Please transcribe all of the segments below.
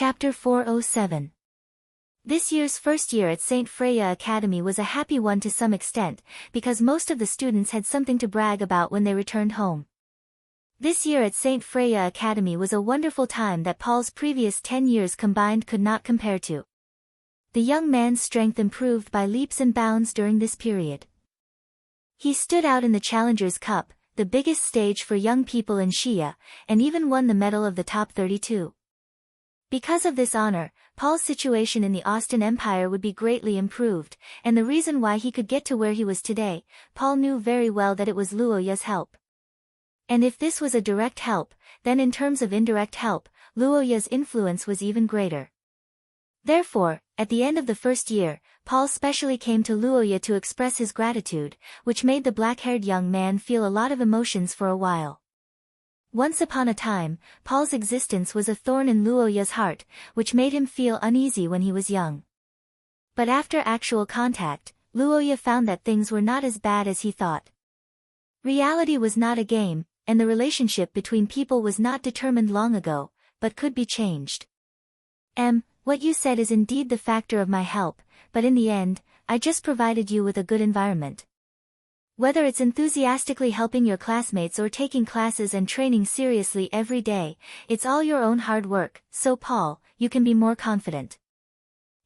Chapter 407. This year's first year at St. Freya Academy was a happy one to some extent, because most of the students had something to brag about when they returned home. This year at St. Freya Academy was a wonderful time that Paul's previous 10 years combined could not compare to. The young man's strength improved by leaps and bounds during this period. He stood out in the Challengers Cup, the biggest stage for young people in Shia, and even won the medal of the top 32. Because of this honor, Paul's situation in the Austin Empire would be greatly improved, and the reason why he could get to where he was today, Paul knew very well that it was Luoya's help. And if this was a direct help, then in terms of indirect help, Luoya's influence was even greater. Therefore, at the end of the first year, Paul specially came to Luoya to express his gratitude, which made the black-haired young man feel a lot of emotions for a while. Once upon a time, Paul's existence was a thorn in Luoya's heart, which made him feel uneasy when he was young. But after actual contact, Luoya found that things were not as bad as he thought. Reality was not a game, and the relationship between people was not determined long ago, but could be changed. What you said is indeed the factor of my help, but in the end, I just provided you with a good environment. Whether it's enthusiastically helping your classmates or taking classes and training seriously every day, it's all your own hard work, so Paul, you can be more confident.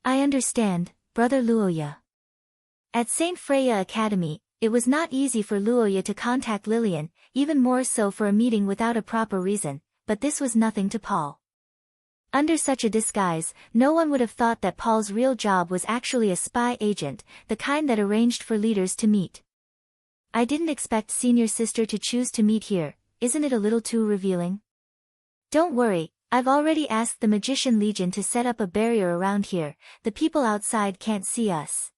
I understand, Brother Luoya. At St. Freya Academy, it was not easy for Luoya to contact Lillian, even more so for a meeting without a proper reason, but this was nothing to Paul. Under such a disguise, no one would have thought that Paul's real job was actually a spy agent, the kind that arranged for leaders to meet. I didn't expect senior sister to choose to meet here, isn't it a little too revealing? Don't worry, I've already asked the Magician Legion to set up a barrier around here, the people outside can't see us.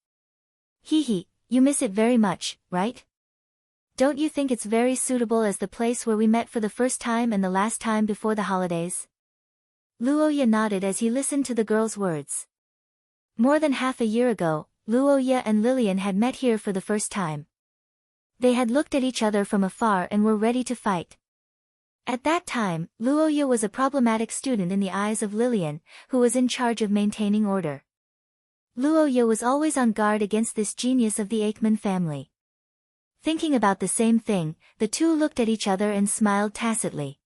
Hee, you miss it very much, right? Don't you think it's very suitable as the place where we met for the first time and the last time before the holidays? Luoya nodded as he listened to the girl's words. More than half a year ago, Luoya and Lillian had met here for the first time. They had looked at each other from afar and were ready to fight. At that time, Luoya was a problematic student in the eyes of Lillian, who was in charge of maintaining order. Luoya was always on guard against this genius of the Aikman family. Thinking about the same thing, the two looked at each other and smiled tacitly.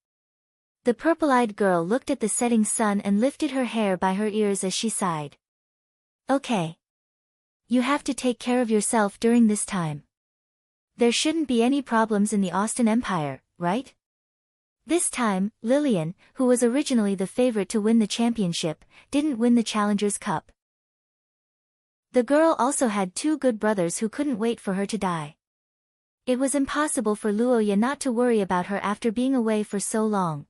The purple-eyed girl looked at the setting sun and lifted her hair by her ears as she sighed. Okay. You have to take care of yourself during this time. There shouldn't be any problems in the Austin Empire, right? This time, Lillian, who was originally the favorite to win the championship, didn't win the Challengers Cup. The girl also had two good brothers who couldn't wait for her to die. It was impossible for Luoya not to worry about her after being away for so long.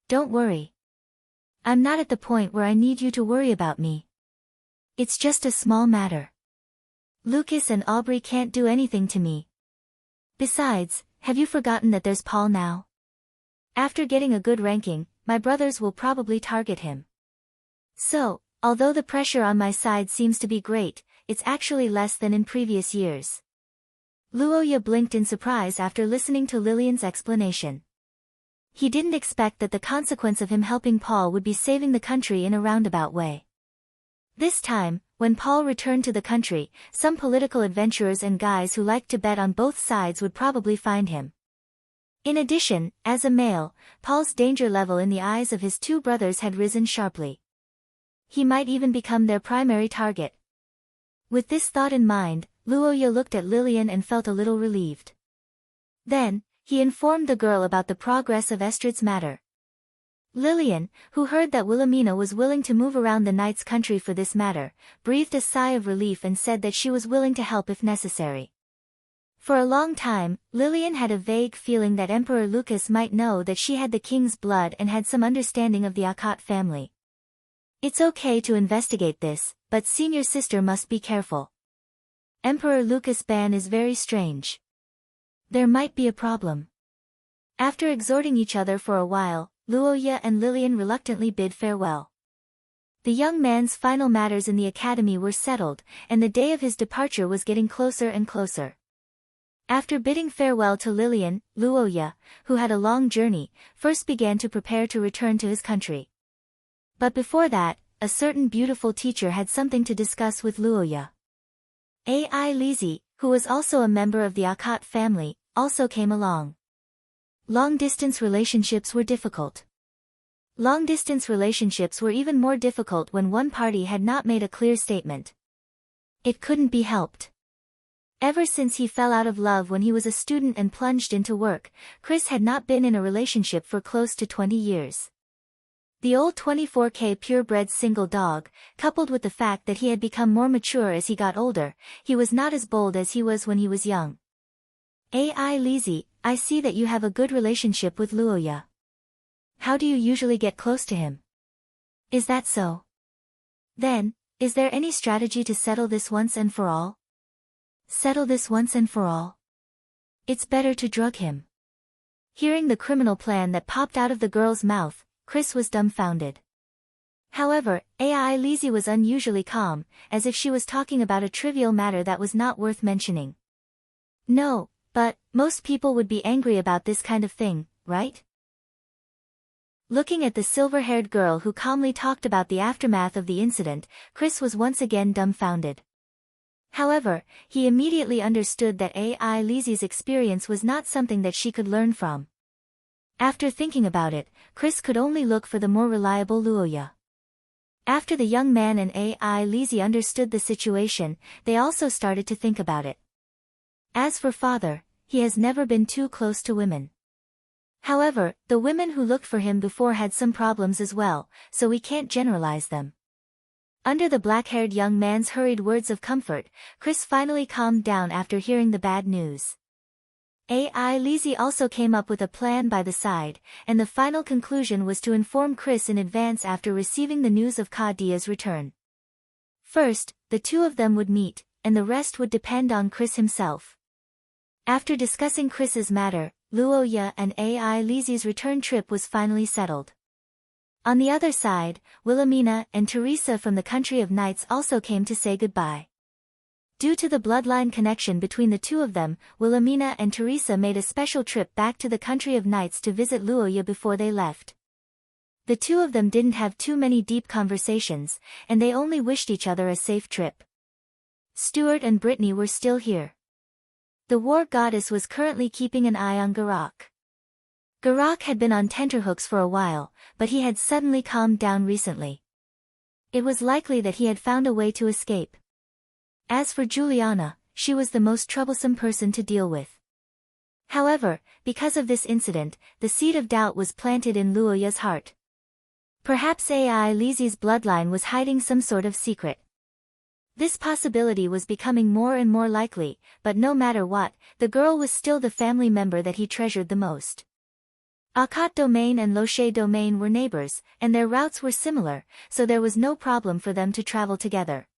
Don't worry. I'm not at the point where I need you to worry about me. It's just a small matter. Lucas and Aubrey can't do anything to me. Besides, have you forgotten that there's Paul now? After getting a good ranking, my brothers will probably target him. So, although the pressure on my side seems to be great, it's actually less than in previous years. Luoya blinked in surprise after listening to Lillian's explanation. He didn't expect that the consequence of him helping Paul would be saving the country in a roundabout way. This time, when Paul returned to the country, some political adventurers and guys who liked to bet on both sides would probably find him. In addition, as a male, Paul's danger level in the eyes of his two brothers had risen sharply. He might even become their primary target. With this thought in mind, Luoya looked at Lillian and felt a little relieved. Then, he informed the girl about the progress of Estrad's matter. Lillian, who heard that Wilhelmina was willing to move around the knight's country for this matter, breathed a sigh of relief and said that she was willing to help if necessary. For a long time, Lillian had a vague feeling that Emperor Lucas might know that she had the king's blood and had some understanding of the Akkad family. It's okay to investigate this, but senior sister must be careful. Emperor Lucas' ban is very strange. There might be a problem. After exhorting each other for a while, Luoya and Lillian reluctantly bid farewell. The young man's final matters in the academy were settled, and the day of his departure was getting closer and closer. After bidding farewell to Lillian, Luoya, who had a long journey, first began to prepare to return to his country. But before that, a certain beautiful teacher had something to discuss with Luoya. Ai Lizzie, who was also a member of the Akat family, also came along. Long-distance relationships were difficult. Long-distance relationships were even more difficult when one party had not made a clear statement. It couldn't be helped. Ever since he fell out of love when he was a student and plunged into work, Chris had not been in a relationship for close to 20 years. The old 24K purebred single dog, coupled with the fact that he had become more mature as he got older, he was not as bold as he was when he was young. Ai Lizzie, I see that you have a good relationship with Luoya. How do you usually get close to him? Is that so? Then, is there any strategy to settle this once and for all? Settle this once and for all? It's better to drug him. Hearing the criminal plan that popped out of the girl's mouth, Chris was dumbfounded. However, Ai Lizzie was unusually calm, as if she was talking about a trivial matter that was not worth mentioning. No, but, most people would be angry about this kind of thing, right? Looking at the silver-haired girl who calmly talked about the aftermath of the incident, Chris was once again dumbfounded. However, he immediately understood that Ai Lizzie's experience was not something that she could learn from. After thinking about it, Chris could only look for the more reliable Luoya. After the young man and Ai Lizzie understood the situation, they also started to think about it. As for father, he has never been too close to women. However, the women who looked for him before had some problems as well, so we can't generalize them. Under the black-haired young man's hurried words of comfort, Chris finally calmed down after hearing the bad news. Ai Lizzie also came up with a plan by the side, and the final conclusion was to inform Chris in advance after receiving the news of Kadia's return. First, the two of them would meet, and the rest would depend on Chris himself. After discussing Chris's matter, Luoya and Ai Lizzie's return trip was finally settled. On the other side, Wilhelmina and Teresa from the country of Knights also came to say goodbye. Due to the bloodline connection between the two of them, Wilhelmina and Teresa made a special trip back to the country of Knights to visit Luoya before they left. The two of them didn't have too many deep conversations, and they only wished each other a safe trip. Stuart and Brittany were still here. The war goddess was currently keeping an eye on Garak. Garak had been on tenterhooks for a while, but he had suddenly calmed down recently. It was likely that he had found a way to escape. As for Juliana, she was the most troublesome person to deal with. However, because of this incident, the seed of doubt was planted in Luoya's heart. Perhaps Ai Lizzie's bloodline was hiding some sort of secret. This possibility was becoming more and more likely, but no matter what, the girl was still the family member that he treasured the most. Akat Domain and Loche Domain were neighbors, and their routes were similar, so there was no problem for them to travel together.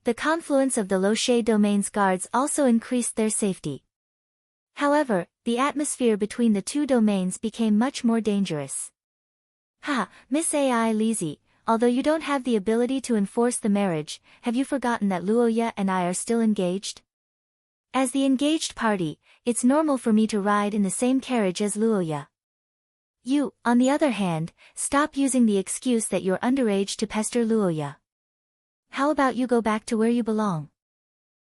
The confluence of the Loche Domain's guards also increased their safety. However, the atmosphere between the two domains became much more dangerous. Ha, Miss Ai Lizzie, although you don't have the ability to enforce the marriage, have you forgotten that Luoya and I are still engaged? As the engaged party, it's normal for me to ride in the same carriage as Luoya. You, on the other hand, stop using the excuse that you're underage to pester Luoya. How about you go back to where you belong?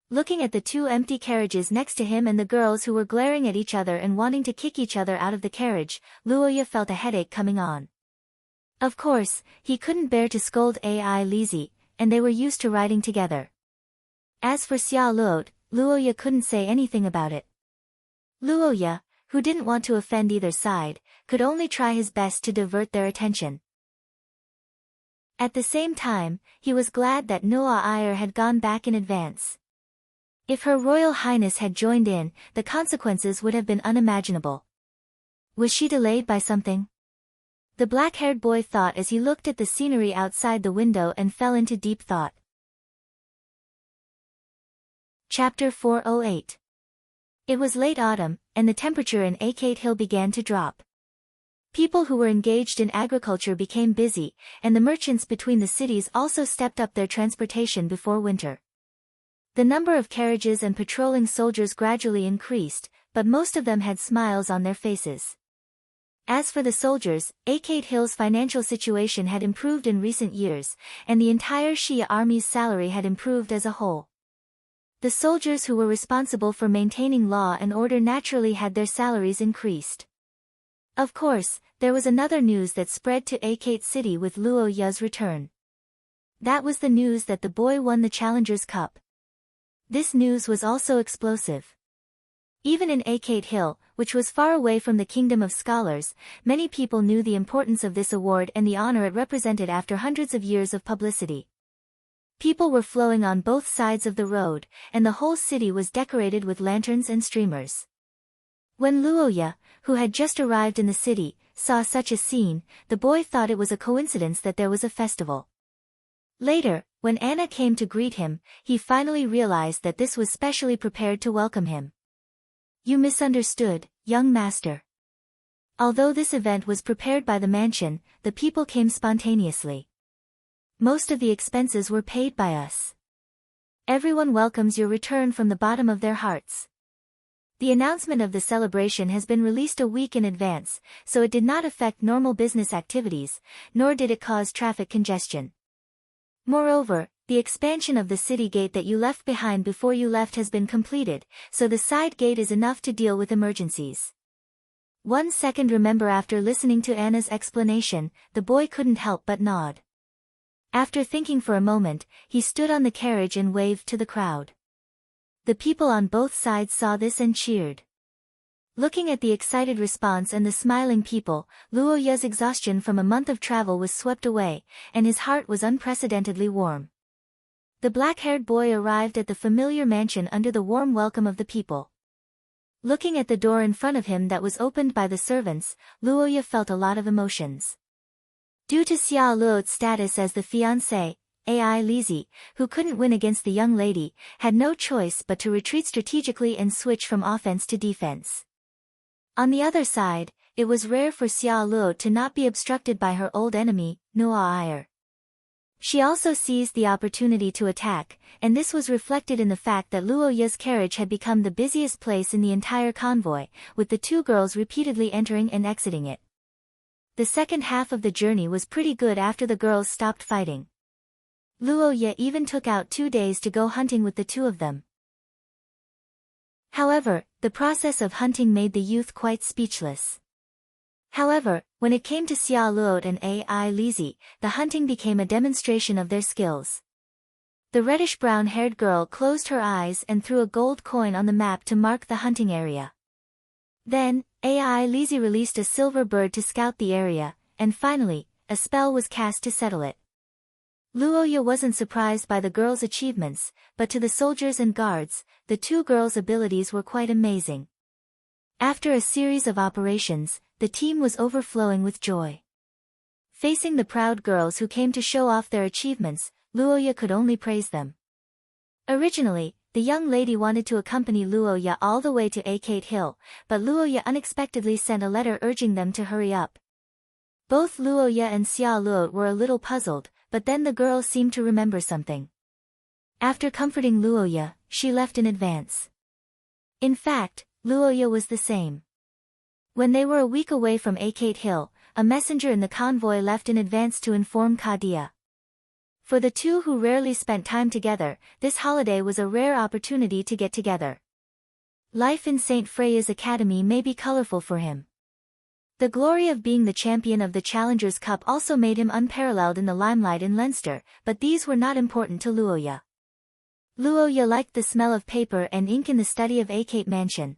Looking at the two empty carriages next to him and the girls who were glaring at each other and wanting to kick each other out of the carriage, Luoya felt a headache coming on. Of course, he couldn't bear to scold Ai Lizzie, and they were used to riding together. As for Xia Luot, Luoya couldn't say anything about it. Luoya, who didn't want to offend either side, could only try his best to divert their attention. At the same time, he was glad that Noa Iyer had gone back in advance. If Her Royal Highness had joined in, the consequences would have been unimaginable. Was she delayed by something? The black-haired boy thought as he looked at the scenery outside the window and fell into deep thought. Chapter 408. It was late autumn, and the temperature in Akate Hill began to drop. People who were engaged in agriculture became busy, and the merchants between the cities also stepped up their transportation before winter. The number of carriages and patrolling soldiers gradually increased, but most of them had smiles on their faces. As for the soldiers, Achates Hill's financial situation had improved in recent years, and the entire Shia army's salary had improved as a whole. The soldiers who were responsible for maintaining law and order naturally had their salaries increased. Of course, there was another news that spread to Achates City with Luo Ya's return. That was the news that the boy won the Challengers Cup. This news was also explosive. Even in Achates Hill, which was far away from the kingdom of scholars, many people knew the importance of this award and the honor it represented after hundreds of years of publicity. People were flowing on both sides of the road, and the whole city was decorated with lanterns and streamers. When Luoya, who had just arrived in the city, saw such a scene, the boy thought it was a coincidence that there was a festival. Later, when Anna came to greet him, he finally realized that this was specially prepared to welcome him. You misunderstood, young master. Although this event was prepared by the mansion, the people came spontaneously. Most of the expenses were paid by us. Everyone welcomes your return from the bottom of their hearts. The announcement of the celebration has been released a week in advance, so it did not affect normal business activities, nor did it cause traffic congestion. Moreover, the expansion of the city gate that you left behind before you left has been completed, so the side gate is enough to deal with emergencies. 1 second. Remember, after listening to Anna's explanation, the boy couldn't help but nod. After thinking for a moment, he stood on the carriage and waved to the crowd. The people on both sides saw this and cheered. Looking at the excited response and the smiling people, Luo Ya's exhaustion from a month of travel was swept away, and his heart was unprecedentedly warm. The black-haired boy arrived at the familiar mansion under the warm welcome of the people. Looking at the door in front of him that was opened by the servants, Luo Ya felt a lot of emotions. Due to Xia Luo's status as the fiancé, Ai Lizi, who couldn't win against the young lady, had no choice but to retreat strategically and switch from offense to defense. On the other side, it was rare for Xia Luo to not be obstructed by her old enemy, Nuair. She also seized the opportunity to attack, and this was reflected in the fact that Luo Ya's carriage had become the busiest place in the entire convoy, with the two girls repeatedly entering and exiting it. The second half of the journey was pretty good after the girls stopped fighting. Luo Ya even took out 2 days to go hunting with the two of them. However, the process of hunting made the youth quite speechless. However, when it came to Xia Luo and Ai Lizi, the hunting became a demonstration of their skills. The reddish-brown-haired girl closed her eyes and threw a gold coin on the map to mark the hunting area. Then, Ai Lizi released a silver bird to scout the area, and finally, a spell was cast to settle it. Luo Ya wasn't surprised by the girls' achievements, but to the soldiers and guards, the two girls' abilities were quite amazing. After a series of operations, the team was overflowing with joy. Facing the proud girls who came to show off their achievements, Luo Ya could only praise them. Originally, the young lady wanted to accompany Luo Ya all the way to Achates Hill, but Luo Ya unexpectedly sent a letter urging them to hurry up. Both Luo Ya and Xia Luo were a little puzzled, but then the girl seemed to remember something. After comforting Luo Ya, she left in advance. In fact, Luo Ya was the same. When they were a week away from Achates Hill, a messenger in the convoy left in advance to inform Kadia. For the two who rarely spent time together, this holiday was a rare opportunity to get together. Life in St. Freya's Academy may be colorful for him. The glory of being the champion of the Challengers Cup also made him unparalleled in the limelight in Leinster, but these were not important to Luo Ya. Luo Ya liked the smell of paper and ink in the study of Achates Mansion.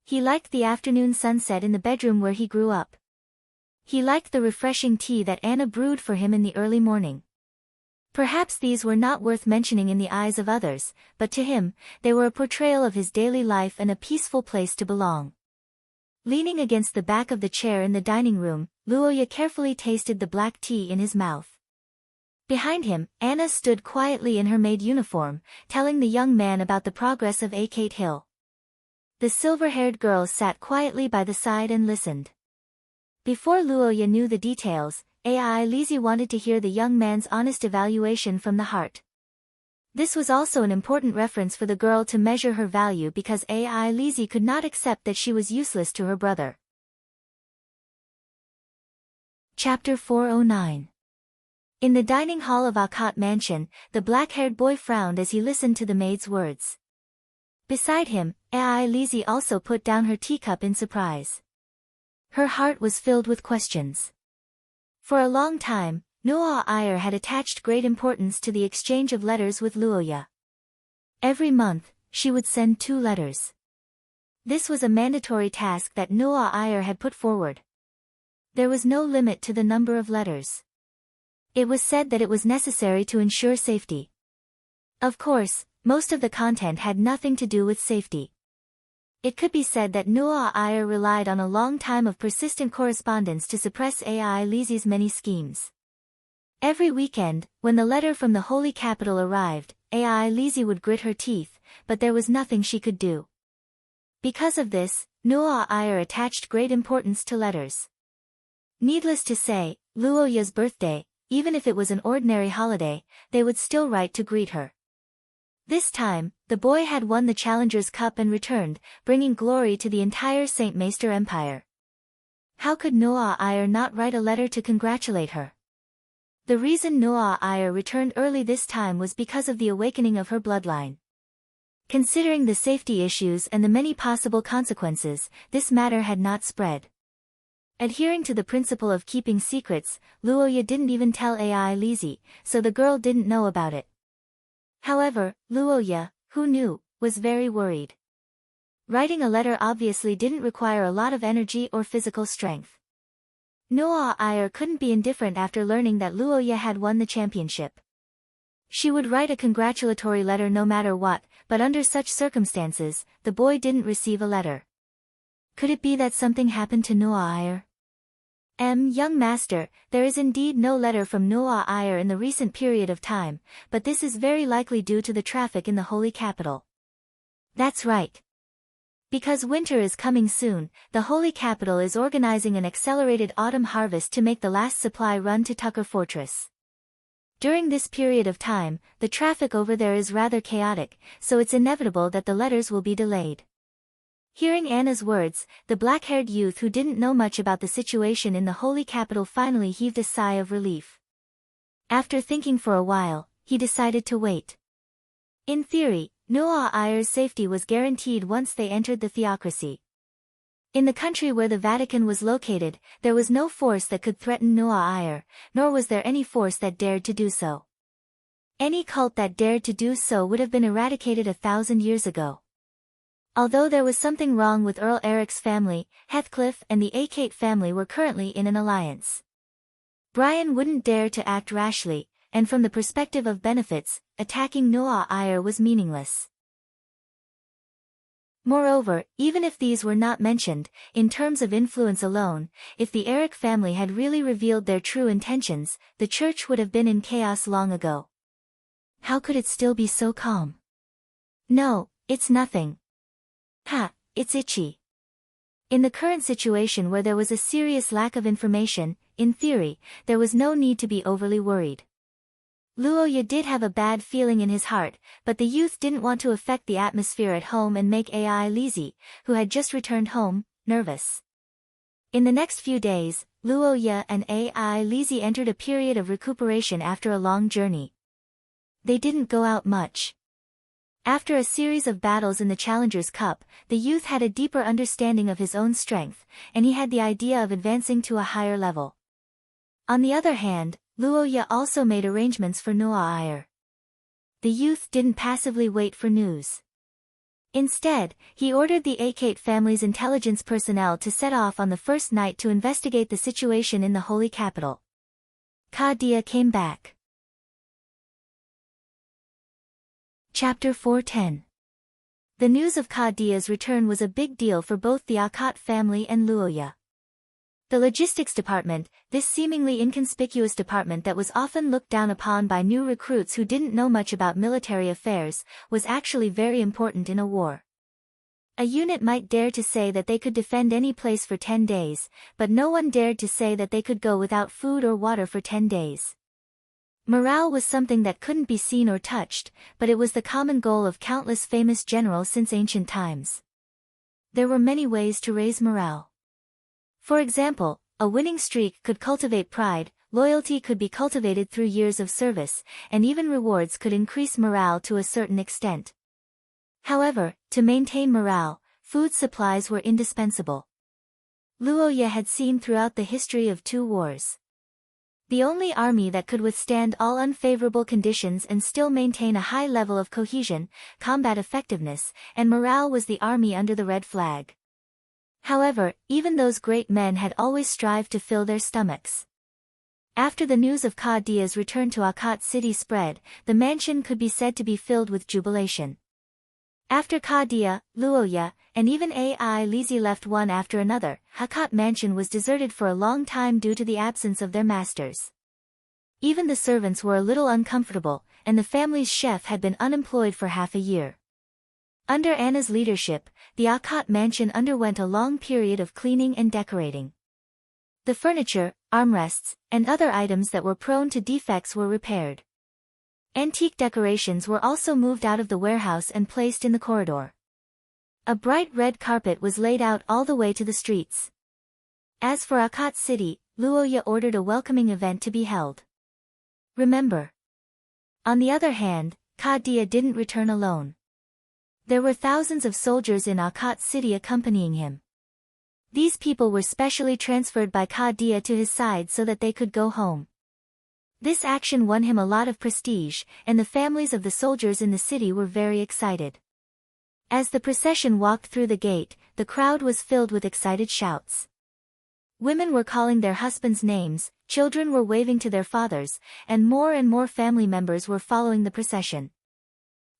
He liked the afternoon sunset in the bedroom where he grew up. He liked the refreshing tea that Anna brewed for him in the early morning. Perhaps these were not worth mentioning in the eyes of others, but to him, they were a portrayal of his daily life and a peaceful place to belong. Leaning against the back of the chair in the dining room, Luo Ya carefully tasted the black tea in his mouth. Behind him, Anna stood quietly in her maid uniform, telling the young man about the progress of Achates Hill. The silver-haired girl sat quietly by the side and listened. Before Luo Ya knew the details, Ai Lizi wanted to hear the young man's honest evaluation from the heart. This was also an important reference for the girl to measure her value because Ai Lizi could not accept that she was useless to her brother. Chapter 409. In the dining hall of Akkad Mansion, the black-haired boy frowned as he listened to the maid's words. Beside him, Ai Lizzie also put down her teacup in surprise. Her heart was filled with questions. For a long time, Noah Iyer had attached great importance to the exchange of letters with Luoya. Every month, she would send 2 letters. This was a mandatory task that Noah Iyer had put forward. There was no limit to the number of letters. It was said that it was necessary to ensure safety. Of course, most of the content had nothing to do with safety. It could be said that Noah Iyer relied on a long time of persistent correspondence to suppress Ai Lizzie's many schemes. Every weekend, when the letter from the Holy Capital arrived, Ai Lizzie would grit her teeth, but there was nothing she could do. Because of this, Noah Iyer attached great importance to letters. Needless to say, Luoya's birthday, even if it was an ordinary holiday, they would still write to greet her. This time, the boy had won the Challenger's Cup and returned, bringing glory to the entire St. Meister Empire. How could Noah Iyer not write a letter to congratulate her? The reason Noah Iyer returned early this time was because of the awakening of her bloodline. Considering the safety issues and the many possible consequences, this matter had not spread. Adhering to the principle of keeping secrets, Luoya didn't even tell Ai Lizzie, so the girl didn't know about it. However, Luoya, who knew, was very worried. Writing a letter obviously didn't require a lot of energy or physical strength. Noah Iyer couldn't be indifferent after learning that Luoya had won the championship. She would write a congratulatory letter no matter what, but under such circumstances, the boy didn't receive a letter. Could it be that something happened to Noah Iyer? Young master, there is indeed no letter from Noah Iyer in the recent period of time, but this is very likely due to the traffic in the Holy Capital. That's right. Because winter is coming soon, the Holy Capital is organizing an accelerated autumn harvest to make the last supply run to Tucker Fortress. During this period of time, the traffic over there is rather chaotic, so it's inevitable that the letters will be delayed. Hearing Anna's words, the black-haired youth who didn't know much about the situation in the Holy Capital finally heaved a sigh of relief. After thinking for a while, he decided to wait. In theory, Noah Iyer's safety was guaranteed once they entered the theocracy. In the country where the Vatican was located, there was no force that could threaten Noah Iyer, nor was there any force that dared to do so. Any cult that dared to do so would have been eradicated 1,000 years ago. Although there was something wrong with Earl Eric's family, Heathcliff and the Akate family were currently in an alliance. Brian wouldn't dare to act rashly, and from the perspective of benefits, attacking Noah Iyer was meaningless. Moreover, even if these were not mentioned, in terms of influence alone, if the Eric family had really revealed their true intentions, the church would have been in chaos long ago. How could it still be so calm? No, it's nothing. Ha, it's itchy. In the current situation where there was a serious lack of information, in theory, there was no need to be overly worried. Luoya did have a bad feeling in his heart, but the youth didn't want to affect the atmosphere at home and make Ai Lizzie, who had just returned home, nervous. In the next few days, Luoya and Ai Lizzie entered a period of recuperation after a long journey. They didn't go out much. After a series of battles in the Challenger's Cup, the youth had a deeper understanding of his own strength, and he had the idea of advancing to a higher level. On the other hand, Luoya also made arrangements for Noah Iyer. The youth didn't passively wait for news. Instead, he ordered the Akate family's intelligence personnel to set off on the first night to investigate the situation in the Holy Capital. Kadia came back. Chapter 410. The news of Kadia's return was a big deal for both the Akkad family and Luoya. The logistics department, this seemingly inconspicuous department that was often looked down upon by new recruits who didn't know much about military affairs, was actually very important in a war. A unit might dare to say that they could defend any place for 10 days, but no one dared to say that they could go without food or water for 10 days. Morale was something that couldn't be seen or touched, but it was the common goal of countless famous generals since ancient times. There were many ways to raise morale. For example, a winning streak could cultivate pride, loyalty could be cultivated through years of service, and even rewards could increase morale to a certain extent. However, to maintain morale, food supplies were indispensable. Luoya had seen throughout the history of 2 wars. The only army that could withstand all unfavorable conditions and still maintain a high level of cohesion, combat effectiveness, and morale was the army under the red flag. However, even those great men had always strived to fill their stomachs. After the news of Ka Dia's return to Akat city spread, the mansion could be said to be filled with jubilation. After Ka Dia, Luoya, and even Ai Lizi left one after another, Akat mansion was deserted for a long time due to the absence of their masters. Even the servants were a little uncomfortable, and the family's chef had been unemployed for half a year. Under Anna's leadership, the Akat mansion underwent a long period of cleaning and decorating. The furniture, armrests, and other items that were prone to defects were repaired. Antique decorations were also moved out of the warehouse and placed in the corridor. A bright red carpet was laid out all the way to the streets. As for Akat city, Luoya ordered a welcoming event to be held. Remember. On the other hand, Ka Dia didn't return alone. There were thousands of soldiers in Akat city accompanying him. These people were specially transferred by Ka Dia to his side so that they could go home. This action won him a lot of prestige, and the families of the soldiers in the city were very excited. As the procession walked through the gate, the crowd was filled with excited shouts. Women were calling their husbands' names, children were waving to their fathers, and more family members were following the procession.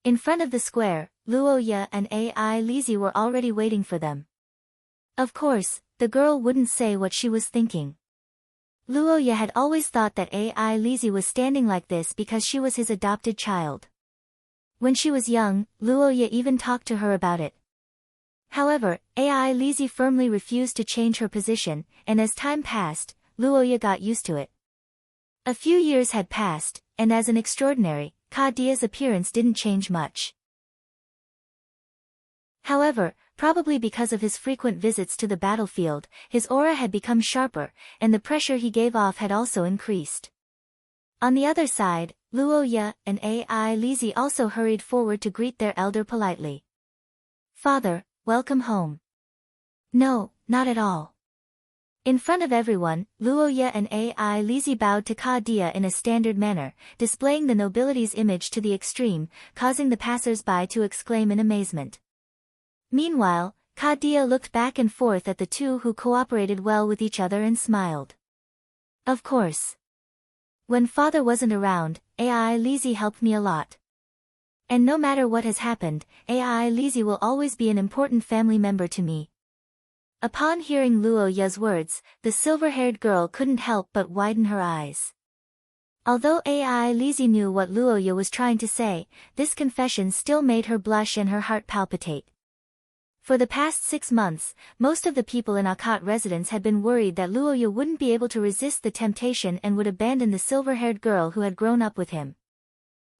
In front of the square, Luoya and Ai Lizi were already waiting for them. Of course, the girl wouldn't say what she was thinking. Luoya had always thought that Ai Lizi was standing like this because she was his adopted child. When she was young, Luoya even talked to her about it. However, Ai Lizi firmly refused to change her position, and as time passed, Luoya got used to it. A few years had passed, and as an extraordinary, Ka Dia's appearance didn't change much. However, probably because of his frequent visits to the battlefield, his aura had become sharper, and the pressure he gave off had also increased. On the other side, Luoya and Ai Lizi also hurried forward to greet their elder politely. "Father, welcome home." "No, not at all." In front of everyone, Luoya and Ai Lizi bowed to Ka Dia in a standard manner, displaying the nobility's image to the extreme, causing the passers-by to exclaim in amazement. Meanwhile, Ka Dia looked back and forth at the two who cooperated well with each other and smiled. Of course. When father wasn't around, Ai Lizi helped me a lot. And no matter what has happened, Ai Lizi will always be an important family member to me. Upon hearing Luoya's words, the silver-haired girl couldn't help but widen her eyes. Although Ai Lizi knew what Luoya was trying to say, this confession still made her blush and her heart palpitate. For the past 6 months, most of the people in Akat residence had been worried that Luoya wouldn't be able to resist the temptation and would abandon the silver-haired girl who had grown up with him.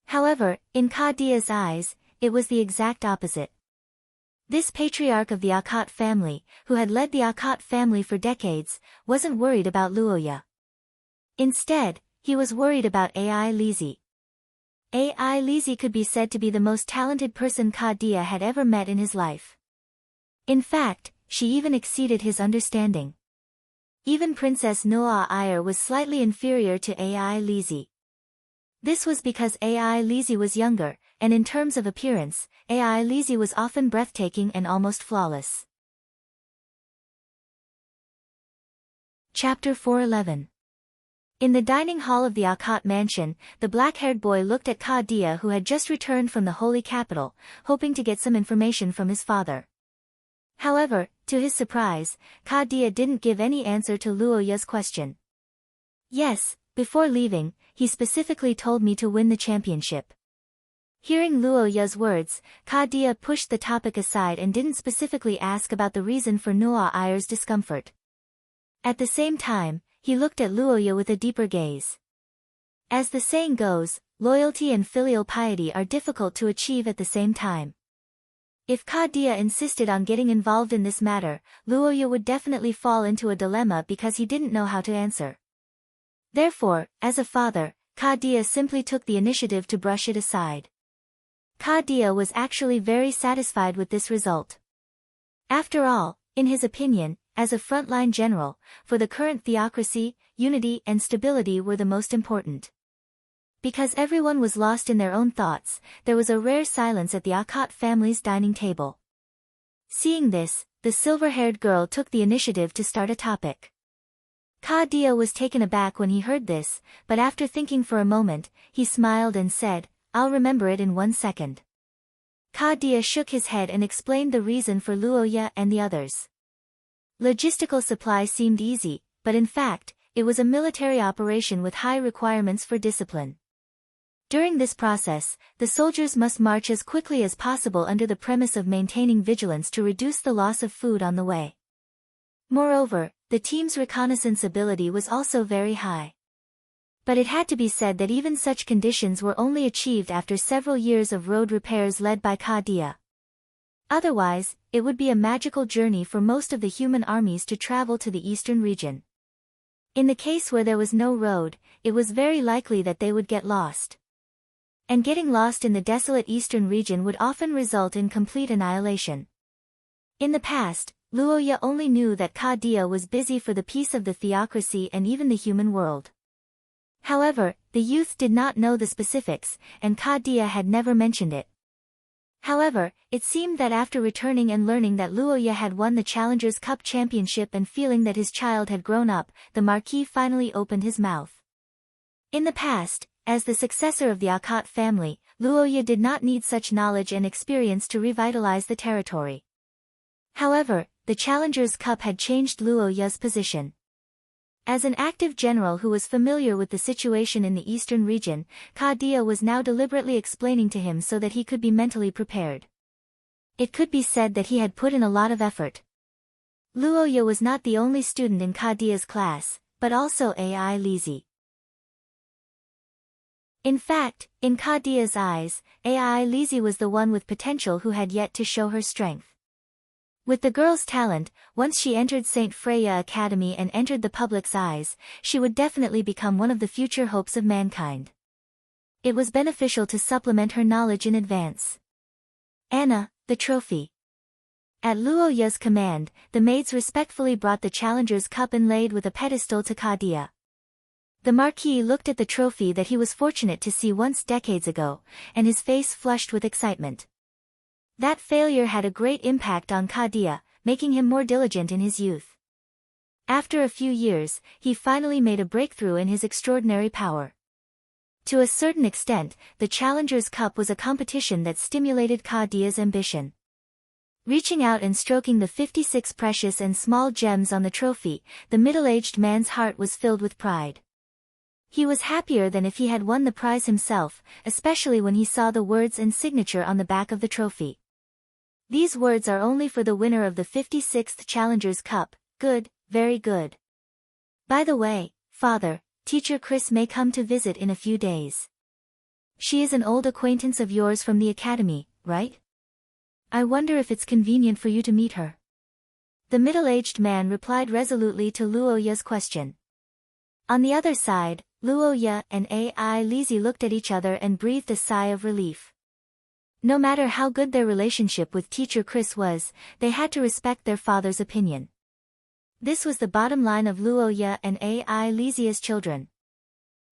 However, in Ka Dia's eyes, it was the exact opposite. This patriarch of the Akat family, who had led the Akat family for decades, wasn't worried about Luoya. Instead, he was worried about Ai Lizi. Ai Lizi could be said to be the most talented person Ka Dia had ever met in his life. In fact, she even exceeded his understanding. Even Princess Noa Ayer was slightly inferior to Ai Lizi. This was because Ai Lizi was younger, and in terms of appearance, Ai Lizi was often breathtaking and almost flawless. Chapter 411. In the dining hall of the Akat mansion, the black-haired boy looked at Ka Dia, who had just returned from the holy capital, hoping to get some information from his father. However, to his surprise, Ka Dia didn't give any answer to Luoya's question. "Yes, before leaving, he specifically told me to win the championship." Hearing Luoya's words, Ka Dia pushed the topic aside and didn't specifically ask about the reason for Noa Ayer's discomfort. At the same time, he looked at Luoya with a deeper gaze. As the saying goes, loyalty and filial piety are difficult to achieve at the same time. If Dia insisted on getting involved in this matter, Luoya would definitely fall into a dilemma because he didn't know how to answer. Therefore, as a father, Dia simply took the initiative to brush it aside. Dia was actually very satisfied with this result. After all, in his opinion, as a frontline general, for the current theocracy, unity and stability were the most important. Because everyone was lost in their own thoughts, there was a rare silence at the Akkad family's dining table. Seeing this, the silver-haired girl took the initiative to start a topic. Dia was taken aback when he heard this, but after thinking for a moment, he smiled and said, "I'll remember it in 1 second." Dia shook his head and explained the reason for Luoya and the others. Logistical supply seemed easy, but in fact, it was a military operation with high requirements for discipline. During this process, the soldiers must march as quickly as possible under the premise of maintaining vigilance to reduce the loss of food on the way. Moreover, the team's reconnaissance ability was also very high. But it had to be said that even such conditions were only achieved after several years of road repairs led by Dia. Otherwise, it would be a magical journey for most of the human armies to travel to the eastern region. In the case where there was no road, it was very likely that they would get lost. And getting lost in the desolate eastern region would often result in complete annihilation. In the past, Luoya only knew that Dia was busy for the peace of the theocracy and even the human world. However, the youth did not know the specifics, and Dia had never mentioned it. However, it seemed that after returning and learning that Luoya had won the Challengers Cup championship and feeling that his child had grown up, the Marquis finally opened his mouth. In the past, as the successor of the Akkad family, Luoya did not need such knowledge and experience to revitalize the territory. However, the Challengers Cup had changed Luoya's position. As an active general who was familiar with the situation in the eastern region, Dia was now deliberately explaining to him so that he could be mentally prepared. It could be said that he had put in a lot of effort. Luoya was not the only student in Dia's class, but also Ai Lizzie. In fact, in Dia's eyes, Ai Lizzie was the one with potential who had yet to show her strength. With the girl's talent, once she entered St. Freya Academy and entered the public's eyes, she would definitely become one of the future hopes of mankind. It was beneficial to supplement her knowledge in advance. Anna, the trophy. At Luoya's command, the maids respectfully brought the Challengers Cup inlaid with a pedestal to Dia. The Marquis looked at the trophy that he was fortunate to see once decades ago, and his face flushed with excitement. That failure had a great impact on Dia, making him more diligent in his youth. After a few years, he finally made a breakthrough in his extraordinary power. To a certain extent, the Challengers Cup was a competition that stimulated Dia's ambition. Reaching out and stroking the 56 precious and small gems on the trophy, the middle-aged man's heart was filled with pride. He was happier than if he had won the prize himself, especially when he saw the words and signature on the back of the trophy. These words are only for the winner of the 56th Challengers Cup. Good, very good. By the way, Father, Teacher Chris may come to visit in a few days. She is an old acquaintance of yours from the academy, right? I wonder if it's convenient for you to meet her. The middle-aged man replied resolutely to Luoya's question. On the other side, Luoya and Ai Lizzie looked at each other and breathed a sigh of relief. No matter how good their relationship with Teacher Chris was, they had to respect their father's opinion. This was the bottom line of Luoya and Ai Lizzie as children.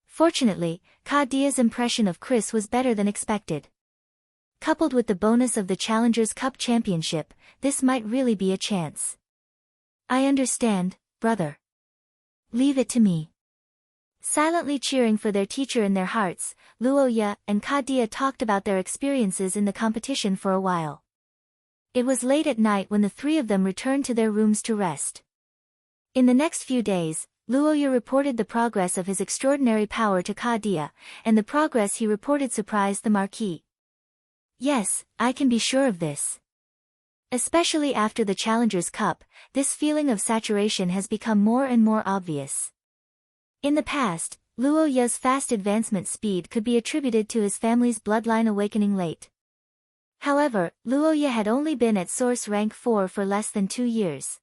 Fortunately, Dia's impression of Chris was better than expected. Coupled with the bonus of the Challengers Cup championship, this might really be a chance. I understand, brother. Leave it to me. Silently cheering for their teacher in their hearts, Luoya and Dia talked about their experiences in the competition for a while. It was late at night when the three of them returned to their rooms to rest. In the next few days, Luoya reported the progress of his extraordinary power to Dia, and the progress he reported surprised the Marquis. Yes, I can be sure of this. Especially after the Challengers Cup, this feeling of saturation has become more and more obvious. In the past, Luoya's fast advancement speed could be attributed to his family's bloodline awakening late. However, Luoya had only been at source rank 4 for less than 2 years.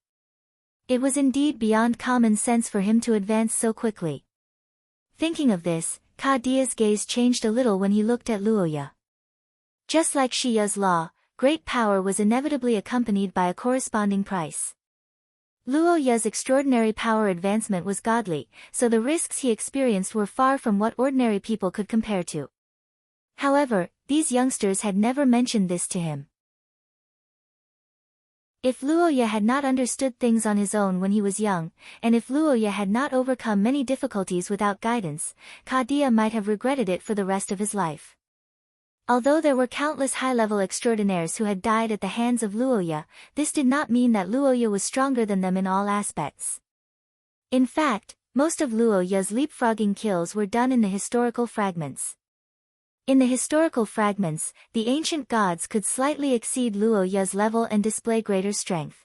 It was indeed beyond common sense for him to advance so quickly. Thinking of this, Ka Dia's gaze changed a little when he looked at Luoya. Just like Shiya's law, great power was inevitably accompanied by a corresponding price. Luoya's extraordinary power advancement was godly, so the risks he experienced were far from what ordinary people could compare to. However, these youngsters had never mentioned this to him. If Luoya had not understood things on his own when he was young, and if Luoya had not overcome many difficulties without guidance, Ka Dia might have regretted it for the rest of his life. Although there were countless high-level extraordinaires who had died at the hands of Luoya, this did not mean that Luoya was stronger than them in all aspects. In fact, most of Luoya's leapfrogging kills were done in the historical fragments. In the historical fragments, the ancient gods could slightly exceed Luoya's level and display greater strength.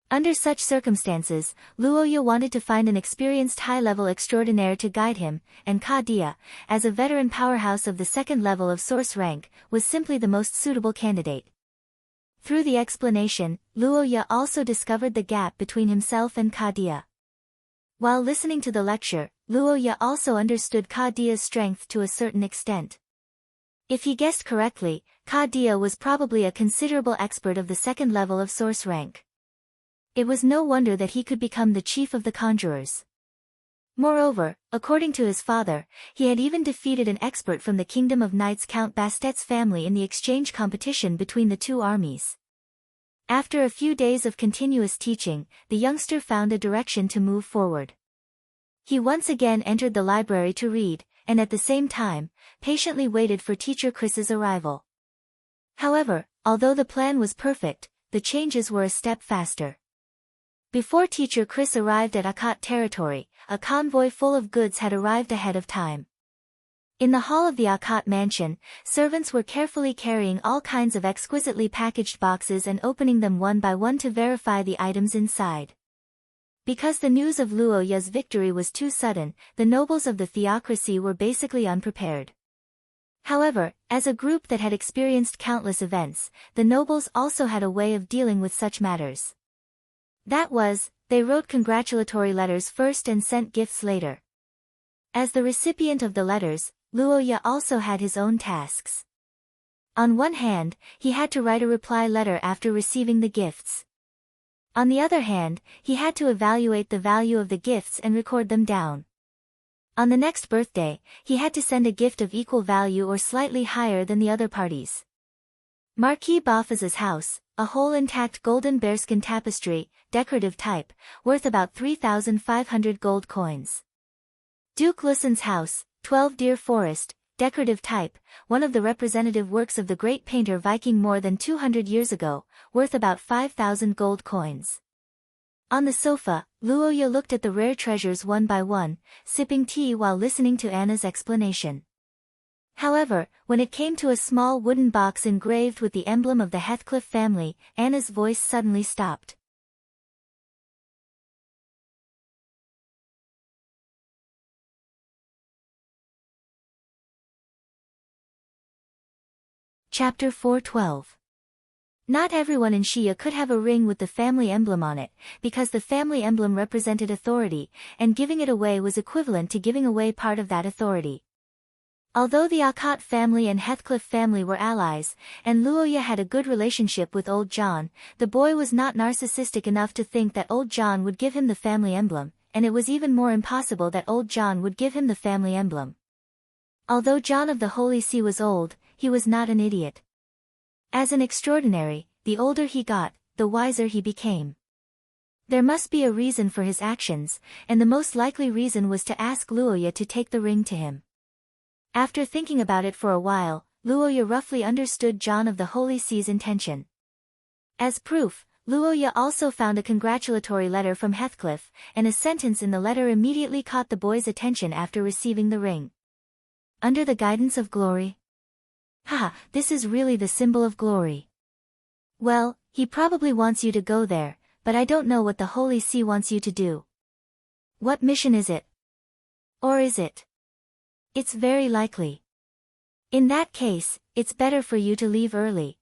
Under such circumstances, Luoya wanted to find an experienced high-level extraordinaire to guide him, and Ka Dia, as a veteran powerhouse of the second level of source rank, was simply the most suitable candidate. Through the explanation, Luoya also discovered the gap between himself and Ka Dia. While listening to the lecture, Luoya also understood Ka Dia's strength to a certain extent. If he guessed correctly, Ka Dia was probably a considerable expert of the second level of source rank. It was no wonder that he could become the chief of the conjurers. Moreover, according to his father, he had even defeated an expert from the Kingdom of Knights, Count Bastet's family, in the exchange competition between the two armies. After a few days of continuous teaching, the youngster found a direction to move forward. He once again entered the library to read, and at the same time, patiently waited for teacher Chris's arrival. However, although the plan was perfect, the changes were a step faster. Before teacher Chris arrived at Akkat territory, a convoy full of goods had arrived ahead of time. In the hall of the Akkat mansion, servants were carefully carrying all kinds of exquisitely packaged boxes and opening them one by one to verify the items inside. Because the news of Luoya's victory was too sudden, the nobles of the theocracy were basically unprepared. However, as a group that had experienced countless events, the nobles also had a way of dealing with such matters. That was, they wrote congratulatory letters first and sent gifts later. As the recipient of the letters, Luoya also had his own tasks. On one hand, he had to write a reply letter after receiving the gifts. On the other hand, he had to evaluate the value of the gifts and record them down. On the next birthday, he had to send a gift of equal value or slightly higher than the other parties. Marquis Bafaz's house, a whole intact golden bearskin tapestry, decorative type, worth about 3,500 gold coins. Duke Lussen's house, 12 deer forest, decorative type, one of the representative works of the great painter Viking more than 200 years ago, worth about 5,000 gold coins. On the sofa, Luoya looked at the rare treasures one by one, sipping tea while listening to Anna's explanation. However, when it came to a small wooden box engraved with the emblem of the Heathcliff family, Anna's voice suddenly stopped. Chapter 4:12. Not everyone in Shia could have a ring with the family emblem on it, because the family emblem represented authority, and giving it away was equivalent to giving away part of that authority. Although the Akkat family and Heathcliff family were allies, and Luoya had a good relationship with Old John, the boy was not narcissistic enough to think that Old John would give him the family emblem, and it was even more impossible that Old John would give him the family emblem. Although John of the Holy See was old, he was not an idiot. As an extraordinary, the older he got, the wiser he became. There must be a reason for his actions, and the most likely reason was to ask Luoya to take the ring to him. After thinking about it for a while, Luoya roughly understood John of the Holy See's intention. As proof, Luoya also found a congratulatory letter from Heathcliff, and a sentence in the letter immediately caught the boy's attention after receiving the ring. Under the guidance of glory. Haha, this is really the symbol of glory. Well, he probably wants you to go there, but I don't know what the Holy See wants you to do. What mission is it? Or is it? It's very likely. In that case, it's better for you to leave early.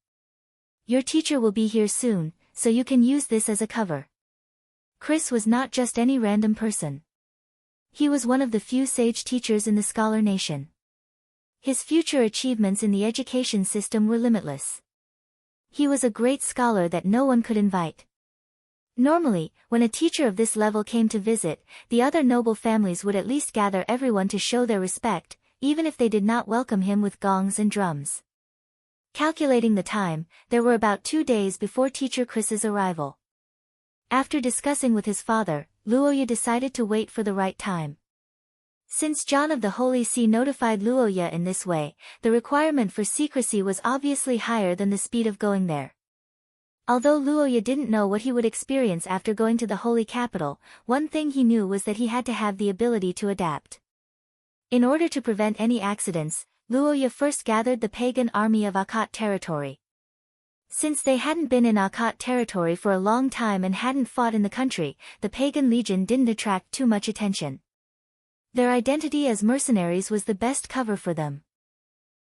Your teacher will be here soon, so you can use this as a cover. Chris was not just any random person. He was one of the few sage teachers in the scholar nation. His future achievements in the education system were limitless. He was a great scholar that no one could invite. Normally, when a teacher of this level came to visit, the other noble families would at least gather everyone to show their respect, even if they did not welcome him with gongs and drums. Calculating the time, there were about 2 days before teacher Chris's arrival. After discussing with his father, Luoya decided to wait for the right time. Since John of the Holy See notified Luoya in this way, the requirement for secrecy was obviously higher than the speed of going there. Although Luoya didn't know what he would experience after going to the holy capital, one thing he knew was that he had to have the ability to adapt. In order to prevent any accidents, Luoya first gathered the pagan army of Akkad territory. Since they hadn't been in Akkad territory for a long time and hadn't fought in the country, the pagan legion didn't attract too much attention. Their identity as mercenaries was the best cover for them.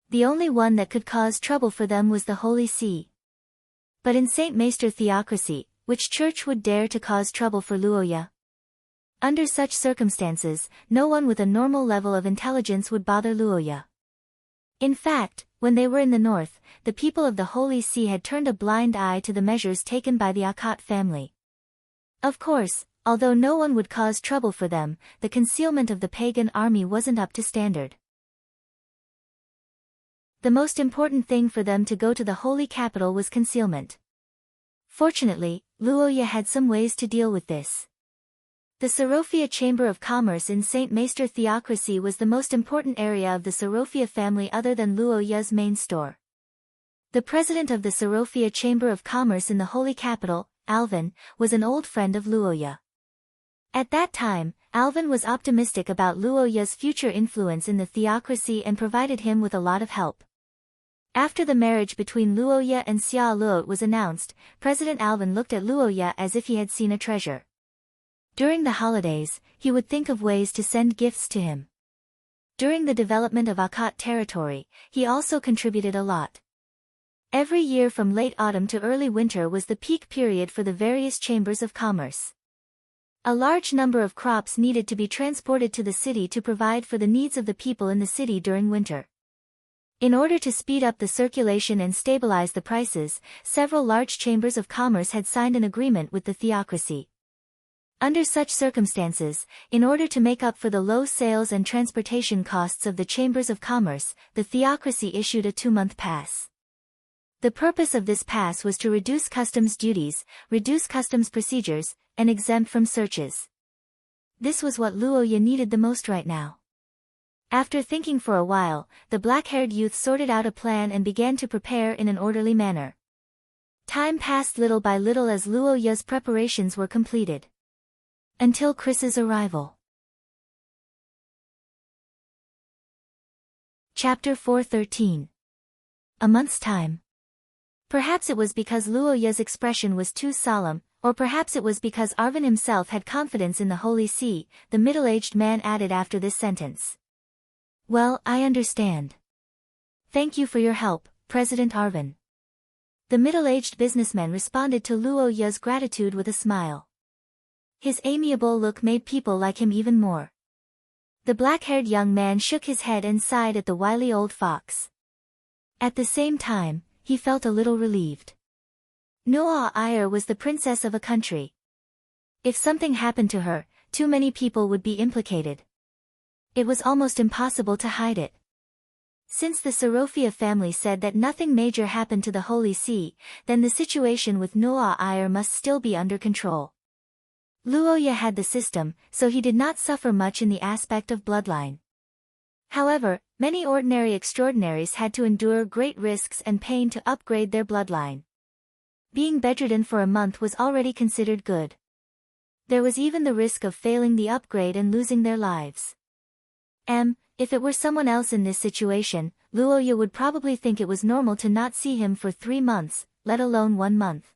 The only one that could cause trouble for them was the Holy See. But in Saint Maester theocracy, which church would dare to cause trouble for Luoya? Under such circumstances, no one with a normal level of intelligence would bother Luoya. In fact, when they were in the north, the people of the Holy See had turned a blind eye to the measures taken by the Akkad family. Of course, although no one would cause trouble for them, the concealment of the pagan army wasn't up to standard. The most important thing for them to go to the holy capital was concealment. Fortunately, Luoya had some ways to deal with this. The Sorofia Chamber of Commerce in Saint Maester theocracy was the most important area of the Sorofia family other than Luoya's main store. The president of the Sorofia Chamber of Commerce in the holy capital, Alvin, was an old friend of Luoya. At that time, Alvin was optimistic about Luoya's future influence in the theocracy and provided him with a lot of help. After the marriage between Luoya and Xia Luot was announced, President Alvin looked at Luoya as if he had seen a treasure. During the holidays, he would think of ways to send gifts to him. During the development of Akkad territory, he also contributed a lot. Every year from late autumn to early winter was the peak period for the various chambers of commerce. A large number of crops needed to be transported to the city to provide for the needs of the people in the city during winter. In order to speed up the circulation and stabilize the prices, several large chambers of commerce had signed an agreement with the theocracy. Under such circumstances, in order to make up for the low sales and transportation costs of the chambers of commerce, the theocracy issued a 2-month pass. The purpose of this pass was to reduce customs duties, reduce customs procedures, and exempt from searches. This was what Luoya needed the most right now. After thinking for a while, the black-haired youth sorted out a plan and began to prepare in an orderly manner. Time passed little by little as Luoya's preparations were completed. Until Chris's arrival. Chapter 4:13. A month's time. Perhaps it was because Luoya's expression was too solemn, or perhaps it was because Arvin himself had confidence in the Holy See, the middle-aged man added after this sentence. Well, I understand. Thank you for your help, President Arvin. The middle-aged businessman responded to Luoya's gratitude with a smile. His amiable look made people like him even more. The black-haired young man shook his head and sighed at the wily old fox. At the same time, he felt a little relieved. Noa Iyer was the princess of a country. If something happened to her, too many people would be implicated. It was almost impossible to hide it. Since the Sorofia family said that nothing major happened to the Holy See, then the situation with Noa Iyer must still be under control. Luoya had the system, so he did not suffer much in the aspect of bloodline. However, many ordinary extraordinaries had to endure great risks and pain to upgrade their bloodline. Being bedridden for a month was already considered good. There was even the risk of failing the upgrade and losing their lives. If it were someone else in this situation, Luoya would probably think it was normal to not see him for 3 months, let alone 1 month.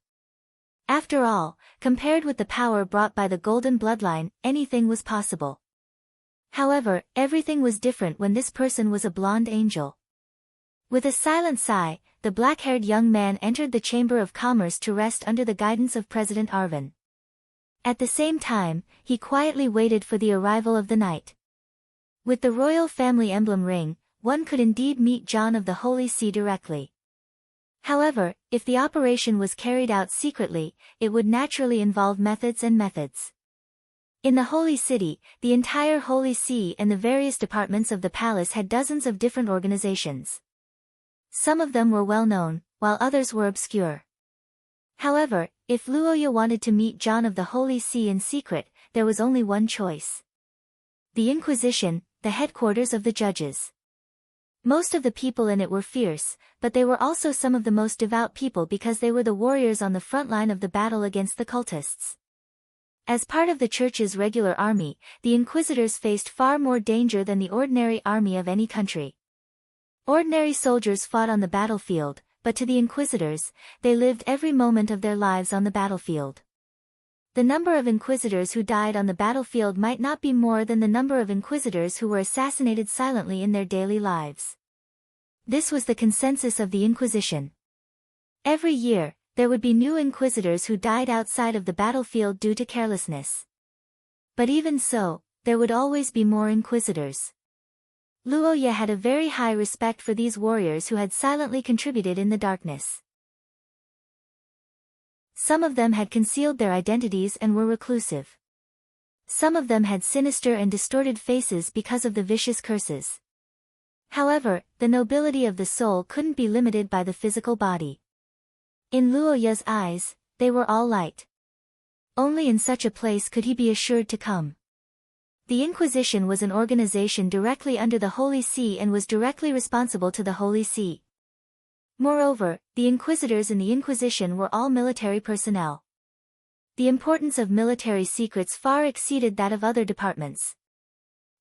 After all, compared with the power brought by the golden bloodline, anything was possible. However, everything was different when this person was a blonde angel. With a silent sigh, the black-haired young man entered the Chamber of Commerce to rest under the guidance of President Arvin. At the same time, he quietly waited for the arrival of the knight. With the royal family emblem ring, one could indeed meet John of the Holy See directly. However, if the operation was carried out secretly, it would naturally involve methods and methods. In the Holy City, the entire Holy See and the various departments of the palace had dozens of different organizations. Some of them were well known, while others were obscure. However, if Luoya wanted to meet John of the Holy See in secret, there was only one choice. The Inquisition, the headquarters of the judges. Most of the people in it were fierce, but they were also some of the most devout people because they were the warriors on the front line of the battle against the cultists. As part of the church's regular army, the inquisitors faced far more danger than the ordinary army of any country. Ordinary soldiers fought on the battlefield, but to the inquisitors, they lived every moment of their lives on the battlefield. The number of inquisitors who died on the battlefield might not be more than the number of inquisitors who were assassinated silently in their daily lives. This was the consensus of the Inquisition. Every year, there would be new inquisitors who died outside of the battlefield due to carelessness. But even so, there would always be more inquisitors. Luoya had a very high respect for these warriors who had silently contributed in the darkness. Some of them had concealed their identities and were reclusive. Some of them had sinister and distorted faces because of the vicious curses. However, the nobility of the soul couldn't be limited by the physical body. In Luoya's eyes, they were all light. Only in such a place could he be assured to come. The Inquisition was an organization directly under the Holy See and was directly responsible to the Holy See. Moreover, the inquisitors in the Inquisition were all military personnel. The importance of military secrets far exceeded that of other departments.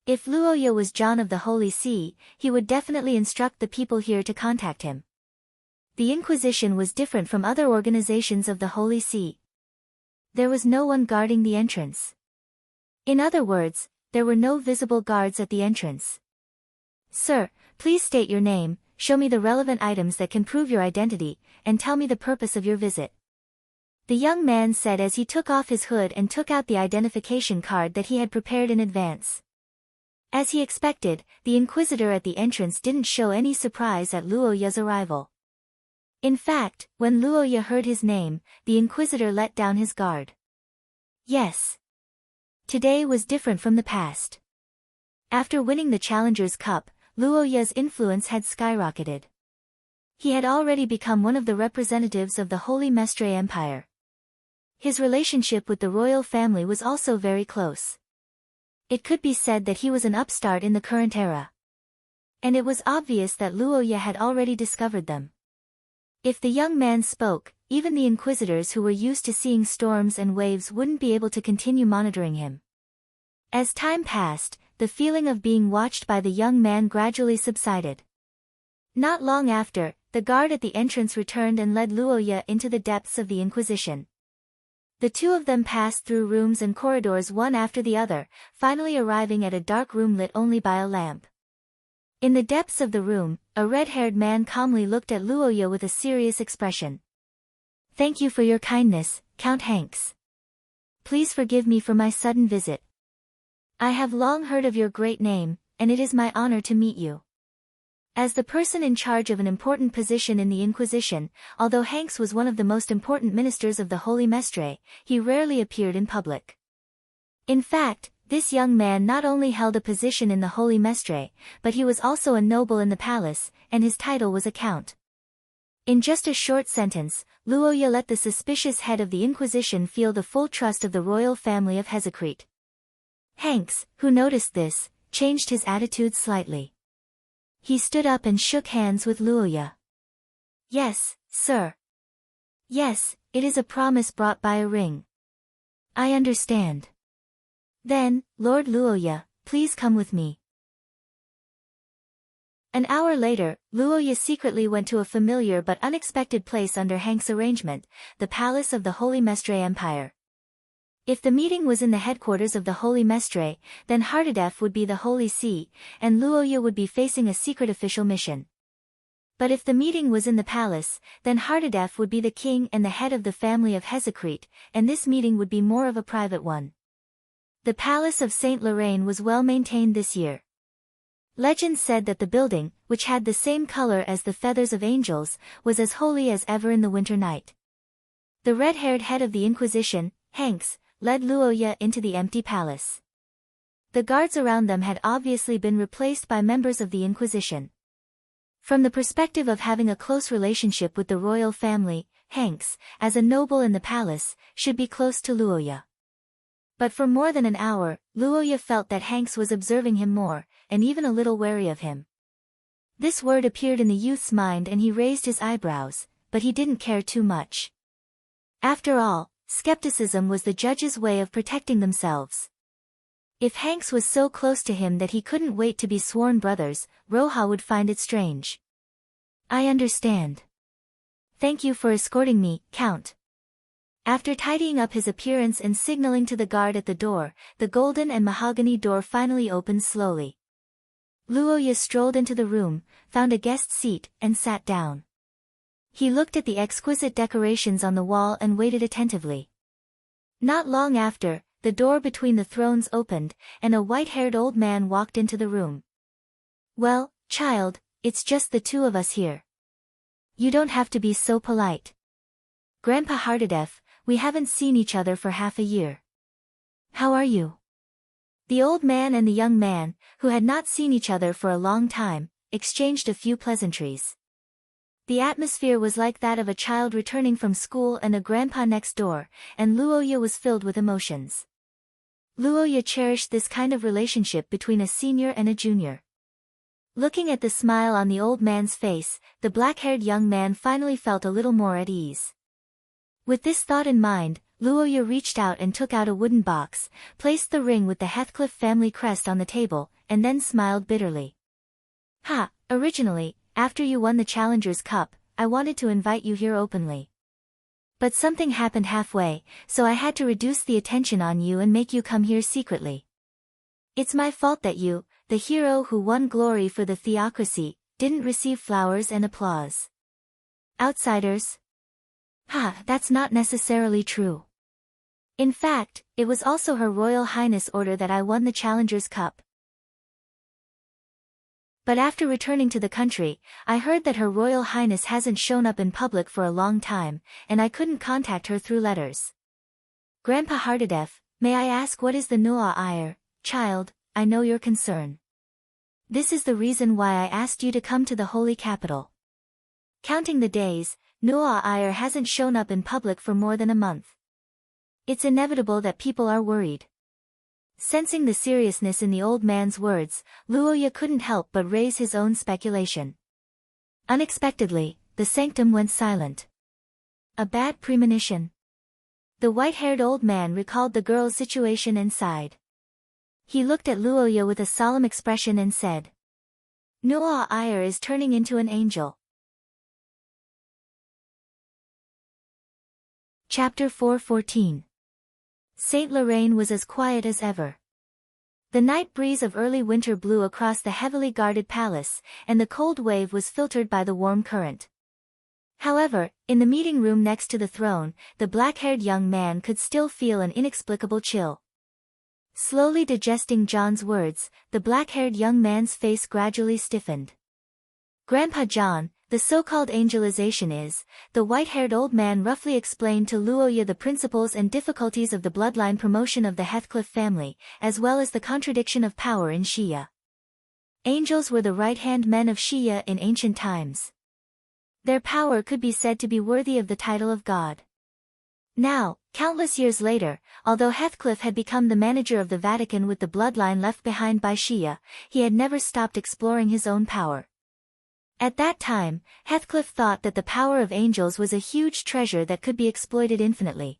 If Luoya was John of the Holy See, he would definitely instruct the people here to contact him. The Inquisition was different from other organizations of the Holy See. There was no one guarding the entrance. In other words, there were no visible guards at the entrance. "Sir, please state your name, show me the relevant items that can prove your identity, and tell me the purpose of your visit," the young man said as he took off his hood and took out the identification card that he had prepared in advance. As he expected, the inquisitor at the entrance didn't show any surprise at Luoya's arrival. In fact, when Luoya heard his name, the inquisitor let down his guard. Yes. Today was different from the past. After winning the Challengers Cup, Luoya's influence had skyrocketed. He had already become one of the representatives of the Holy Mestre Empire. His relationship with the royal family was also very close. It could be said that he was an upstart in the current era. And it was obvious that Luoya had already discovered them. If the young man spoke, even the inquisitors who were used to seeing storms and waves wouldn't be able to continue monitoring him. As time passed, the feeling of being watched by the young man gradually subsided. Not long after, the guard at the entrance returned and led Luoya into the depths of the Inquisition. The two of them passed through rooms and corridors one after the other, finally arriving at a dark room lit only by a lamp. In the depths of the room, a red-haired man calmly looked at Luoya with a serious expression. "Thank you for your kindness, Count Hanks. Please forgive me for my sudden visit. I have long heard of your great name, and it is my honor to meet you." As the person in charge of an important position in the Inquisition, although Hanks was one of the most important ministers of the Holy Mestre, he rarely appeared in public. In fact, this young man not only held a position in the Holy Mestre, but he was also a noble in the palace, and his title was a count. In just a short sentence, Luoya let the suspicious head of the Inquisition feel the full trust of the royal family of Hezecrete. Hanks, who noticed this, changed his attitude slightly. He stood up and shook hands with Luoya. "Yes, sir. Yes, it is a promise brought by a ring. I understand. Then, Lord Luoya, please come with me." An hour later, Luoya secretly went to a familiar but unexpected place under Hank's arrangement, the palace of the Holy Mestre Empire. If the meeting was in the headquarters of the Holy Mestre, then Hardadef would be the Holy See, and Luoya would be facing a secret official mission. But if the meeting was in the palace, then Hardadef would be the king and the head of the family of Hesychret, and this meeting would be more of a private one. The palace of Saint Lorraine was well maintained this year. Legend said that the building, which had the same color as the feathers of angels, was as holy as ever in the winter night. The red-haired head of the Inquisition, Hanks, led Luoya into the empty palace. The guards around them had obviously been replaced by members of the Inquisition. From the perspective of having a close relationship with the royal family, Hanks, as a noble in the palace, should be close to Luoya. But for more than an hour, Luoya felt that Hanks was observing him more, and even a little wary of him. This word appeared in the youth's mind and he raised his eyebrows, but he didn't care too much. After all, skepticism was the judge's way of protecting themselves. If Hanks was so close to him that he couldn't wait to be sworn brothers, Roja would find it strange. I understand. Thank you for escorting me, Count. After tidying up his appearance and signaling to the guard at the door, the golden and mahogany door finally opened slowly. Luoya strolled into the room, found a guest seat, and sat down. He looked at the exquisite decorations on the wall and waited attentively. Not long after, the door between the thrones opened, and a white-haired old man walked into the room. Well, child, it's just the two of us here. You don't have to be so polite. Grandpa Hardadef, we haven't seen each other for half a year. How are you? The old man and the young man, who had not seen each other for a long time, exchanged a few pleasantries. The atmosphere was like that of a child returning from school and a grandpa next door, and Luoya was filled with emotions. Luoya cherished this kind of relationship between a senior and a junior. Looking at the smile on the old man's face, the black-haired young man finally felt a little more at ease. With this thought in mind, Luoya reached out and took out a wooden box, placed the ring with the Heathcliff family crest on the table, and then smiled bitterly. Originally, after you won the Challengers' Cup, I wanted to invite you here openly. But something happened halfway, so I had to reduce the attention on you and make you come here secretly. It's my fault that you, the hero who won glory for the theocracy, didn't receive flowers and applause. Outsiders? That's not necessarily true. In fact, it was also Her Royal Highness' order that I won the Challengers' Cup. But after returning to the country, I heard that Her Royal Highness hasn't shown up in public for a long time, and I couldn't contact her through letters. Grandpa Hardadef, may I ask what is the Nu'a Ayr, child? I know your concern. This is the reason why I asked you to come to the holy capital. Counting the days, Nu'a Ayr hasn't shown up in public for more than a month. It's inevitable that people are worried. Sensing the seriousness in the old man's words, Luoya couldn't help but raise his own speculation. Unexpectedly, the sanctum went silent. A bad premonition. The white-haired old man recalled the girl's situation and sighed. He looked at Luoya with a solemn expression and said, Nu'a Ayr is turning into an angel. Chapter 4:14. Saint Lorraine was as quiet as ever. The night breeze of early winter blew across the heavily guarded palace, and the cold wave was filtered by the warm current. However, in the meeting room next to the throne, the black-haired young man could still feel an inexplicable chill. Slowly digesting John's words, the black-haired young man's face gradually stiffened. Grandpa John, the so-called angelization is, the white-haired old man roughly explained to Luoya the principles and difficulties of the bloodline promotion of the Heathcliff family, as well as the contradiction of power in Shia. Angels were the right-hand men of Shia in ancient times. Their power could be said to be worthy of the title of God. Now, countless years later, although Heathcliff had become the manager of the Vatican with the bloodline left behind by Shia, he had never stopped exploring his own power. At that time, Heathcliff thought that the power of angels was a huge treasure that could be exploited infinitely.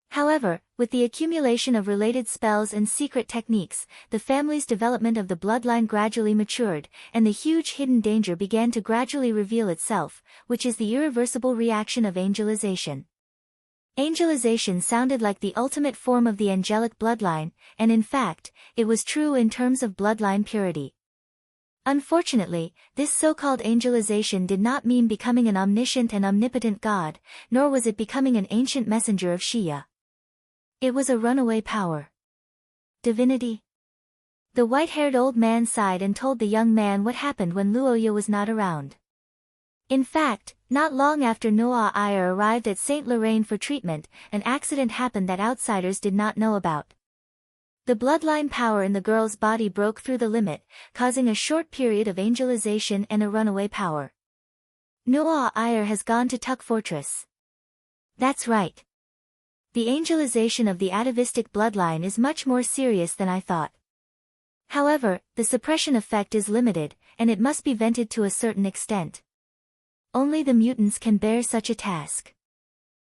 However, with the accumulation of related spells and secret techniques, the family's development of the bloodline gradually matured, and the huge hidden danger began to gradually reveal itself, which is the irreversible reaction of angelization. Angelization sounded like the ultimate form of the angelic bloodline, and in fact, it was true in terms of bloodline purity. Unfortunately, this so-called angelization did not mean becoming an omniscient and omnipotent god, nor was it becoming an ancient messenger of Shia. It was a runaway power. Divinity? The white-haired old man sighed and told the young man what happened when Luoya was not around. In fact, not long after Noah Iyer arrived at St. Lorraine for treatment, an accident happened that outsiders did not know about. The bloodline power in the girl's body broke through the limit, causing a short period of angelization and a runaway power. Noah Iyer has gone to Tuk Fortress. That's right. The angelization of the atavistic bloodline is much more serious than I thought. However, the suppression effect is limited, and it must be vented to a certain extent. Only the mutants can bear such a task.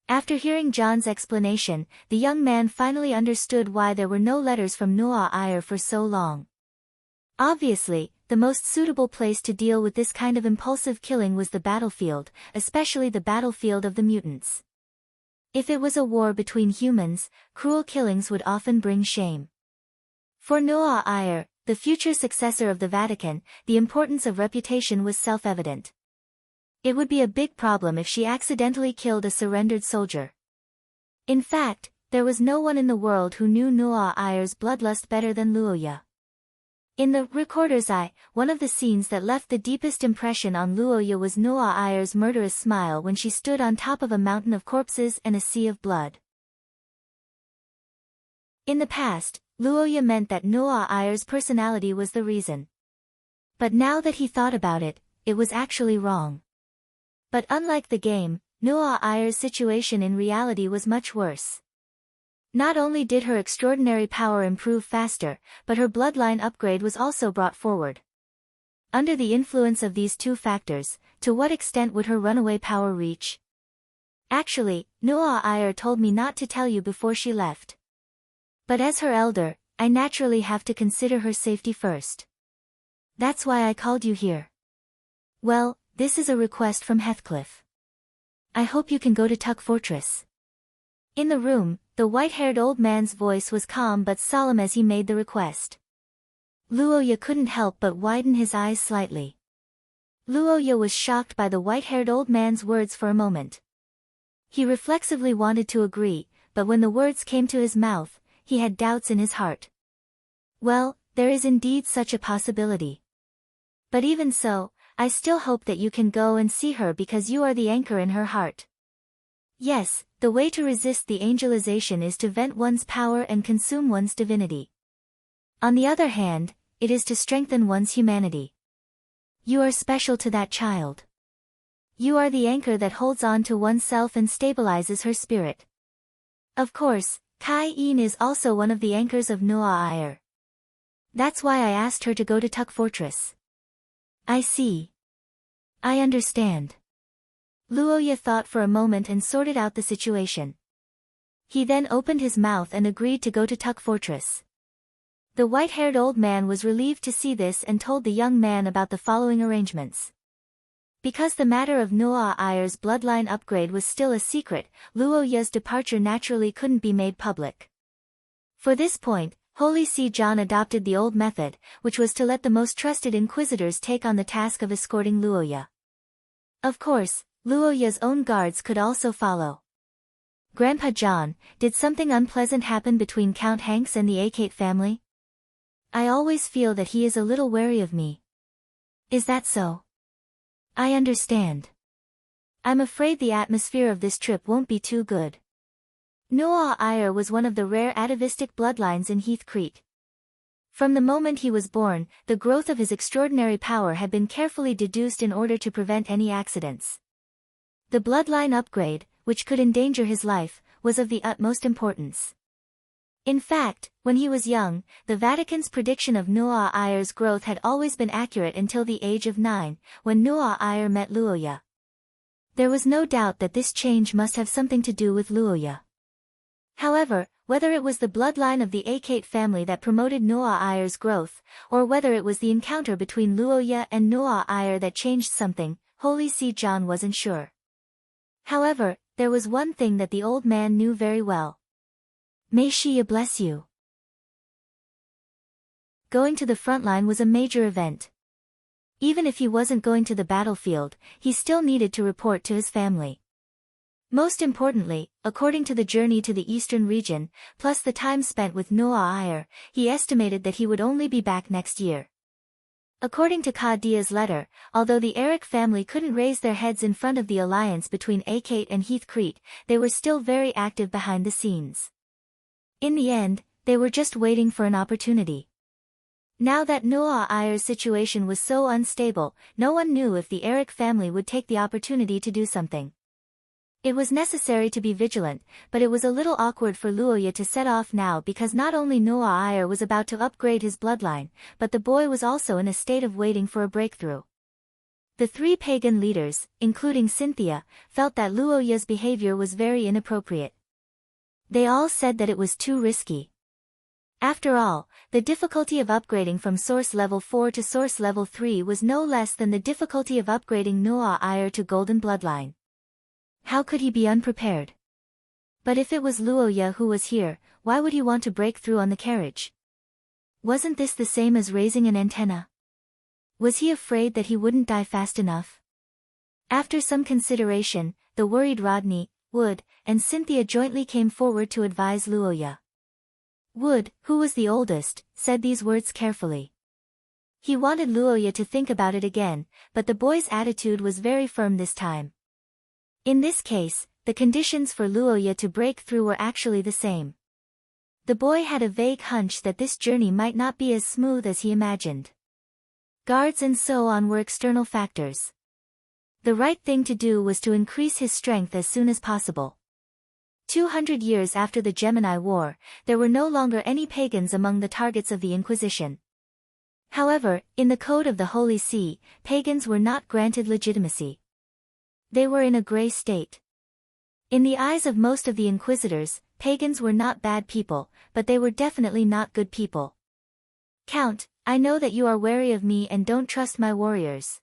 After hearing John's explanation, the young man finally understood why there were no letters from Noah Iyer for so long. Obviously, the most suitable place to deal with this kind of impulsive killing was the battlefield, especially the battlefield of the mutants. If it was a war between humans, cruel killings would often bring shame. For Noah Iyer, the future successor of the Vatican, the importance of reputation was self-evident. It would be a big problem if she accidentally killed a surrendered soldier. In fact, there was no one in the world who knew Noah Iyer's bloodlust better than Luoya. In the Recorder's Eye, one of the scenes that left the deepest impression on Luoya was Noah Iyer's murderous smile when she stood on top of a mountain of corpses and a sea of blood. In the past, Luoya meant that Noah Iyer's personality was the reason. But now that he thought about it, it was actually wrong. But unlike the game, Noah Iyer's situation in reality was much worse. Not only did her extraordinary power improve faster, but her bloodline upgrade was also brought forward. Under the influence of these two factors, to what extent would her runaway power reach? Actually, Noah Iyer told me not to tell you before she left. But as her elder, I naturally have to consider her safety first. That's why I called you here. Well, this is a request from Heathcliff. I hope you can go to Tuk Fortress. In the room, the white-haired old man's voice was calm but solemn as he made the request. Luoya couldn't help but widen his eyes slightly. Luoya was shocked by the white-haired old man's words for a moment. He reflexively wanted to agree, but when the words came to his mouth, he had doubts in his heart. Well, there is indeed such a possibility. But even so, I still hope that you can go and see her because you are the anchor in her heart. Yes, the way to resist the angelization is to vent one's power and consume one's divinity. On the other hand, it is to strengthen one's humanity. You are special to that child. You are the anchor that holds on to oneself and stabilizes her spirit. Of course, Kai-In is also one of the anchors of Noah Iyer. That's why I asked her to go to Tuk Fortress. I see. I understand. Luoya thought for a moment and sorted out the situation. He then opened his mouth and agreed to go to Tuk Fortress. The white-haired old man was relieved to see this and told the young man about the following arrangements. Because the matter of Noah Iyer's bloodline upgrade was still a secret, Luoya's departure naturally couldn't be made public. For this point, Holy See John adopted the old method, which was to let the most trusted inquisitors take on the task of escorting Luoya. Of course, Luoya's own guards could also follow. Grandpa John, did something unpleasant happen between Count Hanks and the Akate family? I always feel that he is a little wary of me. Is that so? I understand. I'm afraid the atmosphere of this trip won't be too good. Noah Iyer was one of the rare atavistic bloodlines in Heath Creek. From the moment he was born, the growth of his extraordinary power had been carefully deduced in order to prevent any accidents. The bloodline upgrade, which could endanger his life, was of the utmost importance. In fact, when he was young, the Vatican's prediction of Noah Iyer's growth had always been accurate until the age of 9, when Noah Iyer met Luoya. There was no doubt that this change must have something to do with Luoya. However, whether it was the bloodline of the Akate family that promoted Noah Iyer's growth, or whether it was the encounter between Luoya and Noah Iyer that changed something, Holy See John wasn't sure. However, there was one thing that the old man knew very well. May Shia bless you. Going to the front line was a major event. Even if he wasn't going to the battlefield, he still needed to report to his family. Most importantly, according to the journey to the eastern region, plus the time spent with Noah Iyer, he estimated that he would only be back next year. According to Khadia's letter, although the Eric family couldn't raise their heads in front of the alliance between Akate and Heathcrete, they were still very active behind the scenes. In the end, they were just waiting for an opportunity. Now that Noah Iyer's situation was so unstable, no one knew if the Eric family would take the opportunity to do something. It was necessary to be vigilant, but it was a little awkward for Luoya to set off now because not only Noah Iyer was about to upgrade his bloodline, but the boy was also in a state of waiting for a breakthrough. The three pagan leaders, including Cynthia, felt that Luoya's behavior was very inappropriate. They all said that it was too risky. After all, the difficulty of upgrading from source level 4 to source level 3 was no less than the difficulty of upgrading Noah Iyer to golden bloodline. How could he be unprepared? But if it was Luoya who was here, why would he want to break through on the carriage? Wasn't this the same as raising an antenna? Was he afraid that he wouldn't die fast enough? After some consideration, the worried Rodney, Wood, and Cynthia jointly came forward to advise Luoya. Wood, who was the oldest, said these words carefully. He wanted Luoya to think about it again, but the boy's attitude was very firm this time. In this case, the conditions for Luoya to break through were actually the same. The boy had a vague hunch that this journey might not be as smooth as he imagined. Guards and so on were external factors. The right thing to do was to increase his strength as soon as possible. 200 years after the Gemini War, there were no longer any pagans among the targets of the Inquisition. However, in the Code of the Holy See, pagans were not granted legitimacy. They were in a gray state. In the eyes of most of the inquisitors, pagans were not bad people, but they were definitely not good people. Count, I know that you are wary of me and don't trust my warriors.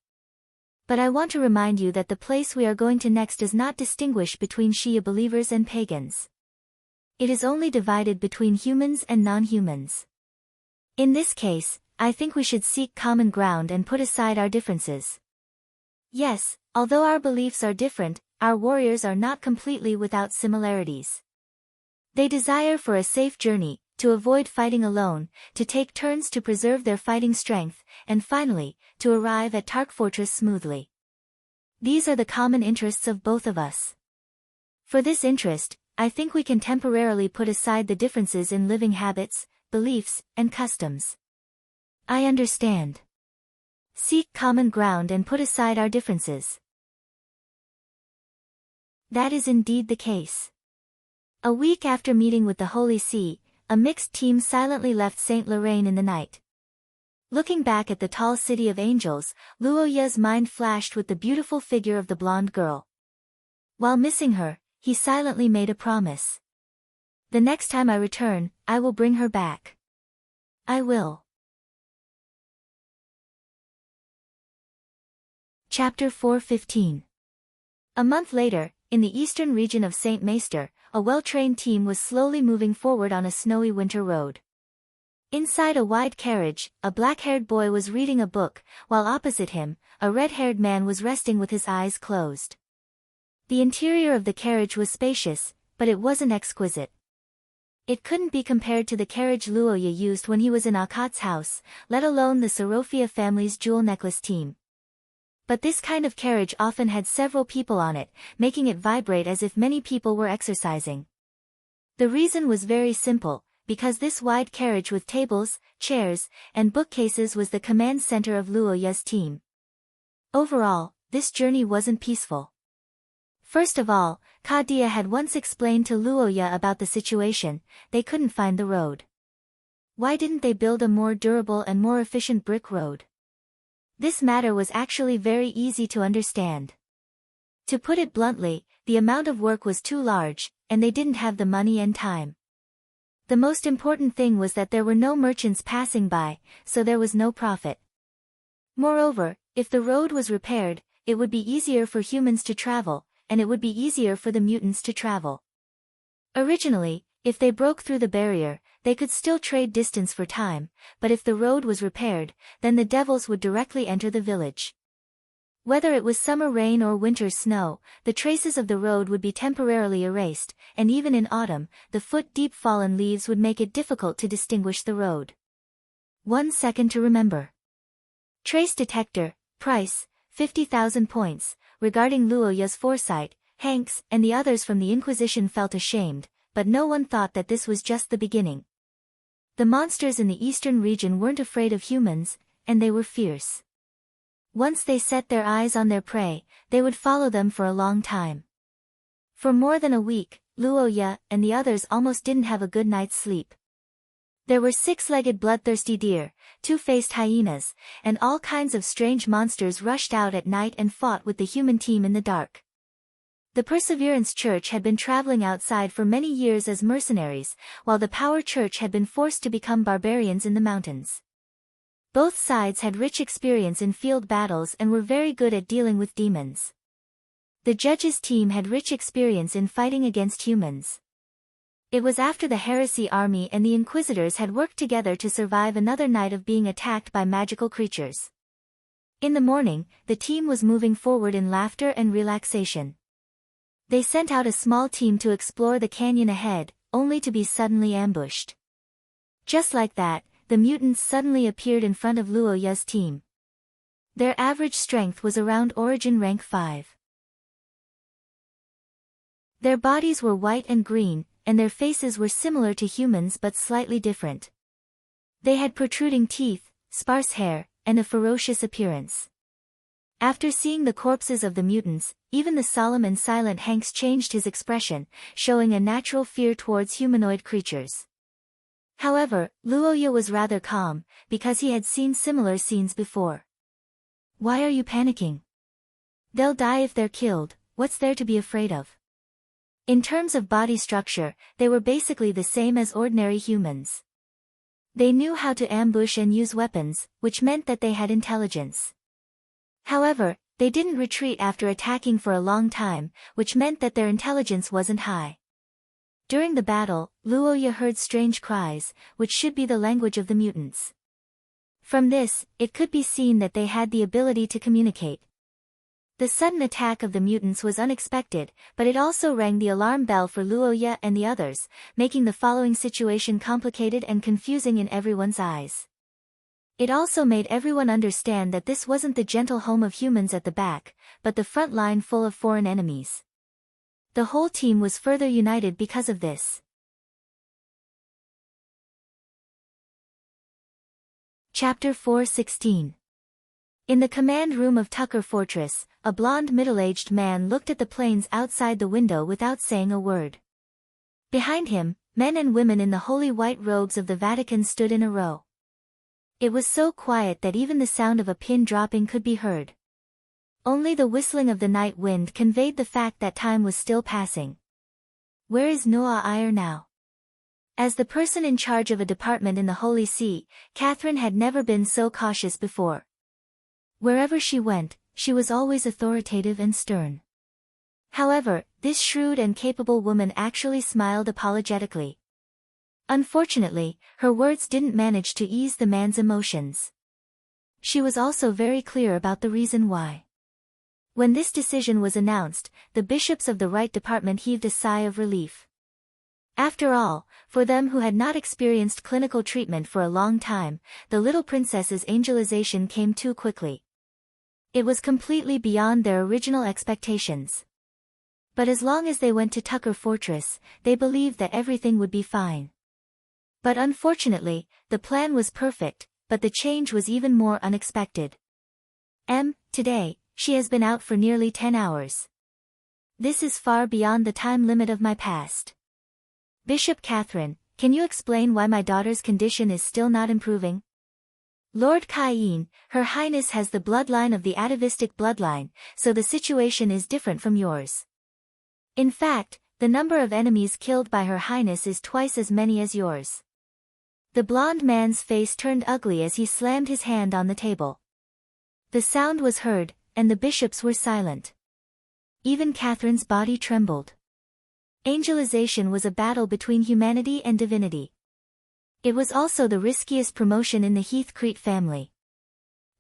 But I want to remind you that the place we are going to next does not distinguish between Shia believers and pagans. It is only divided between humans and non-humans. In this case, I think we should seek common ground and put aside our differences. Yes, although our beliefs are different, our warriors are not completely without similarities. They desire for a safe journey, to avoid fighting alone, to take turns to preserve their fighting strength, and finally, to arrive at Tark Fortress smoothly. These are the common interests of both of us. For this interest, I think we can temporarily put aside the differences in living habits, beliefs, and customs. I understand. Seek common ground and put aside our differences. That is indeed the case. A week after meeting with the Holy See, a mixed team silently left Saint Lorraine in the night. Looking back at the tall city of angels, Luoya's mind flashed with the beautiful figure of the blonde girl. While missing her, he silently made a promise. The next time I return, I will bring her back. I will. Chapter 4:15. A month later, in the eastern region of St. Meister, a well-trained team was slowly moving forward on a snowy winter road. Inside a wide carriage, a black-haired boy was reading a book, while opposite him, a red-haired man was resting with his eyes closed. The interior of the carriage was spacious, but it wasn't exquisite. It couldn't be compared to the carriage Luoya used when he was in Akat's house, let alone the Sorofia family's jewel necklace team. But this kind of carriage often had several people on it, making it vibrate as if many people were exercising. The reason was very simple, because this wide carriage with tables, chairs, and bookcases was the command center of Luoya's team. Overall, this journey wasn't peaceful. First of all, Kadia had once explained to Luoya about the situation. They couldn't find the road. Why didn't they build a more durable and more efficient brick road? This matter was actually very easy to understand. To put it bluntly, the amount of work was too large, and they didn't have the money and time. The most important thing was that there were no merchants passing by, so there was no profit. Moreover, if the road was repaired, it would be easier for humans to travel, and it would be easier for the mutants to travel. Originally, if they broke through the barrier, they could still trade distance for time, but if the road was repaired, then the devils would directly enter the village. Whether it was summer rain or winter snow, the traces of the road would be temporarily erased, and even in autumn, the foot-deep fallen leaves would make it difficult to distinguish the road. 1 second to remember. Trace detector, price, 50,000 points. Regarding Luoya's foresight, Hanks and the others from the Inquisition felt ashamed, but no one thought that this was just the beginning. The monsters in the eastern region weren't afraid of humans, and they were fierce. Once they set their eyes on their prey, they would follow them for a long time. For more than a week, Luoya and the others almost didn't have a good night's sleep. There were 6-legged bloodthirsty deer, 2-faced hyenas, and all kinds of strange monsters rushed out at night and fought with the human team in the dark. The Perseverance Church had been traveling outside for many years as mercenaries, while the Power Church had been forced to become barbarians in the mountains. Both sides had rich experience in field battles and were very good at dealing with demons. The Judge's team had rich experience in fighting against humans. It was after the Heresy Army and the Inquisitors had worked together to survive another night of being attacked by magical creatures. In the morning, the team was moving forward in laughter and relaxation. They sent out a small team to explore the canyon ahead, only to be suddenly ambushed. Just like that, the mutants suddenly appeared in front of Luoya's team. Their average strength was around Origin rank 5. Their bodies were white and green, and their faces were similar to humans but slightly different. They had protruding teeth, sparse hair, and a ferocious appearance. After seeing the corpses of the mutants, even the solemn and silent Hanks changed his expression, showing a natural fear towards humanoid creatures. However, Luoya was rather calm, because he had seen similar scenes before. Why are you panicking? They'll die if they're killed, what's there to be afraid of? In terms of body structure, they were basically the same as ordinary humans. They knew how to ambush and use weapons, which meant that they had intelligence. However, they didn't retreat after attacking for a long time, which meant that their intelligence wasn't high. During the battle, Luoya heard strange cries, which should be the language of the mutants. From this, it could be seen that they had the ability to communicate. The sudden attack of the mutants was unexpected, but it also rang the alarm bell for Luoya and the others, making the following situation complicated and confusing in everyone's eyes. It also made everyone understand that this wasn't the gentle home of humans at the back, but the front line full of foreign enemies. The whole team was further united because of this. Chapter 4:16. In the command room of Tucker Fortress, a blond middle-aged man looked at the planes outside the window without saying a word. Behind him, men and women in the holy white robes of the Vatican stood in a row. It was so quiet that even the sound of a pin dropping could be heard. Only the whistling of the night wind conveyed the fact that time was still passing. Where is Noah Iyer now? As the person in charge of a department in the Holy See, Catherine had never been so cautious before. Wherever she went, she was always authoritative and stern. However, this shrewd and capable woman actually smiled apologetically. Unfortunately, her words didn't manage to ease the man's emotions. She was also very clear about the reason why. When this decision was announced, the bishops of the right department heaved a sigh of relief. After all, for them who had not experienced clinical treatment for a long time, the little princess's angelization came too quickly. It was completely beyond their original expectations. But as long as they went to Tucker Fortress, they believed that everything would be fine. But unfortunately, the plan was perfect, but the change was even more unexpected. Today, she has been out for nearly 10 hours. This is far beyond the time limit of my past. Bishop Catherine, can you explain why my daughter's condition is still not improving? Lord Cain, Her Highness has the bloodline of the atavistic bloodline, so the situation is different from yours. In fact, the number of enemies killed by Her Highness is twice as many as yours. The blond man's face turned ugly as he slammed his hand on the table. The sound was heard, and the bishops were silent. Even Catherine's body trembled. Angelization was a battle between humanity and divinity. It was also the riskiest promotion in the Heathcrete family.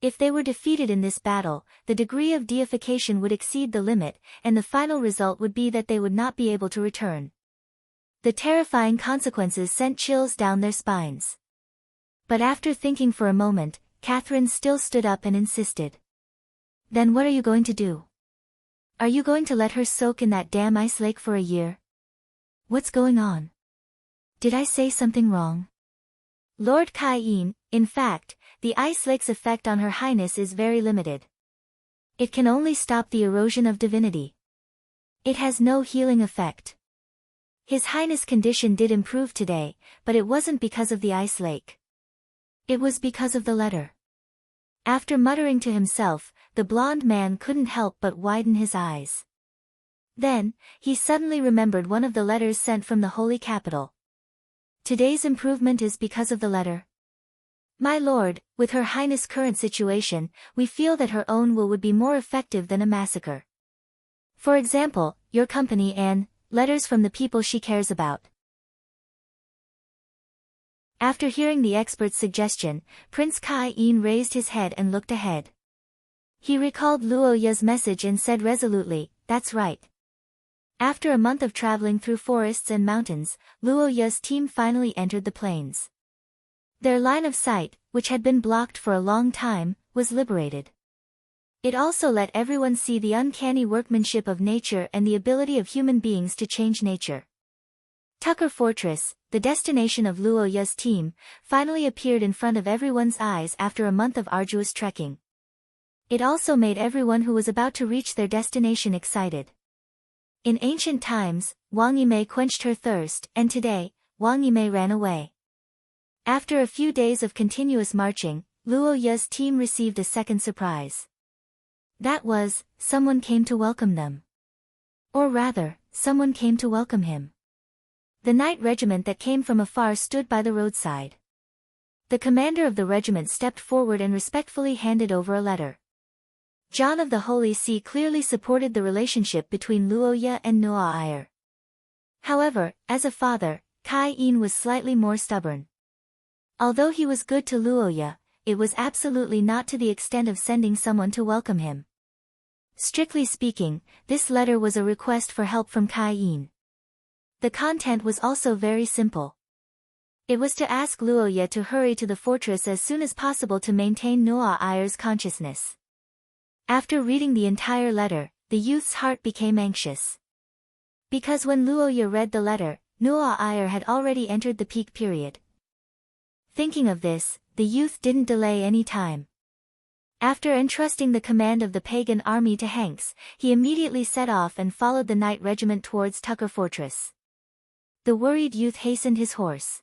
If they were defeated in this battle, the degree of deification would exceed the limit, and the final result would be that they would not be able to return. The terrifying consequences sent chills down their spines. But after thinking for a moment, Catherine still stood up and insisted. Then what are you going to do? Are you going to let her soak in that damn ice lake for a year? What's going on? Did I say something wrong? Lord Cayenne, in fact, the ice lake's effect on Her Highness is very limited. It can only stop the erosion of divinity. It has no healing effect. His Highness' condition did improve today, but it wasn't because of the ice lake. It was because of the letter. After muttering to himself, the blond man couldn't help but widen his eyes. Then, he suddenly remembered one of the letters sent from the Holy Capital. Today's improvement is because of the letter. My lord, with Her Highness' current situation, we feel that her own will would be more effective than a massacre. For example, your company and letters from the people she cares about. After hearing the expert's suggestion, Prince Cayenne raised his head and looked ahead. He recalled Luoya's message and said resolutely, "That's right." After a month of traveling through forests and mountains, Luoya's team finally entered the plains. Their line of sight, which had been blocked for a long time, was liberated. It also let everyone see the uncanny workmanship of nature and the ability of human beings to change nature. Tucker Fortress, the destination of Luoya's team, finally appeared in front of everyone's eyes after a month of arduous trekking. It also made everyone who was about to reach their destination excited. In ancient times, Wang Yimei quenched her thirst, and today, Wang Yimei ran away. After a few days of continuous marching, Luoya's team received a second surprise. That was, someone came to welcome them. Or rather, someone came to welcome him. The knight regiment that came from afar stood by the roadside. The commander of the regiment stepped forward and respectfully handed over a letter. John of the Holy See clearly supported the relationship between Luoya and Noa. However, as a father, Cayenne was slightly more stubborn. Although he was good to Luoya, it was absolutely not to the extent of sending someone to welcome him. Strictly speaking, this letter was a request for help from Cayenne. The content was also very simple. It was to ask Luoya to hurry to the fortress as soon as possible to maintain Noa's consciousness. After reading the entire letter, the youth's heart became anxious. Because when Luoya read the letter, Noa had already entered the peak period. Thinking of this, the youth didn't delay any time. After entrusting the command of the pagan army to Hanks, he immediately set off and followed the knight regiment towards Tucker Fortress. The worried youth hastened his horse.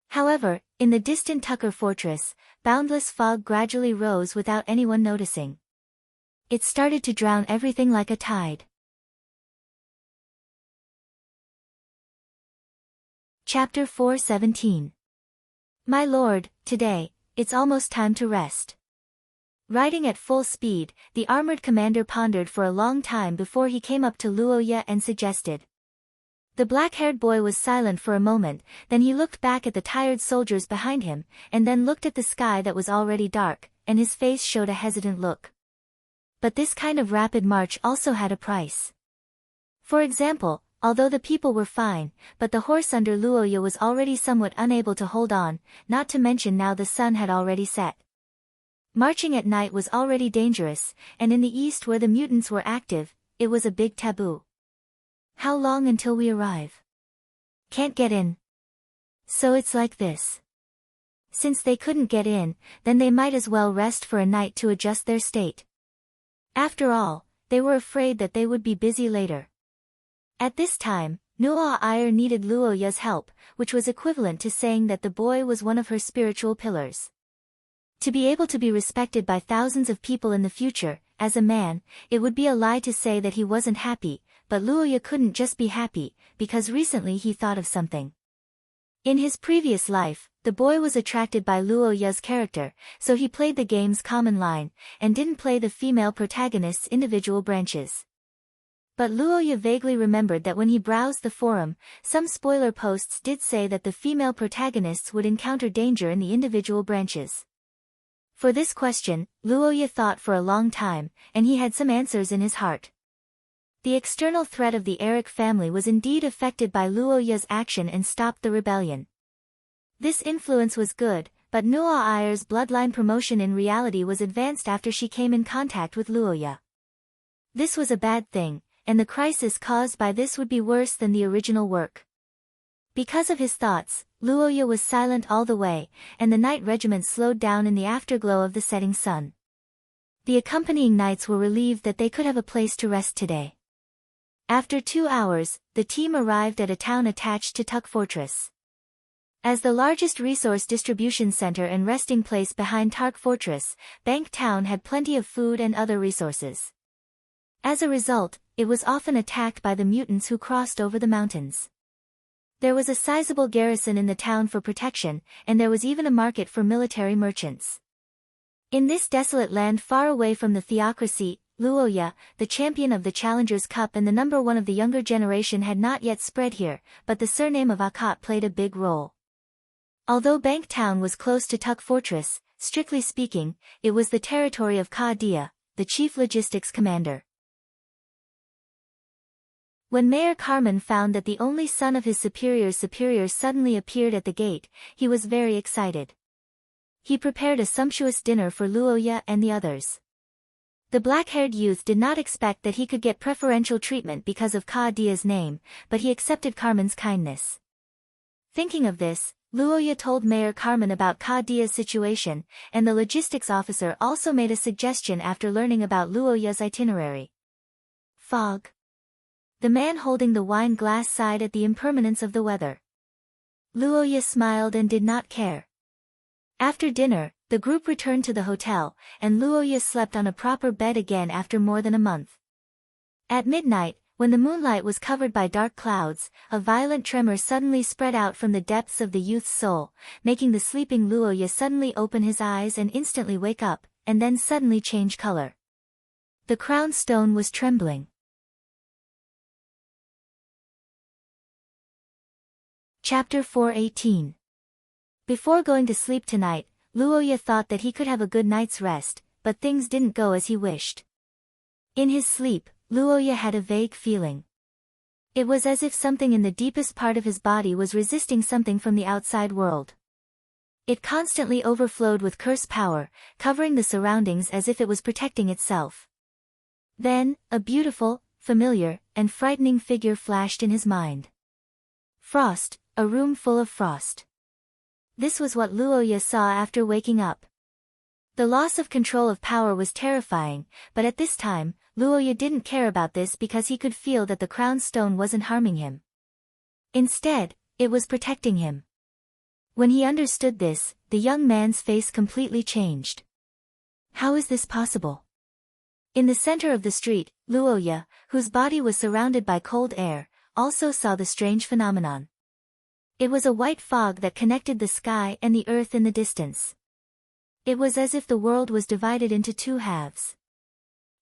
However, in the distant Tucker Fortress, boundless fog gradually rose without anyone noticing. It started to drown everything like a tide. Chapter 4:17. My lord, today, it's almost time to rest. Riding at full speed, the armored commander pondered for a long time before he came up to Luoya and suggested. The black-haired boy was silent for a moment, then he looked back at the tired soldiers behind him, and then looked at the sky that was already dark, and his face showed a hesitant look. But this kind of rapid march also had a price. For example, although the people were fine, but the horse under Luoya was already somewhat unable to hold on, not to mention now the sun had already set. Marching at night was already dangerous, and in the east where the mutants were active, it was a big taboo. How long until we arrive? Can't get in. So it's like this. Since they couldn't get in, then they might as well rest for a night to adjust their state. After all, they were afraid that they would be busy later. At this time, Noa needed Luoya's help, which was equivalent to saying that the boy was one of her spiritual pillars. To be able to be respected by thousands of people in the future, as a man, it would be a lie to say that he wasn't happy, but Luoya couldn't just be happy, because recently he thought of something. In his previous life, the boy was attracted by Luoya's character, so he played the game's common line, and didn't play the female protagonist's individual branches. But Luoya vaguely remembered that when he browsed the forum, some spoiler posts did say that the female protagonists would encounter danger in the individual branches. For this question, Luoya thought for a long time, and he had some answers in his heart. The external threat of the Eric family was indeed affected by Luoya's action and stopped the rebellion. This influence was good, but Nuo Ayer's bloodline promotion in reality was advanced after she came in contact with Luoya. This was a bad thing, and the crisis caused by this would be worse than the original work. Because of his thoughts, Luoya was silent all the way, and the night regiment slowed down in the afterglow of the setting sun. The accompanying knights were relieved that they could have a place to rest today. After 2 hours, the team arrived at a town attached to Tuk Fortress. As the largest resource distribution center and resting place behind Tark Fortress, Bank Town had plenty of food and other resources. As a result, it was often attacked by the mutants who crossed over the mountains. There was a sizable garrison in the town for protection, and there was even a market for military merchants. In this desolate land far away from the theocracy, Luoya, the champion of the Challengers Cup and the number one of the younger generation, had not yet spread here, but the surname of Akat played a big role. Although Bank Town was close to Tuk Fortress, strictly speaking, it was the territory of Ka Dia, the chief logistics commander. When Mayor Carmen found that the only son of his superior suddenly appeared at the gate, he was very excited. He prepared a sumptuous dinner for Luoya and the others. The black-haired youth did not expect that he could get preferential treatment because of Ka Dia's name, but he accepted Carmen's kindness. Thinking of this, Luoya told Mayor Carmen about Ka Dia's situation, and the logistics officer also made a suggestion after learning about Luoya's itinerary. Fog. The man holding the wine glass sighed at the impermanence of the weather. Luoya smiled and did not care. After dinner, the group returned to the hotel, and Luoya slept on a proper bed again after more than a month. At midnight, when the moonlight was covered by dark clouds, a violent tremor suddenly spread out from the depths of the youth's soul, making the sleeping Luoya suddenly open his eyes and instantly wake up, and then suddenly change color. The crown stone was trembling. Chapter 4:18. Before going to sleep tonight, Luoya thought that he could have a good night's rest, but things didn't go as he wished. In his sleep, Luoya had a vague feeling. It was as if something in the deepest part of his body was resisting something from the outside world. It constantly overflowed with curse power, covering the surroundings as if it was protecting itself. Then, a beautiful, familiar, and frightening figure flashed in his mind. Frost, a room full of frost. This was what Luoya saw after waking up. The loss of control of power was terrifying, but at this time, Luoya didn't care about this because he could feel that the crown stone wasn't harming him. Instead, it was protecting him. When he understood this, the young man's face completely changed. How is this possible? In the center of the street, Luoya, whose body was surrounded by cold air, also saw the strange phenomenon. It was a white fog that connected the sky and the earth in the distance. It was as if the world was divided into two halves.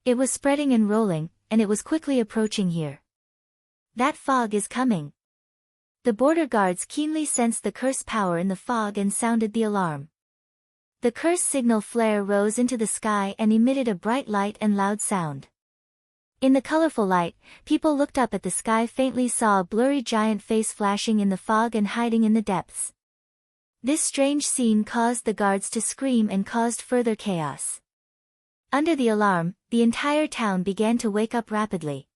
It was spreading and rolling, and it was quickly approaching here. That fog is coming. The border guards keenly sensed the curse power in the fog and sounded the alarm. The curse signal flare rose into the sky and emitted a bright light and loud sound. In the colorful light, people looked up at the sky, faintly saw a blurry giant face flashing in the fog and hiding in the depths. This strange scene caused the guards to scream and caused further chaos. Under the alarm, the entire town began to wake up rapidly.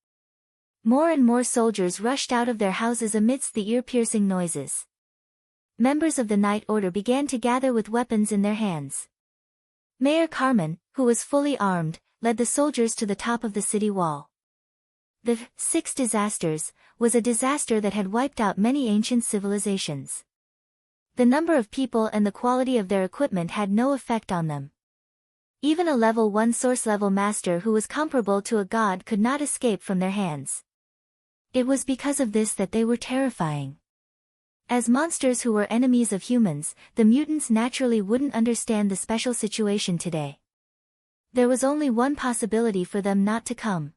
More and more soldiers rushed out of their houses amidst the ear-piercing noises. Members of the Night Order began to gather with weapons in their hands. Mayor Carmen, who was fully armed, led the soldiers to the top of the city wall. The Six Disasters was a disaster that had wiped out many ancient civilizations. The number of people and the quality of their equipment had no effect on them. Even a level 1 source-level master who was comparable to a god could not escape from their hands. It was because of this that they were terrifying. As monsters who were enemies of humans, the mutants naturally wouldn't understand the special situation today. There was only one possibility for them not to come.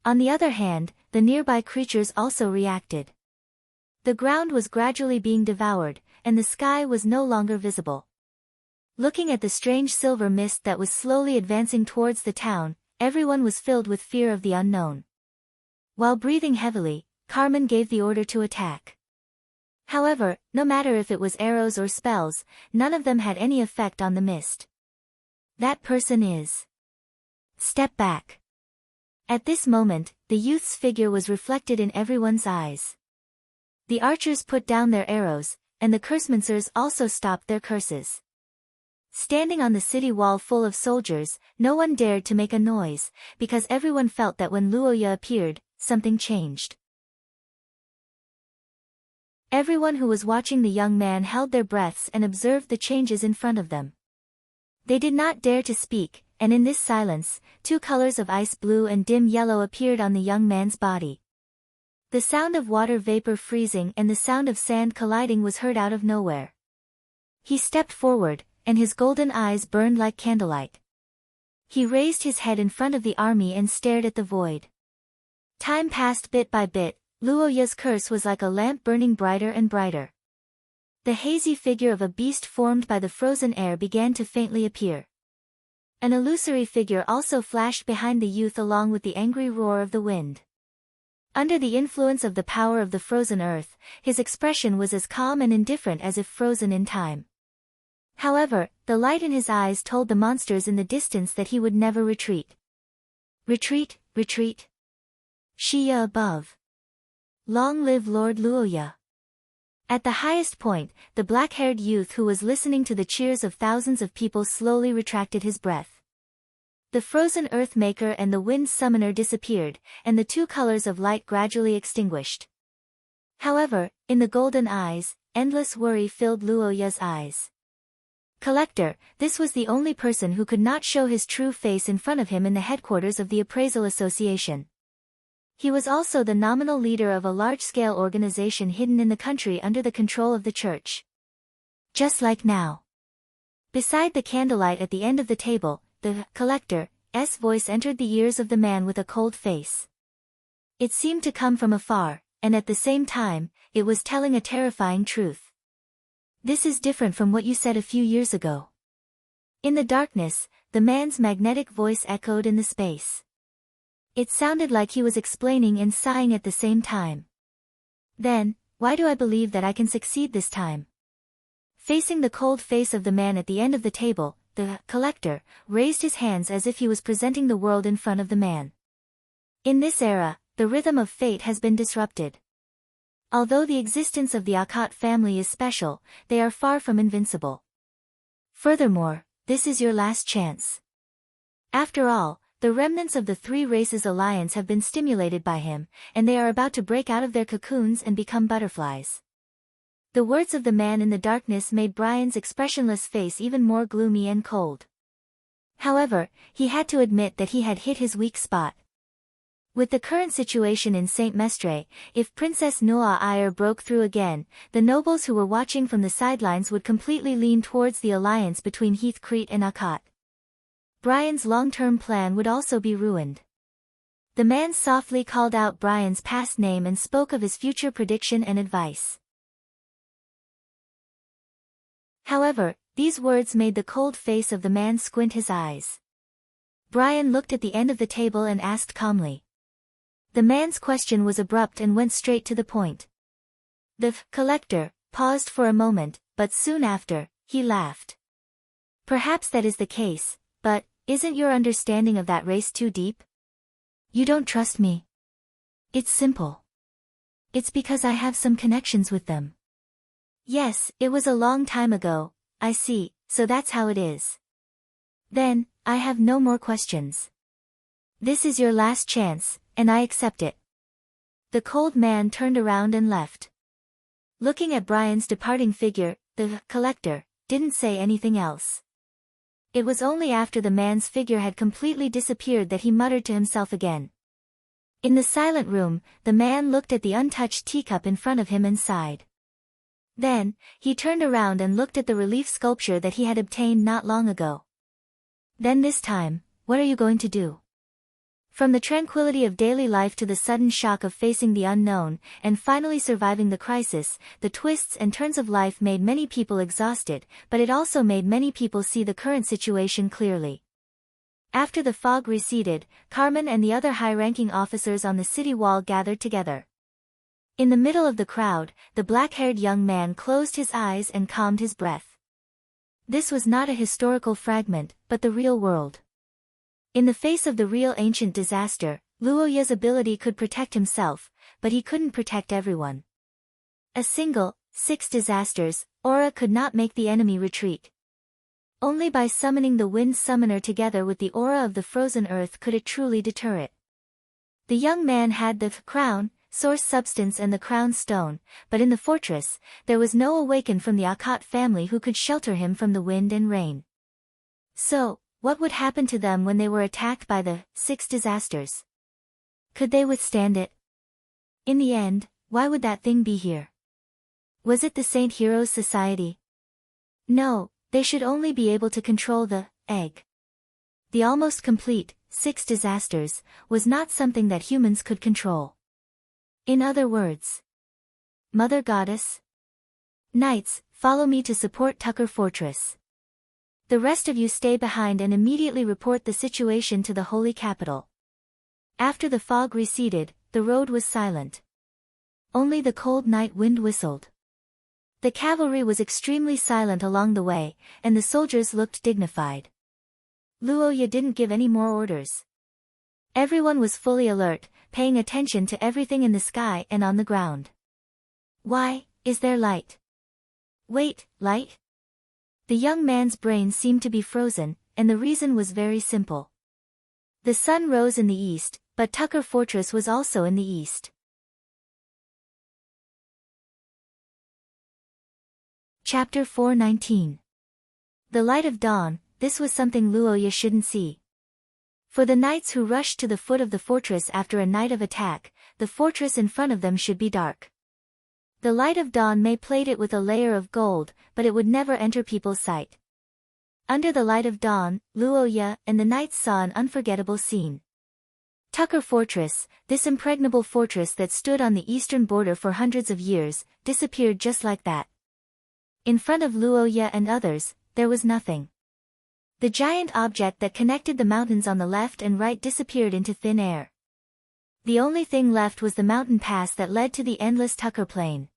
On the other hand, the nearby creatures also reacted. The ground was gradually being devoured, and the sky was no longer visible. Looking at the strange silver mist that was slowly advancing towards the town, everyone was filled with fear of the unknown. While breathing heavily, Carmen gave the order to attack. However, no matter if it was arrows or spells, none of them had any effect on the mist. That person is. Step back. At this moment, the youth's figure was reflected in everyone's eyes. The archers put down their arrows, and the cursemancers also stopped their curses. Standing on the city wall full of soldiers, no one dared to make a noise, because everyone felt that when Luoya appeared, something changed. Everyone who was watching the young man held their breaths and observed the changes in front of them. They did not dare to speak, and in this silence, two colors of ice blue and dim yellow appeared on the young man's body. The sound of water vapor freezing and the sound of sand colliding was heard out of nowhere. He stepped forward, and his golden eyes burned like candlelight. He raised his head in front of the army and stared at the void. Time passed bit by bit. Luoya's curse was like a lamp burning brighter and brighter. The hazy figure of a beast formed by the frozen air began to faintly appear. An illusory figure also flashed behind the youth along with the angry roar of the wind. Under the influence of the power of the frozen earth, his expression was as calm and indifferent as if frozen in time. However, the light in his eyes told the monsters in the distance that he would never retreat. Retreat, retreat. Shiya above. Long live Lord Luoya. At the highest point, the black-haired youth who was listening to the cheers of thousands of people slowly retracted his breath. The frozen earth maker and the wind summoner disappeared, and the two colors of light gradually extinguished. However, in the golden eyes, endless worry filled Luoya's eyes. Collector, this was the only person who could not show his true face in front of him in the headquarters of the Appraisal Association. He was also the nominal leader of a large-scale organization hidden in the country under the control of the church. Just like now. Beside the candlelight at the end of the table, the collector's voice entered the ears of the man with a cold face. It seemed to come from afar, and at the same time, it was telling a terrifying truth. This is different from what you said a few years ago. In the darkness, the man's magnetic voice echoed in the space. It sounded like he was explaining and sighing at the same time. Then, why do I believe that I can succeed this time? Facing the cold face of the man at the end of the table, the collector raised his hands as if he was presenting the world in front of the man. In this era, the rhythm of fate has been disrupted. Although the existence of the Akhat family is special, they are far from invincible. Furthermore, this is your last chance. After all, the remnants of the Three Races Alliance have been stimulated by him, and they are about to break out of their cocoons and become butterflies. The words of the man in the darkness made Brian's expressionless face even more gloomy and cold. However, he had to admit that he had hit his weak spot. With the current situation in St. Mestre, if Princess Noa Ire broke through again, the nobles who were watching from the sidelines would completely lean towards the alliance between Heathcrete and Akhat. Brian's long-term plan would also be ruined. The man softly called out Brian's past name and spoke of his future prediction and advice. However, these words made the cold face of the man squint his eyes. Brian looked at the end of the table and asked calmly. The man's question was abrupt and went straight to the point. The collector paused for a moment, but soon after, he laughed. Perhaps that is the case, but isn't your understanding of that race too deep? You don't trust me. It's simple. It's because I have some connections with them. Yes, it was a long time ago, I see, so that's how it is. Then, I have no more questions. This is your last chance, and I accept it. The cold man turned around and left. Looking at Brian's departing figure, the collector didn't say anything else. It was only after the man's figure had completely disappeared that he muttered to himself again. In the silent room, the man looked at the untouched teacup in front of him and sighed. Then, he turned around and looked at the relief sculpture that he had obtained not long ago. Then this time, what are you going to do? From the tranquility of daily life to the sudden shock of facing the unknown, and finally surviving the crisis, the twists and turns of life made many people exhausted, but it also made many people see the current situation clearly. After the fog receded, Carmen and the other high-ranking officers on the city wall gathered together. In the middle of the crowd, the black-haired young man closed his eyes and calmed his breath. This was not a historical fragment, but the real world. In the face of the real ancient disaster, Luoya's ability could protect himself, but he couldn't protect everyone. A single, 6 disasters, aura could not make the enemy retreat. Only by summoning the Wind Summoner together with the aura of the frozen earth could it truly deter it. The young man had the crown, source substance and the crown stone, but in the fortress, there was no awakened from the Akkat family who could shelter him from the wind and rain. So, what would happen to them when they were attacked by the 6 disasters? Could they withstand it? In the end, why would that thing be here? Was it the Saint Heroes Society? No, they should only be able to control the egg. The almost complete 6 disasters was not something that humans could control. In other words, Mother Goddess? Knights, follow me to support Tucker Fortress. The rest of you stay behind and immediately report the situation to the Holy Capital. After the fog receded, the road was silent. Only the cold night wind whistled. The cavalry was extremely silent along the way, and the soldiers looked dignified. Luoya didn't give any more orders. Everyone was fully alert, paying attention to everything in the sky and on the ground. Why, is there light? Wait, light? The young man's brain seemed to be frozen, and the reason was very simple. The sun rose in the east, but Tucker Fortress was also in the east. Chapter 4:19. The light of dawn. This was something Luoya shouldn't see. For the knights who rushed to the foot of the fortress after a night of attack, the fortress in front of them should be dark. The light of dawn may plate it with a layer of gold, but it would never enter people's sight. Under the light of dawn, Luoya and the knights saw an unforgettable scene. Tucker Fortress, this impregnable fortress that stood on the eastern border for hundreds of years, disappeared just like that. In front of Luoya and others, there was nothing. The giant object that connected the mountains on the left and right disappeared into thin air. The only thing left was the mountain pass that led to the endless Tucker Plain.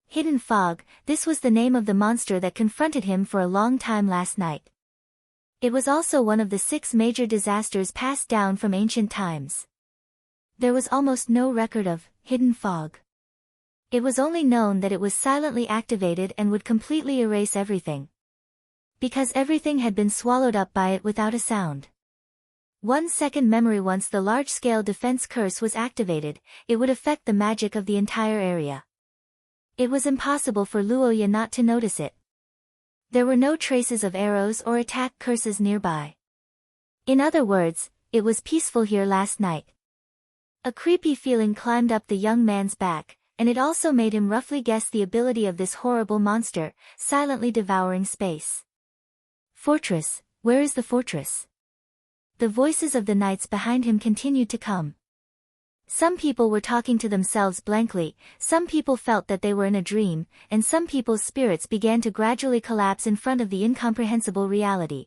Hidden Fog, this was the name of the monster that confronted him for a long time last night. It was also one of the 6 major disasters passed down from ancient times. There was almost no record of Hidden Fog. It was only known that it was silently activated and would completely erase everything. Because everything had been swallowed up by it without a sound. 1 second memory. Once the large-scale defense curse was activated, it would affect the magic of the entire area. It was impossible for Luoya not to notice it. There were no traces of arrows or attack curses nearby. In other words, it was peaceful here last night. A creepy feeling climbed up the young man's back, and it also made him roughly guess the ability of this horrible monster, silently devouring space. Fortress, where is the fortress? The voices of the knights behind him continued to come. Some people were talking to themselves blankly, some people felt that they were in a dream, and some people's spirits began to gradually collapse in front of the incomprehensible reality.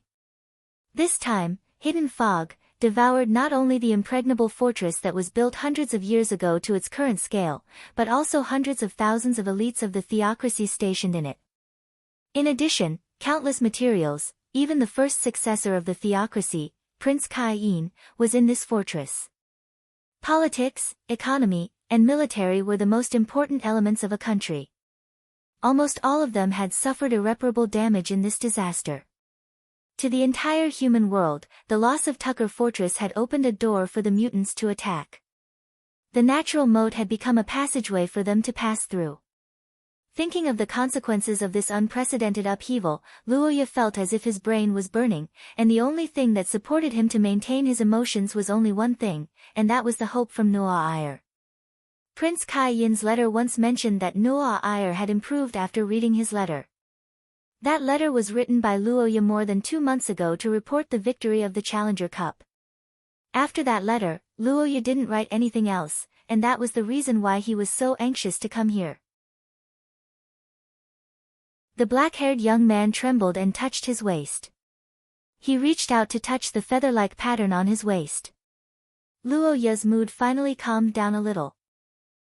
This time, Hidden Fog devoured not only the impregnable fortress that was built hundreds of years ago to its current scale, but also hundreds of thousands of elites of the theocracy stationed in it. In addition, countless materials, even the first successor of the theocracy, Prince Kai-yin, was in this fortress. Politics, economy, and military were the most important elements of a country. Almost all of them had suffered irreparable damage in this disaster. To the entire human world, the loss of Tucker Fortress had opened a door for the mutants to attack. The natural moat had become a passageway for them to pass through. Thinking of the consequences of this unprecedented upheaval, Luoya felt as if his brain was burning, and the only thing that supported him to maintain his emotions was only one thing, and that was the hope from Noah Iyer. Prince Kai-yin's letter once mentioned that Noah Iyer had improved after reading his letter. That letter was written by Luoya more than 2 months ago to report the victory of the Challenger Cup. After that letter, Luoya didn't write anything else, and that was the reason why he was so anxious to come here. The black-haired young man trembled and touched his waist. He reached out to touch the feather-like pattern on his waist. Luoya's mood finally calmed down a little.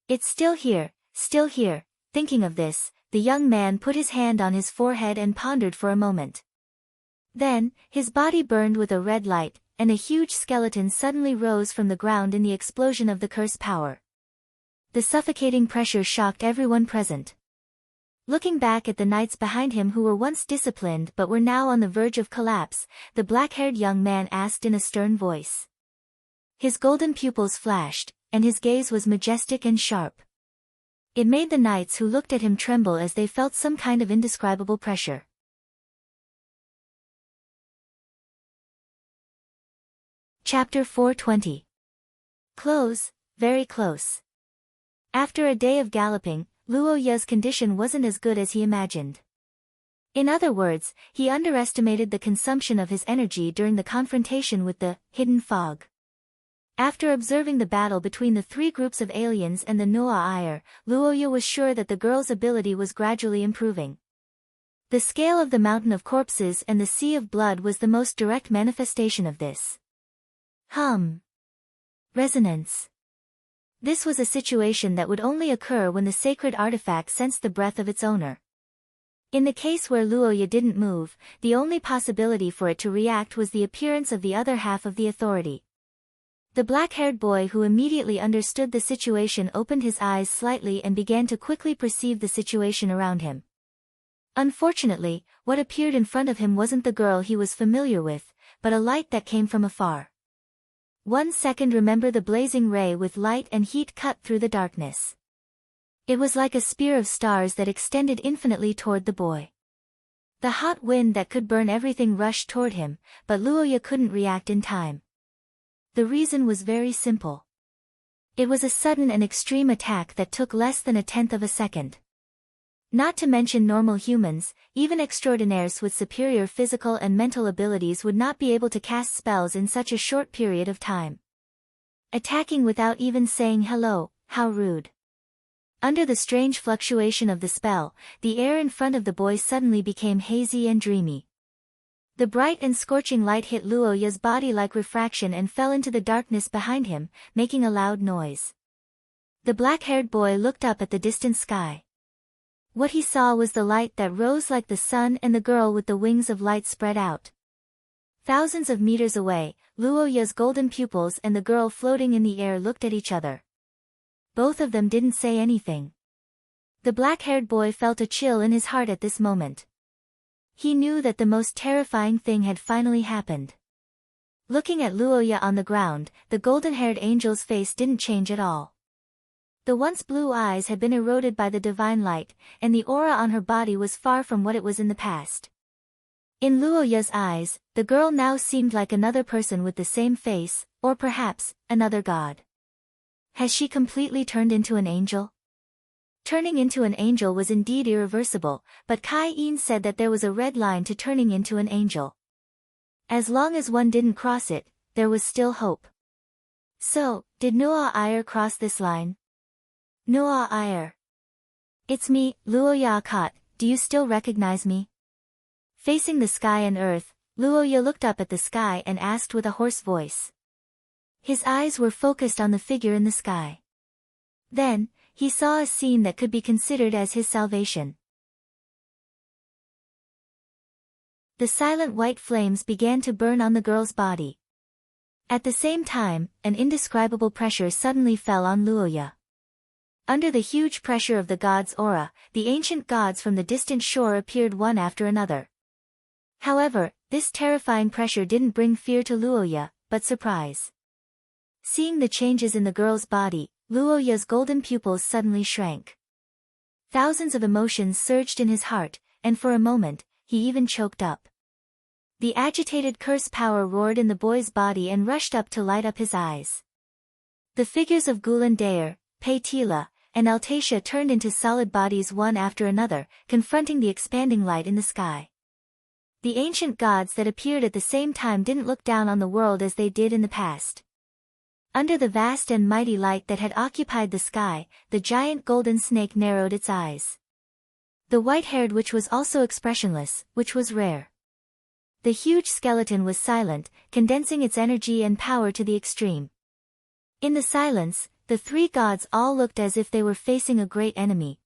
It's still here, still here. Thinking of this, the young man put his hand on his forehead and pondered for a moment. Then, his body burned with a red light, and a huge skeleton suddenly rose from the ground in the explosion of the curse power. The suffocating pressure shocked everyone present. Looking back at the knights behind him who were once disciplined but were now on the verge of collapse, the black-haired young man asked in a stern voice. His golden pupils flashed, and his gaze was majestic and sharp. It made the knights who looked at him tremble as they felt some kind of indescribable pressure. Chapter 420. Close, very close. After a day of galloping, Luoya's condition wasn't as good as he imagined. In other words, he underestimated the consumption of his energy during the confrontation with the hidden fog. After observing the battle between the three groups of aliens and the Noa, Luoya was sure that the girl's ability was gradually improving. The scale of the mountain of corpses and the sea of blood was the most direct manifestation of this. Resonance. This was a situation that would only occur when the sacred artifact sensed the breath of its owner. In the case where Luoya didn't move, the only possibility for it to react was the appearance of the other half of the authority. The black-haired boy who immediately understood the situation opened his eyes slightly and began to quickly perceive the situation around him. Unfortunately, what appeared in front of him wasn't the girl he was familiar with, but a light that came from afar. 1 second. Remember the blazing ray with light and heat cut through the darkness. It was like a spear of stars that extended infinitely toward the boy. The hot wind that could burn everything rushed toward him, but Luoya couldn't react in time. The reason was very simple. It was a sudden and extreme attack that took less than 1/10 of a second. Not to mention normal humans, even extraordinaires with superior physical and mental abilities would not be able to cast spells in such a short period of time. Attacking without even saying hello, how rude. Under the strange fluctuation of the spell, the air in front of the boy suddenly became hazy and dreamy. The bright and scorching light hit Luoya's body like refraction and fell into the darkness behind him, making a loud noise. The black-haired boy looked up at the distant sky. What he saw was the light that rose like the sun and the girl with the wings of light spread out. Thousands of meters away, Luoya's golden pupils and the girl floating in the air looked at each other. Both of them didn't say anything. The black-haired boy felt a chill in his heart at this moment. He knew that the most terrifying thing had finally happened. Looking at Luoya on the ground, the golden-haired angel's face didn't change at all. The once blue eyes had been eroded by the divine light, and the aura on her body was far from what it was in the past. In Luoya's eyes, the girl now seemed like another person with the same face, or perhaps, another god. Has she completely turned into an angel? Turning into an angel was indeed irreversible, but Kai-in said that there was a red line to turning into an angel. As long as one didn't cross it, there was still hope. So, did Noa cross this line? Noa. It's me, Luoya Akot, do you still recognize me? Facing the sky and earth, Luoya looked up at the sky and asked with a hoarse voice. His eyes were focused on the figure in the sky. Then, he saw a scene that could be considered as his salvation. The silent white flames began to burn on the girl's body. At the same time, an indescribable pressure suddenly fell on Luoya. Under the huge pressure of the god's aura, the ancient gods from the distant shore appeared one after another. However, this terrifying pressure didn't bring fear to Luoya, but surprise. Seeing the changes in the girl's body, Luoya's golden pupils suddenly shrank. Thousands of emotions surged in his heart, and for a moment, he even choked up. The agitated curse power roared in the boy's body and rushed up to light up his eyes. The figures of Gulan Daer, Pei-Tila, and Altacia turned into solid bodies one after another, confronting the expanding light in the sky. The ancient gods that appeared at the same time didn't look down on the world as they did in the past. Under the vast and mighty light that had occupied the sky, the giant golden snake narrowed its eyes. The white-haired witch was also expressionless, which was rare. The huge skeleton was silent, condensing its energy and power to the extreme. In the silence, the three gods all looked as if they were facing a great enemy.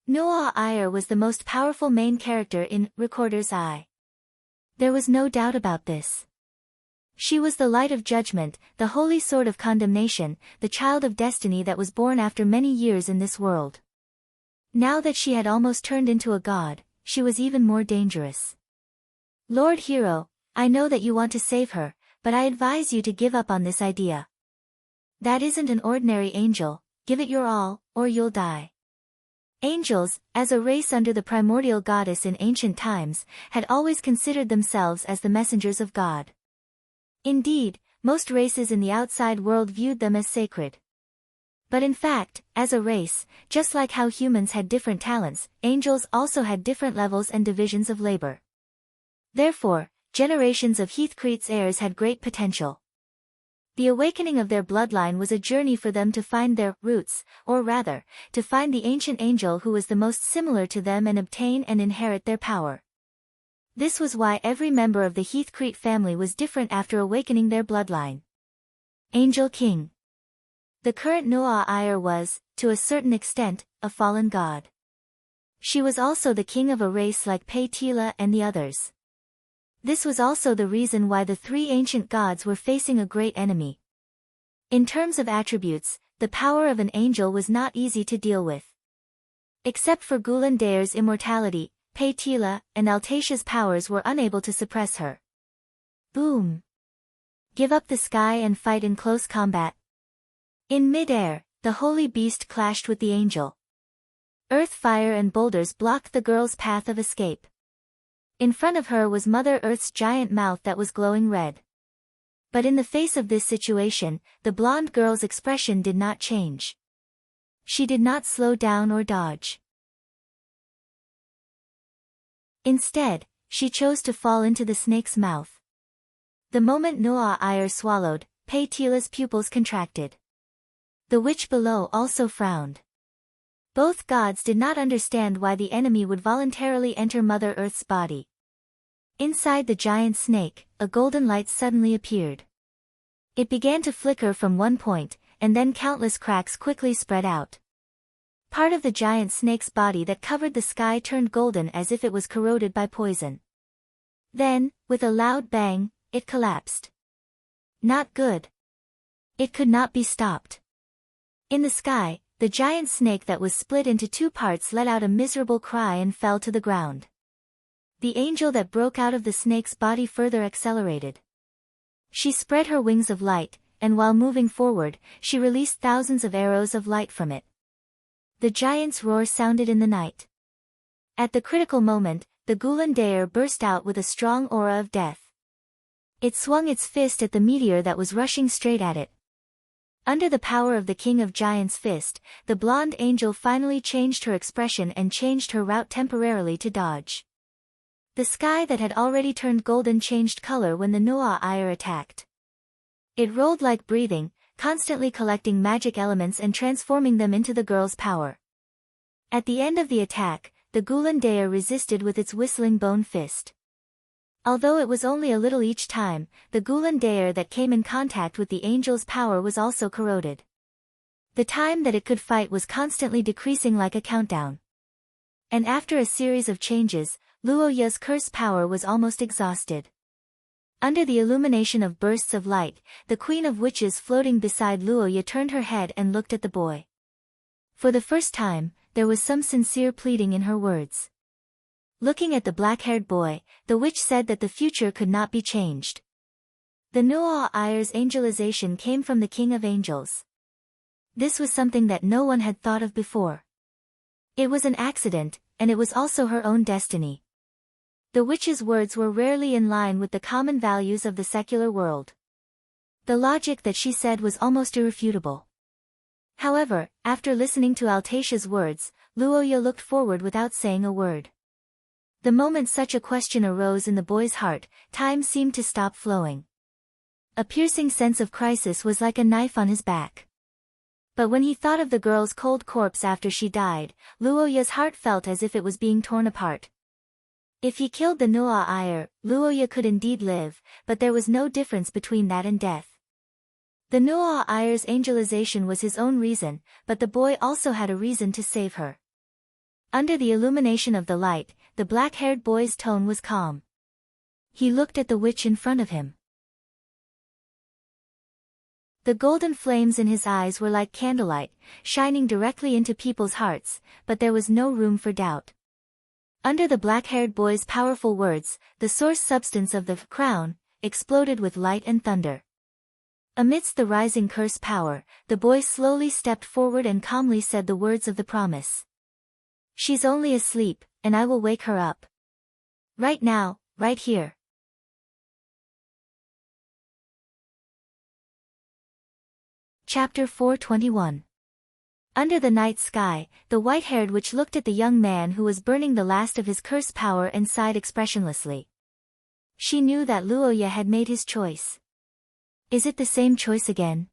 Noah was the most powerful main character in Recorder's Eye. There was no doubt about this. She was the light of judgment, the holy sword of condemnation, the child of destiny that was born after many years in this world. Now that she had almost turned into a god, she was even more dangerous. Lord Hero, I know that you want to save her, but I advise you to give up on this idea. That isn't an ordinary angel, give it your all, or you'll die. Angels, as a race under the primordial goddess in ancient times, had always considered themselves as the messengers of God. Indeed, most races in the outside world viewed them as sacred. But in fact, as a race, just like how humans had different talents, angels also had different levels and divisions of labor. Therefore, generations of Heathcrete's heirs had great potential. The awakening of their bloodline was a journey for them to find their roots, or rather, to find the ancient angel who was the most similar to them and obtain and inherit their power. This was why every member of the Heathcrete family was different after awakening their bloodline. Angel King. The current Noah was, to a certain extent, a fallen god. She was also the king of a race like Pay-Tila and the others. This was also the reason why the three ancient gods were facing a great enemy. In terms of attributes, the power of an angel was not easy to deal with. Except for Gulandair's immortality, Pay-Tila and Altatia's powers were unable to suppress her. Boom! Give up the sky and fight in close combat. In mid-air, the holy beast clashed with the angel. Earth, fire and boulders blocked the girl's path of escape. In front of her was Mother Earth's giant mouth that was glowing red. But in the face of this situation, the blonde girl's expression did not change. She did not slow down or dodge. Instead, she chose to fall into the snake's mouth. The moment Noah swallowed, Pay-Tila's pupils contracted. The witch below also frowned. Both gods did not understand why the enemy would voluntarily enter Mother Earth's body. Inside the giant snake, a golden light suddenly appeared. It began to flicker from one point, and then countless cracks quickly spread out. Part of the giant snake's body that covered the sky turned golden as if it was corroded by poison. Then, with a loud bang, it collapsed. Not good. It could not be stopped. In the sky, the giant snake that was split into two parts let out a miserable cry and fell to the ground. The angel that broke out of the snake's body further accelerated. She spread her wings of light, and while moving forward, she released thousands of arrows of light from it. The giant's roar sounded in the night. At the critical moment, the Gulandair burst out with a strong aura of death. It swung its fist at the meteor that was rushing straight at it. Under the power of the King of Giants' fist, the blonde angel finally changed her expression and changed her route temporarily to dodge. The sky that had already turned golden changed color when the Noah attacked. It rolled like breathing, constantly collecting magic elements and transforming them into the girl's power. At the end of the attack, the Gulandair resisted with its whistling bone fist. Although it was only a little each time, the Gulandair that came in contact with the angel's power was also corroded. The time that it could fight was constantly decreasing like a countdown. And after a series of changes, Luoya's curse power was almost exhausted. Under the illumination of bursts of light, the Queen of Witches floating beside Luoya turned her head and looked at the boy. For the first time, there was some sincere pleading in her words. Looking at the black-haired boy, the witch said that the future could not be changed. The Noah's angelization came from the King of Angels. This was something that no one had thought of before. It was an accident, and it was also her own destiny. The witch's words were rarely in line with the common values of the secular world. The logic that she said was almost irrefutable. However, after listening to Altatia's words, Luoya looked forward without saying a word. The moment such a question arose in the boy's heart, time seemed to stop flowing. A piercing sense of crisis was like a knife on his back. But when he thought of the girl's cold corpse after she died, Luoya's heart felt as if it was being torn apart. If he killed the Nuo Iyer, Luoya could indeed live, but there was no difference between that and death. The Nuo Iyer's angelization was his own reason, but the boy also had a reason to save her. Under the illumination of the light, the black-haired boy's tone was calm. He looked at the witch in front of him. The golden flames in his eyes were like candlelight, shining directly into people's hearts, but there was no room for doubt. Under the black-haired boy's powerful words, the source substance of the crown exploded with light and thunder. Amidst the rising curse power, the boy slowly stepped forward and calmly said the words of the promise. "She's only asleep, and I will wake her up. Right now, right here." Chapter 421. Under the night sky, the white-haired witch looked at the young man who was burning the last of his curse power and sighed expressionlessly. She knew that Luoya had made his choice. Is it the same choice again?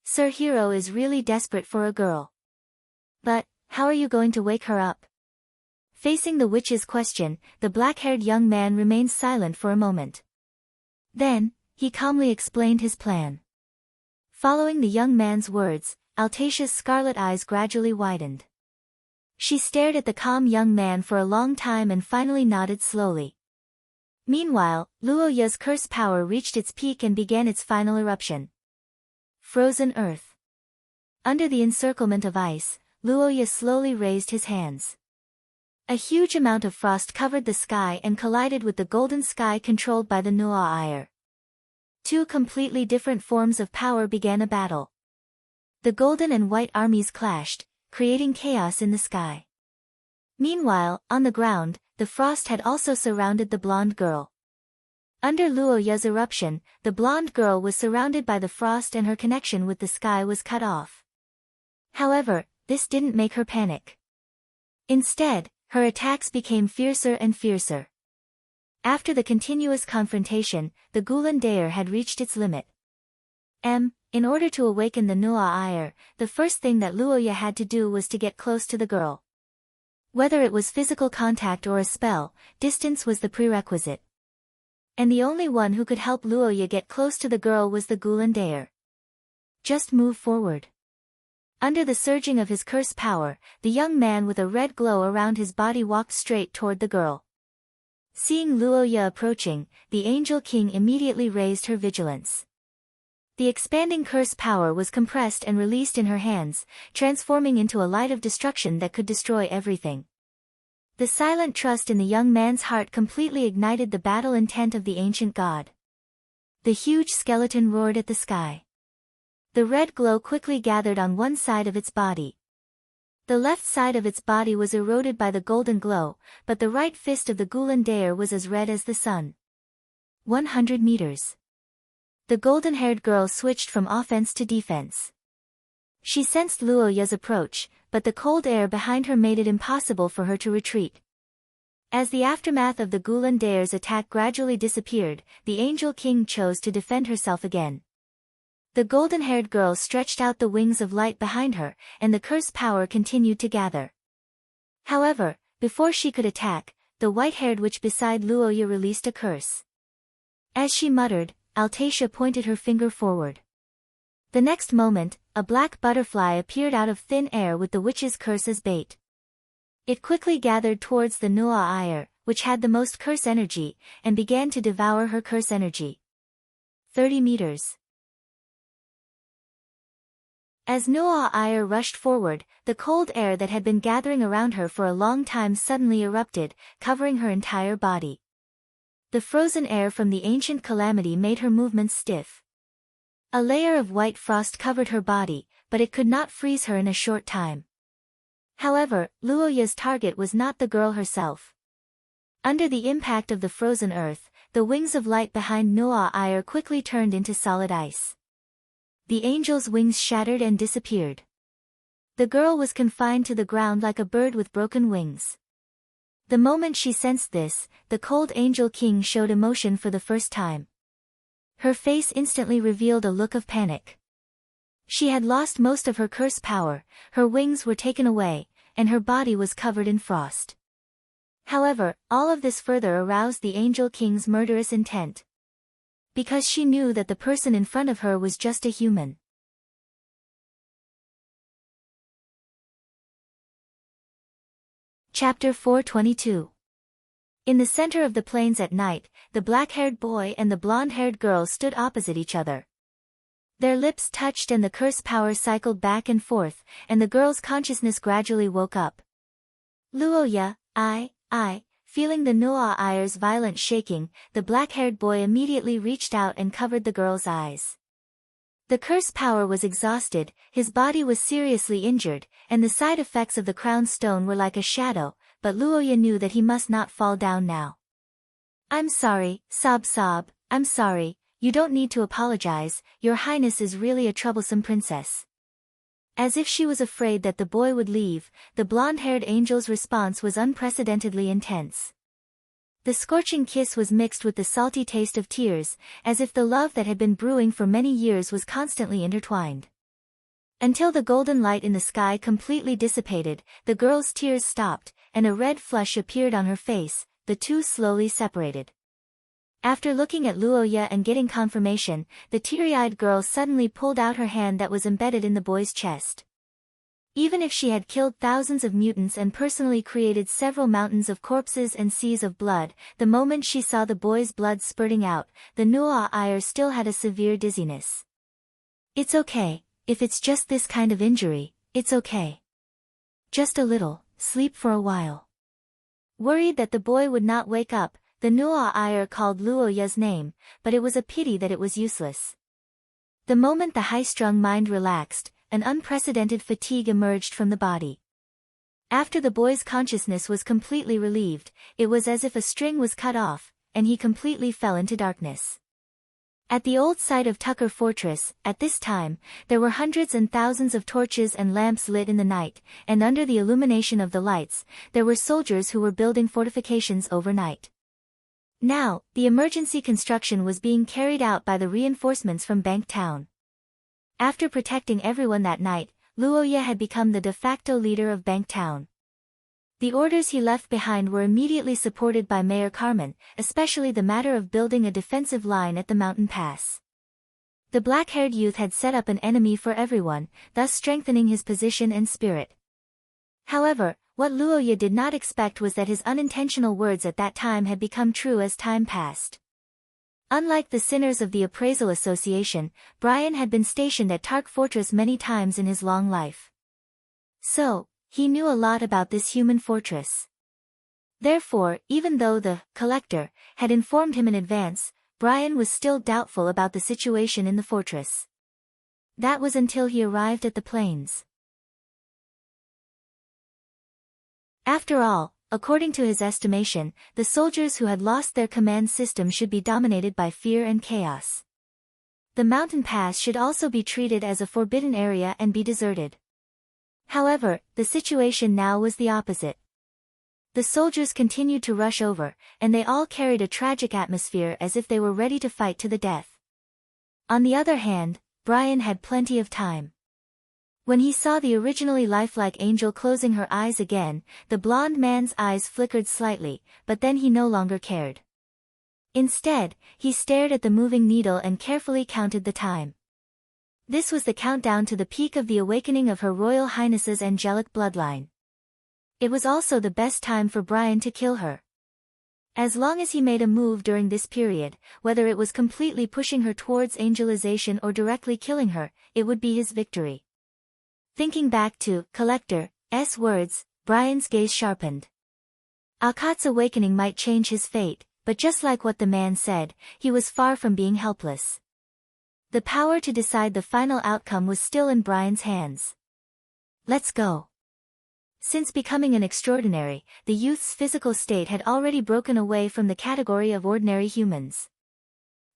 Sir Hero is really desperate for a girl. But, how are you going to wake her up? Facing the witch's question, the black-haired young man remained silent for a moment. Then, he calmly explained his plan. Following the young man's words, Altatia's scarlet eyes gradually widened. She stared at the calm young man for a long time and finally nodded slowly. Meanwhile, Luoya's curse power reached its peak and began its final eruption. Frozen earth. Under the encirclement of ice, Luoya slowly raised his hands. A huge amount of frost covered the sky and collided with the golden sky controlled by the Nuo Iyer. Two completely different forms of power began a battle. The golden and white armies clashed, creating chaos in the sky. Meanwhile, on the ground, the frost had also surrounded the blonde girl. Under Luoya's eruption, the blonde girl was surrounded by the frost and her connection with the sky was cut off. However, this didn't make her panic. Instead, her attacks became fiercer and fiercer. After the continuous confrontation, the Gulan Daer had reached its limit. In order to awaken the Nuo Iyer, the first thing that Luoya had to do was to get close to the girl. Whether it was physical contact or a spell, distance was the prerequisite. And the only one who could help Luoya get close to the girl was the Gulan Daer. Just move forward. Under the surging of his curse power, the young man with a red glow around his body walked straight toward the girl. Seeing Luoya approaching, the Angel King immediately raised her vigilance. The expanding curse power was compressed and released in her hands, transforming into a light of destruction that could destroy everything. The silent trust in the young man's heart completely ignited the battle intent of the ancient god. The huge skeleton roared at the sky. The red glow quickly gathered on one side of its body. The left side of its body was eroded by the golden glow, but the right fist of the Gulan Daer was as red as the sun. 100 meters. The golden-haired girl switched from offense to defense. She sensed Luoya's approach, but the cold air behind her made it impossible for her to retreat. As the aftermath of the Gulan Daer's attack gradually disappeared, the Angel King chose to defend herself again. The golden-haired girl stretched out the wings of light behind her, and the curse power continued to gather. However, before she could attack, the white-haired witch beside Luoya released a curse. As she muttered, Altatia pointed her finger forward. The next moment, a black butterfly appeared out of thin air with the witch's curse as bait. It quickly gathered towards the Nuo Iyer, which had the most curse energy, and began to devour her curse energy. 30 meters. As Nuo Iyer rushed forward, the cold air that had been gathering around her for a long time suddenly erupted, covering her entire body. The frozen air from the ancient calamity made her movements stiff. A layer of white frost covered her body, but it could not freeze her in a short time. However, Luoya's target was not the girl herself. Under the impact of the frozen earth, the wings of light behind Nuo Iyer quickly turned into solid ice. The angel's wings shattered and disappeared. The girl was confined to the ground like a bird with broken wings. The moment she sensed this, the cold angel king showed emotion for the first time. Her face instantly revealed a look of panic. She had lost most of her curse power, her wings were taken away, and her body was covered in frost. However, all of this further aroused the Angel King's murderous intent. Because she knew that the person in front of her was just a human. Chapter 422. In the center of the plains at night, the black-haired boy and the blonde-haired girl stood opposite each other. Their lips touched and the curse power cycled back and forth, and the girl's consciousness gradually woke up. Luoya, feeling the Noah Ayer's violent shaking, the black-haired boy immediately reached out and covered the girl's eyes. The curse power was exhausted, his body was seriously injured, and the side effects of the crown stone were like a shadow, but Luoya knew that he must not fall down now. I'm sorry, sob, I'm sorry, you don't need to apologize, your highness is really a troublesome princess. As if she was afraid that the boy would leave, the blonde-haired angel's response was unprecedentedly intense. The scorching kiss was mixed with the salty taste of tears, as if the love that had been brewing for many years was constantly intertwined. Until the golden light in the sky completely dissipated, the girl's tears stopped, and a red flush appeared on her face, the two slowly separated. After looking at Luoya and getting confirmation, the teary-eyed girl suddenly pulled out her hand that was embedded in the boy's chest. Even if she had killed thousands of mutants and personally created several mountains of corpses and seas of blood, the moment she saw the boy's blood spurting out, the Noah Ayer still had a severe dizziness. It's okay, if it's just this kind of injury, it's okay. Just a little, sleep for a while. Worried that the boy would not wake up, the Noah Ayer called Luoya's name, but it was a pity that it was useless. The moment the high-strung mind relaxed, an unprecedented fatigue emerged from the body. After the boy's consciousness was completely relieved, it was as if a string was cut off, and he completely fell into darkness. At the old site of Tucker Fortress, at this time, there were hundreds and thousands of torches and lamps lit in the night, and under the illumination of the lights, there were soldiers who were building fortifications overnight. Now, the emergency construction was being carried out by the reinforcements from Bank Town. After protecting everyone that night, Luoya had become the de facto leader of Bank Town. The orders he left behind were immediately supported by Mayor Carmen, especially the matter of building a defensive line at the mountain pass. The black-haired youth had set up an enemy for everyone, thus strengthening his position and spirit. However, what Luoya did not expect was that his unintentional words at that time had become true as time passed. Unlike the sinners of the Appraisal Association, Brian had been stationed at Tark Fortress many times in his long life. So, he knew a lot about this human fortress. Therefore, even though the collector had informed him in advance, Brian was still doubtful about the situation in the fortress. That was until he arrived at the plains. After all, according to his estimation, the soldiers who had lost their command system should be dominated by fear and chaos. The mountain pass should also be treated as a forbidden area and be deserted. However, the situation now was the opposite. The soldiers continued to rush over, and they all carried a tragic atmosphere as if they were ready to fight to the death. On the other hand, Brian had plenty of time. When he saw the originally lifelike angel closing her eyes again, the blonde man's eyes flickered slightly, but then he no longer cared. Instead, he stared at the moving needle and carefully counted the time. This was the countdown to the peak of the awakening of Her Royal Highness's angelic bloodline. It was also the best time for Brian to kill her. As long as he made a move during this period, whether it was completely pushing her towards angelization or directly killing her, it would be his victory. Thinking back to Collector's words, Brian's gaze sharpened. Akkad's awakening might change his fate, but just like what the man said, he was far from being helpless. The power to decide the final outcome was still in Brian's hands. Let's go. Since becoming an extraordinary, the youth's physical state had already broken away from the category of ordinary humans.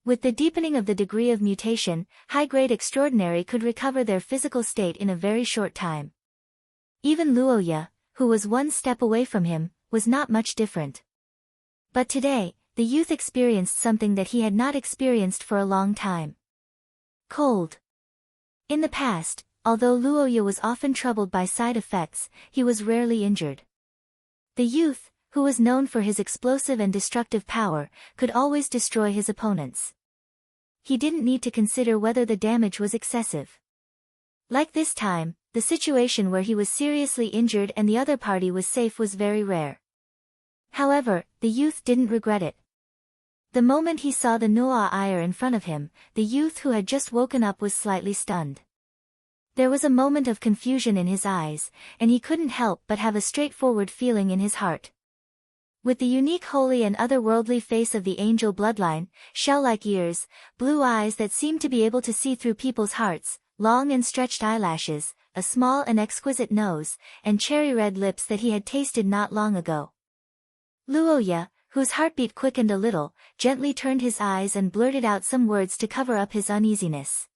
With the deepening of the degree of mutation, high-grade extraordinary could recover their physical state in a very short time. Even Luoya, who was one step away from him, was not much different. But today, the youth experienced something that he had not experienced for a long time. Cold. In the past, although Luoya was often troubled by side effects, he was rarely injured. The youth, who was known for his explosive and destructive power, could always destroy his opponents. He didn't need to consider whether the damage was excessive. Like this time, the situation where he was seriously injured and the other party was safe was very rare. However, the youth didn't regret it. The moment he saw the Noa Iyer in front of him, the youth who had just woken up was slightly stunned. There was a moment of confusion in his eyes, and he couldn't help but have a straightforward feeling in his heart. With the unique holy and otherworldly face of the angel bloodline, shell-like ears, blue eyes that seemed to be able to see through people's hearts, long and stretched eyelashes, a small and exquisite nose, and cherry-red lips that he had tasted not long ago. Luoya, whose heartbeat quickened a little, gently turned his eyes and blurted out some words to cover up his uneasiness.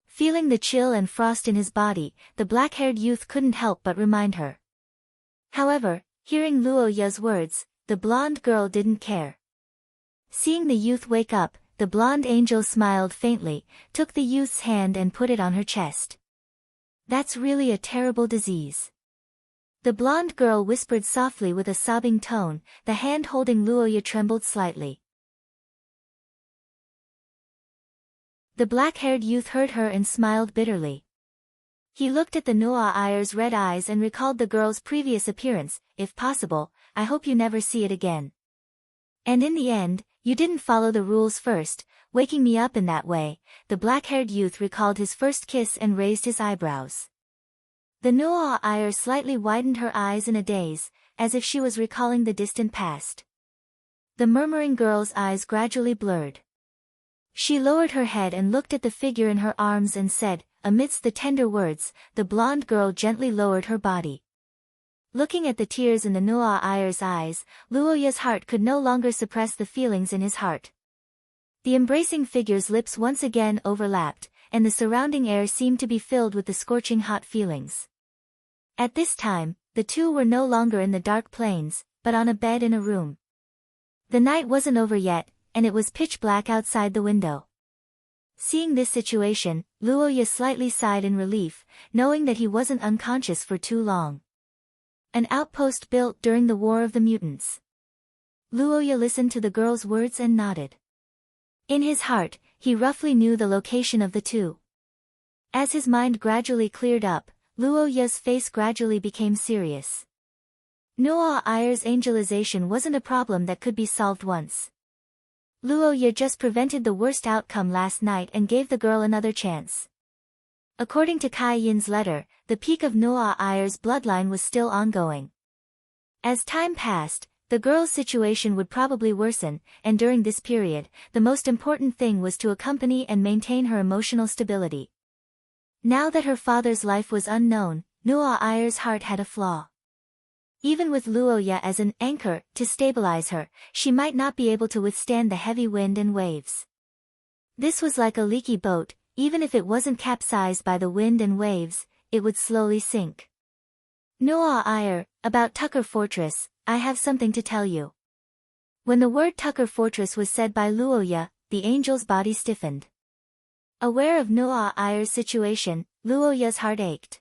Feeling the chill and frost in his body, the black-haired youth couldn't help but remind her. However, hearing Luoya's words, the blonde girl didn't care. Seeing the youth wake up, the blonde angel smiled faintly, took the youth's hand and put it on her chest. "That's really a terrible disease." The blonde girl whispered softly with a sobbing tone, the hand holding Luoya trembled slightly. The black-haired youth heard her and smiled bitterly. He looked at the Noa Iyer's red eyes and recalled the girl's previous appearance. "If possible, I hope you never see it again. And in the end, you didn't follow the rules first, waking me up in that way." The black-haired youth recalled his first kiss and raised his eyebrows. The Noa Iyer slightly widened her eyes in a daze, as if she was recalling the distant past. The murmuring girl's eyes gradually blurred. She lowered her head and looked at the figure in her arms and said, amidst the tender words, the blonde girl gently lowered her body. Looking at the tears in the Noa Iyer's eyes, Luoya's heart could no longer suppress the feelings in his heart. The embracing figure's lips once again overlapped, and the surrounding air seemed to be filled with the scorching hot feelings. At this time, the two were no longer in the dark plains, but on a bed in a room. The night wasn't over yet, and it was pitch black outside the window. Seeing this situation, Luoya slightly sighed in relief, knowing that he wasn't unconscious for too long. An outpost built during the War of the Mutants. Luoya listened to the girl's words and nodded. In his heart, he roughly knew the location of the two. As his mind gradually cleared up, Luoya's face gradually became serious. Noa Iyer's angelization wasn't a problem that could be solved once. Luoya just prevented the worst outcome last night and gave the girl another chance. According to Kai Yin's letter, the peak of Noa Iyer's bloodline was still ongoing. As time passed, the girl's situation would probably worsen, and during this period, the most important thing was to accompany and maintain her emotional stability. Now that her father's life was unknown, Noa Iyer's heart had a flaw. Even with Luoya as an anchor to stabilize her, she might not be able to withstand the heavy wind and waves. This was like a leaky boat, even if it wasn't capsized by the wind and waves, it would slowly sink. "Noa Iyer, about Tucker Fortress, I have something to tell you." When the word Tucker Fortress was said by Luoya, the angel's body stiffened. Aware of Noa Iyer's situation, Luoya's heart ached.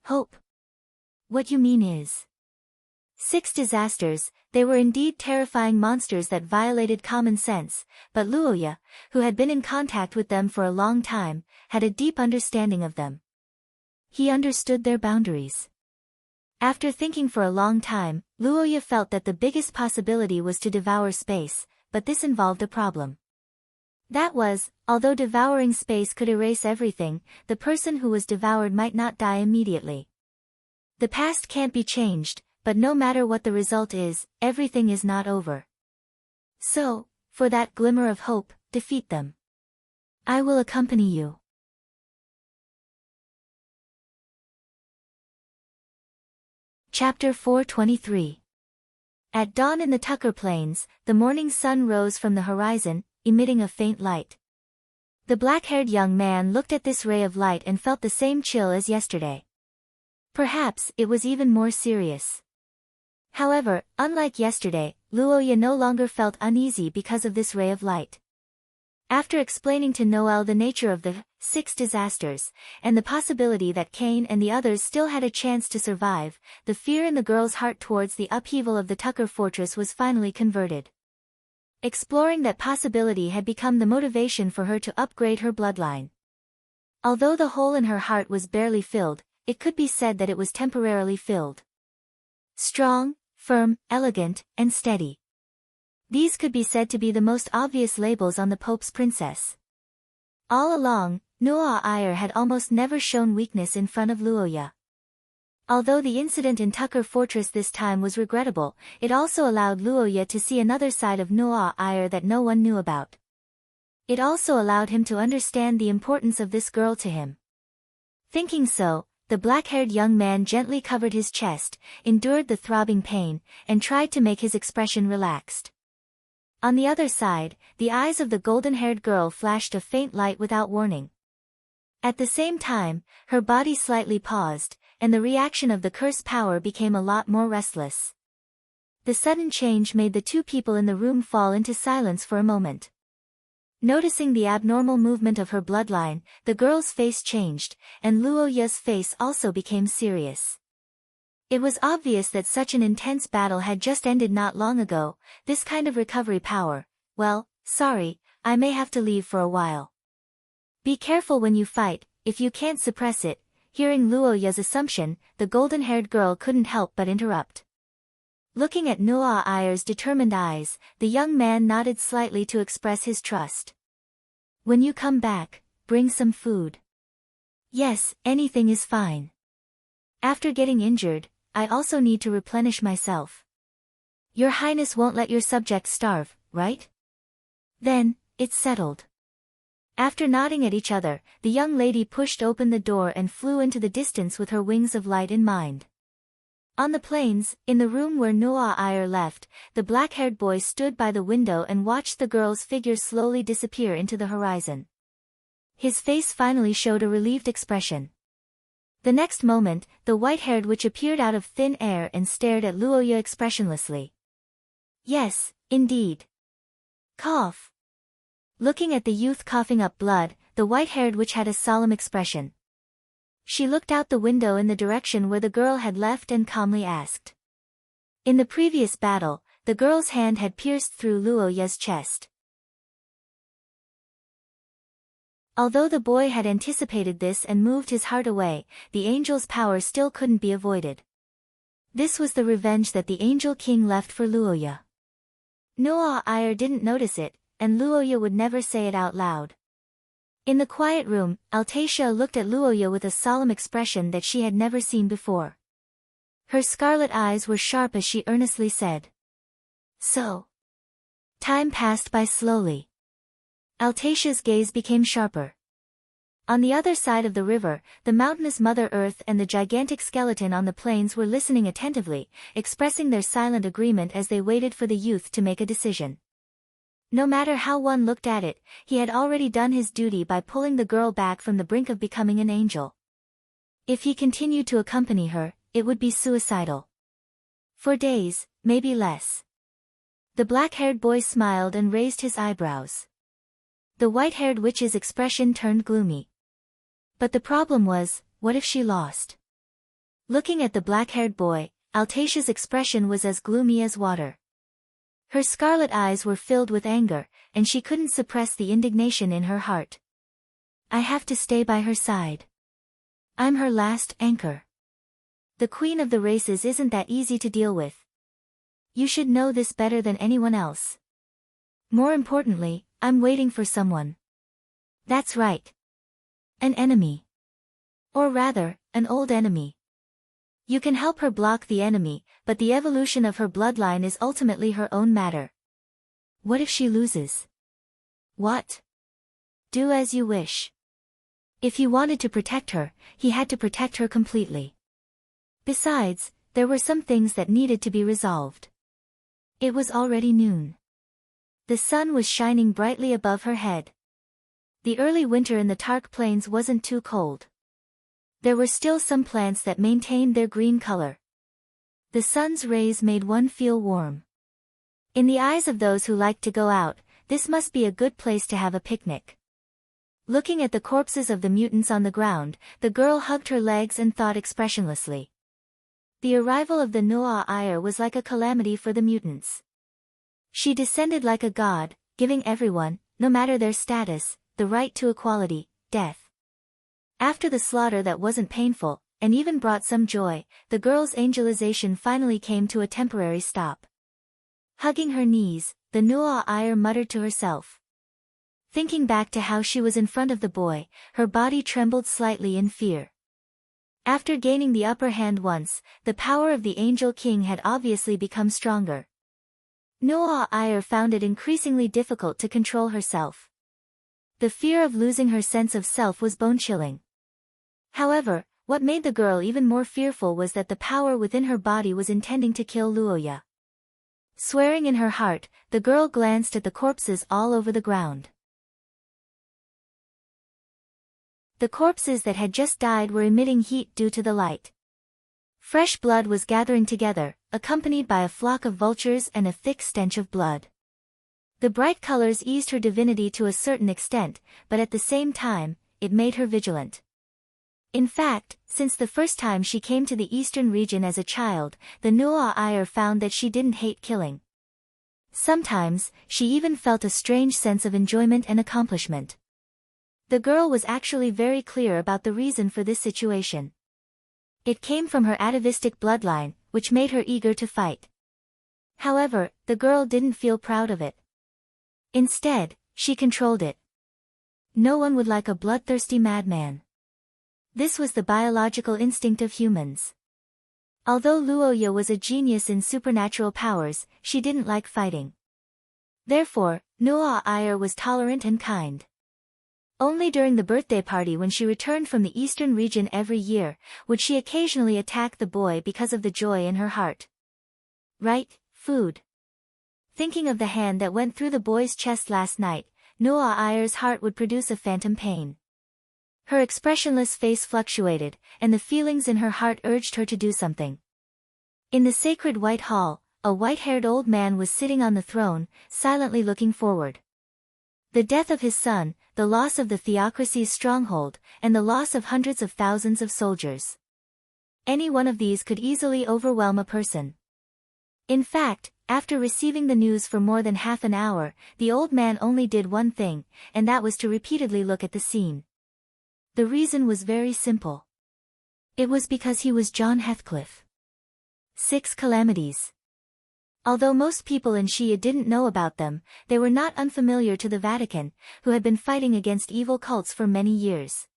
"Hope. What you mean is..." 6 disasters, they were indeed terrifying monsters that violated common sense, but Luoya, who had been in contact with them for a long time, had a deep understanding of them. He understood their boundaries. After thinking for a long time, Luoya felt that the biggest possibility was to devour space, but this involved a problem. That was, although devouring space could erase everything, the person who was devoured might not die immediately. The past can't be changed, but no matter what the result is, everything is not over. So, for that glimmer of hope, defeat them. I will accompany you. Chapter 423. At dawn in the Tucker Plains, the morning sun rose from the horizon, emitting a faint light. The black-haired young man looked at this ray of light and felt the same chill as yesterday. Perhaps it was even more serious. However, unlike yesterday, Luoya no longer felt uneasy because of this ray of light. After explaining to Noel the nature of the 6 disasters, and the possibility that Cain and the others still had a chance to survive, the fear in the girl's heart towards the upheaval of the Tucker fortress was finally converted. Exploring that possibility had become the motivation for her to upgrade her bloodline. Although the hole in her heart was barely filled, it could be said that it was temporarily filled. Strong, firm, elegant, and steady. These could be said to be the most obvious labels on the Pope's princess. All along, Noa Iyer had almost never shown weakness in front of Luoya. Although the incident in Tucker Fortress this time was regrettable, it also allowed Luoya to see another side of Noa Iyer that no one knew about. It also allowed him to understand the importance of this girl to him. Thinking so, the black-haired young man gently covered his chest, endured the throbbing pain, and tried to make his expression relaxed. On the other side, the eyes of the golden-haired girl flashed a faint light without warning. At the same time, her body slightly paused, and the reaction of the curse power became a lot more restless. The sudden change made the 2 people in the room fall into silence for a moment. Noticing the abnormal movement of her bloodline, the girl's face changed, and Luoya's face also became serious. It was obvious that such an intense battle had just ended not long ago. This kind of recovery power, well, sorry, I may have to leave for a while. Be careful when you fight, if you can't suppress it. Hearing Luoya's assumption, the golden-haired girl couldn't help but interrupt. Looking at Noa Iyer's determined eyes, the young man nodded slightly to express his trust. When you come back, bring some food. Yes, anything is fine. After getting injured, I also need to replenish myself. Your Highness won't let your subjects starve, right? Then, it's settled. After nodding at each other, the young lady pushed open the door and flew into the distance with her wings of light in mind. On the plains, in the room where Noa Iyer left, the black-haired boy stood by the window and watched the girl's figure slowly disappear into the horizon. His face finally showed a relieved expression. The next moment, the white-haired witch appeared out of thin air and stared at Luoya expressionlessly. Yes, indeed. Cough. Looking at the youth coughing up blood, the white-haired witch had a solemn expression. She looked out the window in the direction where the girl had left and calmly asked. In the previous battle, the girl's hand had pierced through Luoya's chest. Although the boy had anticipated this and moved his heart away, the angel's power still couldn't be avoided. This was the revenge that the angel king left for Luoya. Noa Iyer didn't notice it, and Luoya would never say it out loud. In the quiet room, Altacia looked at Luoya with a solemn expression that she had never seen before. Her scarlet eyes were sharp as she earnestly said. So. Time passed by slowly. Altacia's gaze became sharper. On the other side of the river, the mountainous Mother Earth and the gigantic skeleton on the plains were listening attentively, expressing their silent agreement as they waited for the youth to make a decision. No matter how one looked at it, he had already done his duty by pulling the girl back from the brink of becoming an angel. If he continued to accompany her, it would be suicidal. For days, maybe less. The black-haired boy smiled and raised his eyebrows. The white-haired witch's expression turned gloomy. But the problem was, what if she lost? Looking at the black-haired boy, Altacia's expression was as gloomy as water. Her scarlet eyes were filled with anger, and she couldn't suppress the indignation in her heart. I have to stay by her side. I'm her last anchor. The queen of the races isn't that easy to deal with. You should know this better than anyone else. More importantly, I'm waiting for someone. That's right. An enemy. Or rather, an old enemy. You can help her block the enemy, but the evolution of her bloodline is ultimately her own matter. What if she loses? What? Do as you wish. If he wanted to protect her, he had to protect her completely. Besides, there were some things that needed to be resolved. It was already noon. The sun was shining brightly above her head. The early winter in the Tark Plains wasn't too cold. There were still some plants that maintained their green color. The sun's rays made one feel warm. In the eyes of those who liked to go out, this must be a good place to have a picnic. Looking at the corpses of the mutants on the ground, the girl hugged her legs and thought expressionlessly. The arrival of the Noah Ire was like a calamity for the mutants. She descended like a god, giving everyone, no matter their status, the right to equality, death. After the slaughter that wasn't painful, and even brought some joy, the girl's angelization finally came to a temporary stop. Hugging her knees, the Noah Ire muttered to herself. Thinking back to how she was in front of the boy, her body trembled slightly in fear. After gaining the upper hand once, the power of the Angel King had obviously become stronger. Noah Ire found it increasingly difficult to control herself. The fear of losing her sense of self was bone-chilling. However, what made the girl even more fearful was that the power within her body was intending to kill Luoya. Swearing in her heart, the girl glanced at the corpses all over the ground. The corpses that had just died were emitting heat due to the light. Fresh blood was gathering together, accompanied by a flock of vultures and a thick stench of blood. The bright colors eased her divinity to a certain extent, but at the same time, it made her vigilant. In fact, since the first time she came to the eastern region as a child, the Noah Ire found that she didn't hate killing. Sometimes, she even felt a strange sense of enjoyment and accomplishment. The girl was actually very clear about the reason for this situation. It came from her atavistic bloodline, which made her eager to fight. However, the girl didn't feel proud of it. Instead, she controlled it. No one would like a bloodthirsty madman. This was the biological instinct of humans. Although Luoya was a genius in supernatural powers, she didn't like fighting. Therefore, Noah Ire was tolerant and kind. Only during the birthday party when she returned from the eastern region every year, would she occasionally attack the boy because of the joy in her heart. Right, food. Thinking of the hand that went through the boy's chest last night, Noah Ire's heart would produce a phantom pain. Her expressionless face fluctuated, and the feelings in her heart urged her to do something. In the sacred white hall, a white-haired old man was sitting on the throne, silently looking forward. The death of his son, the loss of the theocracy's stronghold, and the loss of hundreds of thousands of soldiers. Any one of these could easily overwhelm a person. In fact, after receiving the news for more than half an hour, the old man only did one thing, and that was to repeatedly look at the scene. The reason was very simple. It was because he was John Heathcliff. 6 calamities. Although most people in Shia didn't know about them, they were not unfamiliar to the Vatican, who had been fighting against evil cults for many years.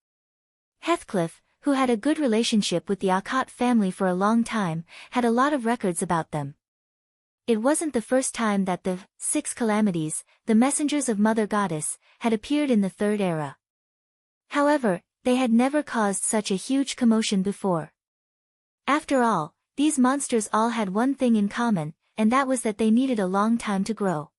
Heathcliff, who had a good relationship with the Akkad family for a long time, had a lot of records about them. It wasn't the first time that the 6 calamities, the messengers of Mother Goddess, had appeared in the Third Era. However, they had never caused such a huge commotion before. After all, these monsters all had one thing in common, and that was that they needed a long time to grow.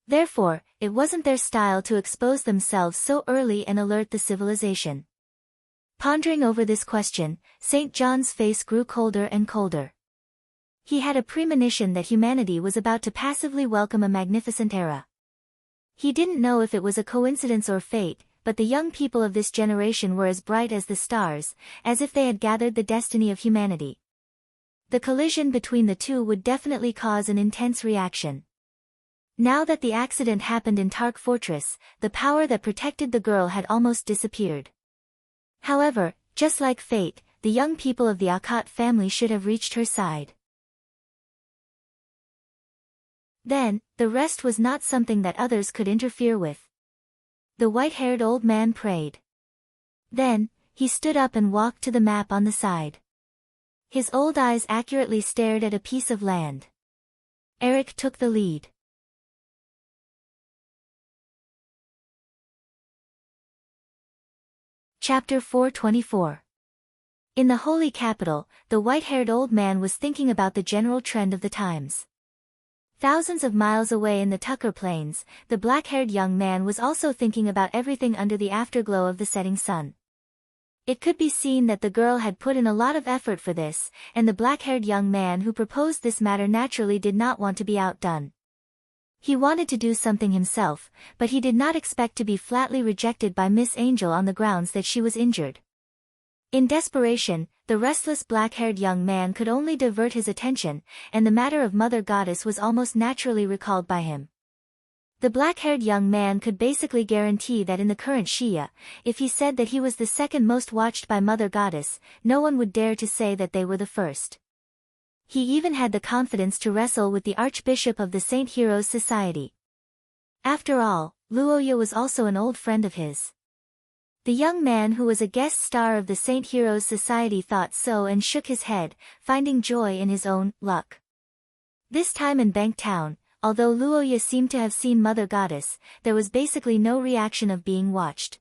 Therefore, it wasn't their style to expose themselves so early and alert the civilization. Pondering over this question, St. John's face grew colder and colder. He had a premonition that humanity was about to passively welcome a magnificent era. He didn't know if it was a coincidence or fate, but the young people of this generation were as bright as the stars, as if they had gathered the destiny of humanity. The collision between the two would definitely cause an intense reaction. Now that the accident happened in Tark Fortress, the power that protected the girl had almost disappeared. However, just like fate, the young people of the Akkad family should have reached her side. Then, the rest was not something that others could interfere with. The white-haired old man prayed. Then, he stood up and walked to the map on the side. His old eyes accurately stared at a piece of land. Eric took the lead. Chapter 424. In the holy capital, the white-haired old man was thinking about the general trend of the times. Thousands of miles away in the Tucker Plains, the black-haired young man was also thinking about everything under the afterglow of the setting sun. It could be seen that the girl had put in a lot of effort for this, and the black-haired young man who proposed this matter naturally did not want to be outdone. He wanted to do something himself, but he did not expect to be flatly rejected by Miss Angel on the grounds that she was injured. In desperation, the restless black-haired young man could only divert his attention, and the matter of Mother Goddess was almost naturally recalled by him. The black-haired young man could basically guarantee that in the current Shia, if he said that he was the second most watched by Mother Goddess, no one would dare to say that they were the first. He even had the confidence to wrestle with the Archbishop of the Saint Heroes Society. After all, Luoya was also an old friend of his. The young man who was a guest star of the Saint Heroes Society thought so and shook his head, finding joy in his own luck. This time in Bank Town, although Luoya seemed to have seen Mother Goddess, there was basically no reaction of being watched.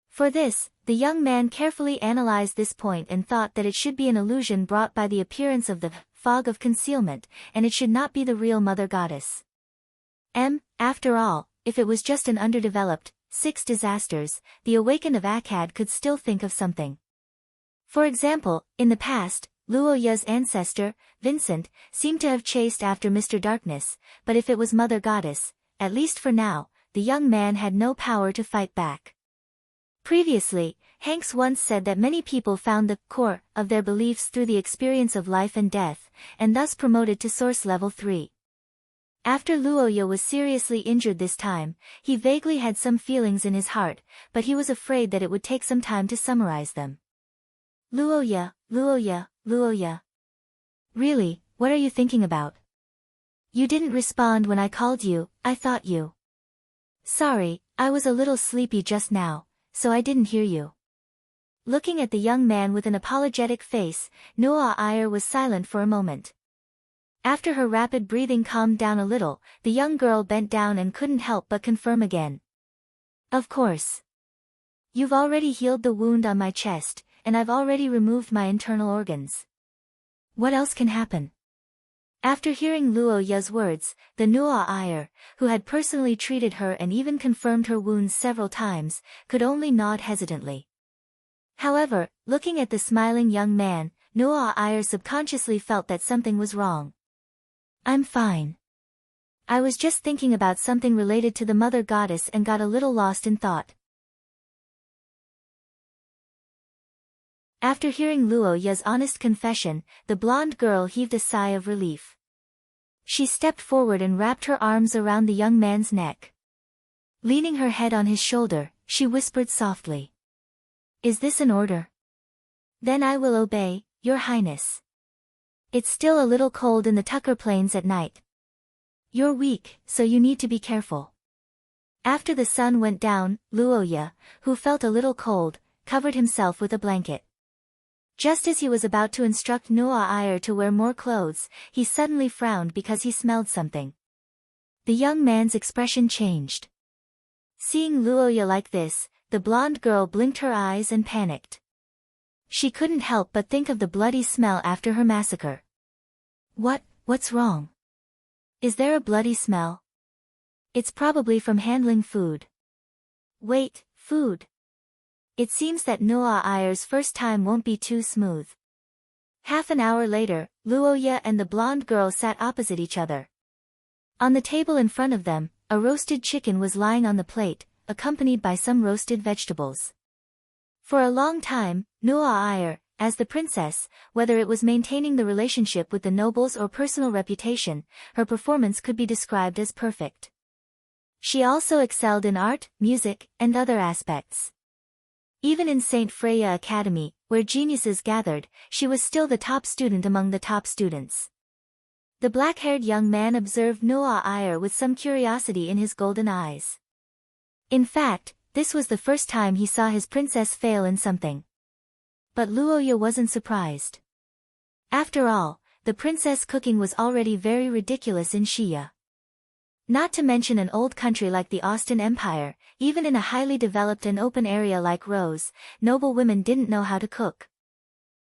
For this, the young man carefully analyzed this point and thought that it should be an illusion brought by the appearance of the fog of concealment, and it should not be the real Mother Goddess. After all, if it was just an underdeveloped, 6 disasters, the awakened of Akkad could still think of something. For example, in the past, Luoya's ancestor, Vincent, seemed to have chased after Mr. Darkness, but if it was Mother Goddess, at least for now, the young man had no power to fight back. Previously, Hanks once said that many people found the core of their beliefs through the experience of life and death, and thus promoted to source level 3. After Luoya was seriously injured this time, he vaguely had some feelings in his heart, but he was afraid that it would take some time to summarize them. Luoya, Luoya, Luoya. Really, what are you thinking about? You didn't respond when I called you, I thought you. Sorry, I was a little sleepy just now, so I didn't hear you. Looking at the young man with an apologetic face, Noah Iyer was silent for a moment. After her rapid breathing calmed down a little, the young girl bent down and couldn't help but confirm again. Of course. You've already healed the wound on my chest, and I've already removed my internal organs. What else can happen? After hearing Luoya's words, the Noah Iyer, who had personally treated her and even confirmed her wounds several times, could only nod hesitantly. However, looking at the smiling young man, Noah Iyer subconsciously felt that something was wrong. I'm fine. I was just thinking about something related to the Mother Goddess and got a little lost in thought. After hearing Luoya's honest confession, the blonde girl heaved a sigh of relief. She stepped forward and wrapped her arms around the young man's neck. Leaning her head on his shoulder, she whispered softly. Is this an order? Then I will obey, Your Highness. It's still a little cold in the Tucker Plains at night. You're weak, so you need to be careful. After the sun went down, Luoya, who felt a little cold, covered himself with a blanket. Just as he was about to instruct Noah Iyer to wear more clothes, he suddenly frowned because he smelled something. The young man's expression changed. Seeing Luoya like this, the blonde girl blinked her eyes and panicked. She couldn't help but think of the bloody smell after her massacre. What's wrong? Is there a bloody smell? It's probably from handling food. Wait, food. It seems that Noah Iyer's first time won't be too smooth. Half an hour later, Luoya and the blonde girl sat opposite each other. On the table in front of them, a roasted chicken was lying on the plate, accompanied by some roasted vegetables. For a long time, Noah Iyer, as the princess, whether it was maintaining the relationship with the nobles or personal reputation, her performance could be described as perfect. She also excelled in art, music, and other aspects. Even in St. Freya Academy, where geniuses gathered, she was still the top student among the top students. The black-haired young man observed Noah Iyer with some curiosity in his golden eyes. In fact, this was the first time he saw his princess fail in something. But Luoya wasn't surprised. After all, the princess cooking was already very ridiculous in Shia. Not to mention an old country like the Austin Empire, even in a highly developed and open area like Rose, noble women didn't know how to cook.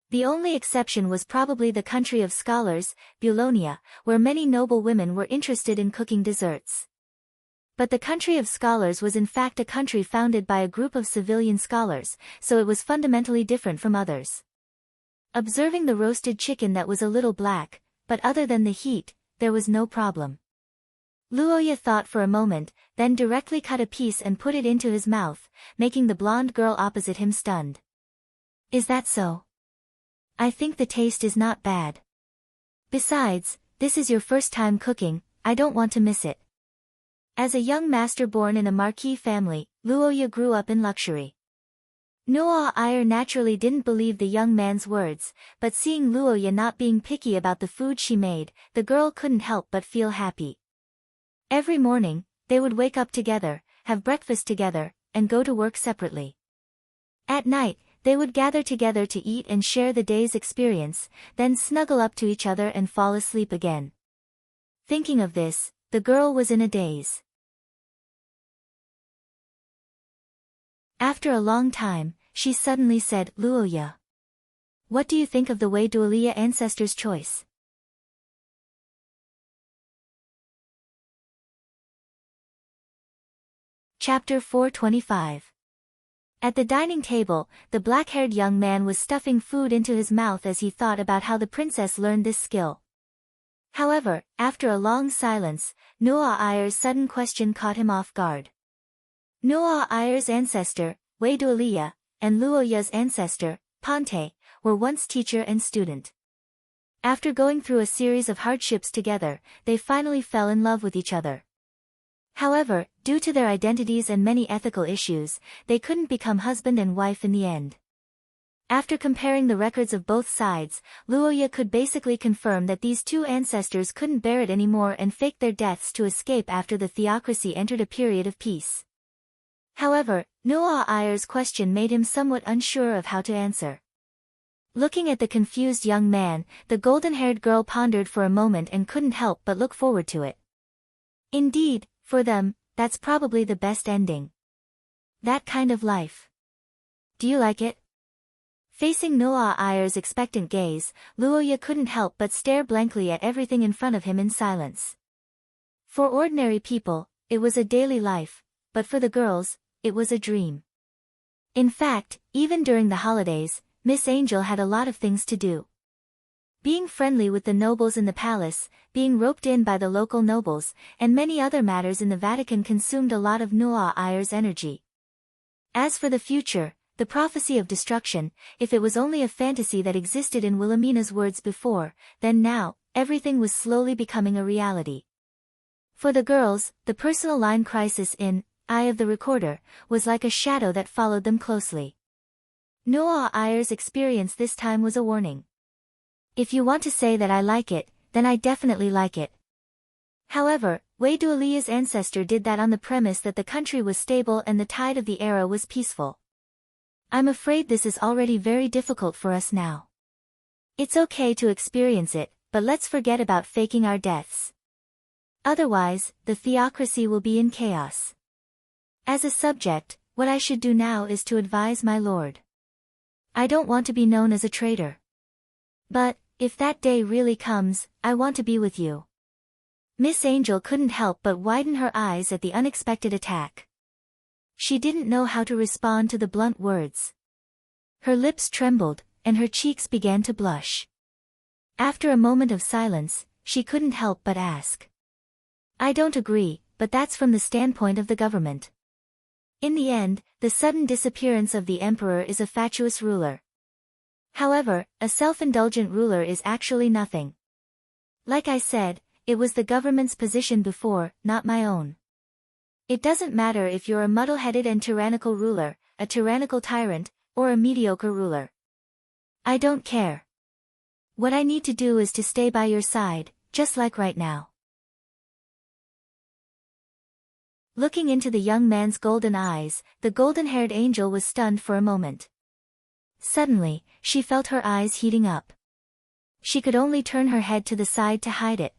The only exception was probably the country of scholars, Bulonia, where many noble women were interested in cooking desserts. But the country of scholars was in fact a country founded by a group of civilian scholars, so it was fundamentally different from others. Observing the roasted chicken that was a little black, but other than the heat, there was no problem. Luoya thought for a moment, then directly cut a piece and put it into his mouth, making the blonde girl opposite him stunned. Is that so? I think the taste is not bad. Besides, this is your first time cooking, I don't want to miss it. As a young master born in a marquis family, Luoya grew up in luxury. Noah Iyer naturally didn't believe the young man's words, but seeing Luoya not being picky about the food she made, the girl couldn't help but feel happy. Every morning, they would wake up together, have breakfast together, and go to work separately. At night, they would gather together to eat and share the day's experience, then snuggle up to each other and fall asleep again. Thinking of this, the girl was in a daze. After a long time, she suddenly said, Luoya. What do you think of the Wei Duolia ancestors' choice? Chapter 425. At the dining table, the black-haired young man was stuffing food into his mouth as he thought about how the princess learned this skill. However, after a long silence, Noah Iyer's sudden question caught him off guard. Noah Iyer's ancestor, Wei Duolia, and Luoya's ancestor, Ponte, were once teacher and student. After going through a series of hardships together, they finally fell in love with each other. However, due to their identities and many ethical issues, they couldn't become husband and wife in the end. After comparing the records of both sides, Luoya could basically confirm that these two ancestors couldn't bear it anymore and faked their deaths to escape after the theocracy entered a period of peace. However, Noah Iyer's question made him somewhat unsure of how to answer. Looking at the confused young man, the golden-haired girl pondered for a moment and couldn't help but look forward to it. Indeed, for them, that's probably the best ending. That kind of life. Do you like it? Facing Noah Iyer's expectant gaze, Luoya couldn't help but stare blankly at everything in front of him in silence. For ordinary people, it was a daily life, but for the girls, it was a dream. In fact, even during the holidays, Miss Angel had a lot of things to do. Being friendly with the nobles in the palace, being roped in by the local nobles, and many other matters in the Vatican consumed a lot of Noah Iyer's energy. As for the future, the prophecy of destruction, if it was only a fantasy that existed in Wilhelmina's words before, then now, everything was slowly becoming a reality. For the girls, the personal line crisis in Eye of the Recorder was like a shadow that followed them closely. Noah Iyer's experience this time was a warning. If you want to say that I like it, then I definitely like it. However, Wei Duolia's ancestor did that on the premise that the country was stable and the tide of the era was peaceful. I'm afraid this is already very difficult for us now. It's okay to experience it, but let's forget about faking our deaths. Otherwise, the theocracy will be in chaos. As a subject, what I should do now is to advise my lord. I don't want to be known as a traitor. But, if that day really comes, I want to be with you. Miss Angel couldn't help but widen her eyes at the unexpected attack. She didn't know how to respond to the blunt words. Her lips trembled, and her cheeks began to blush. After a moment of silence, she couldn't help but ask. I don't agree, but that's from the standpoint of the government. In the end, the sudden disappearance of the emperor is a fatuous ruler. However, a self-indulgent ruler is actually nothing. Like I said, it was the government's position before, not my own. It doesn't matter if you're a muddle-headed and tyrannical ruler, a tyrannical tyrant, or a mediocre ruler. I don't care. What I need to do is to stay by your side, just like right now. Looking into the young man's golden eyes, the golden-haired angel was stunned for a moment. Suddenly, she felt her eyes heating up. She could only turn her head to the side to hide it.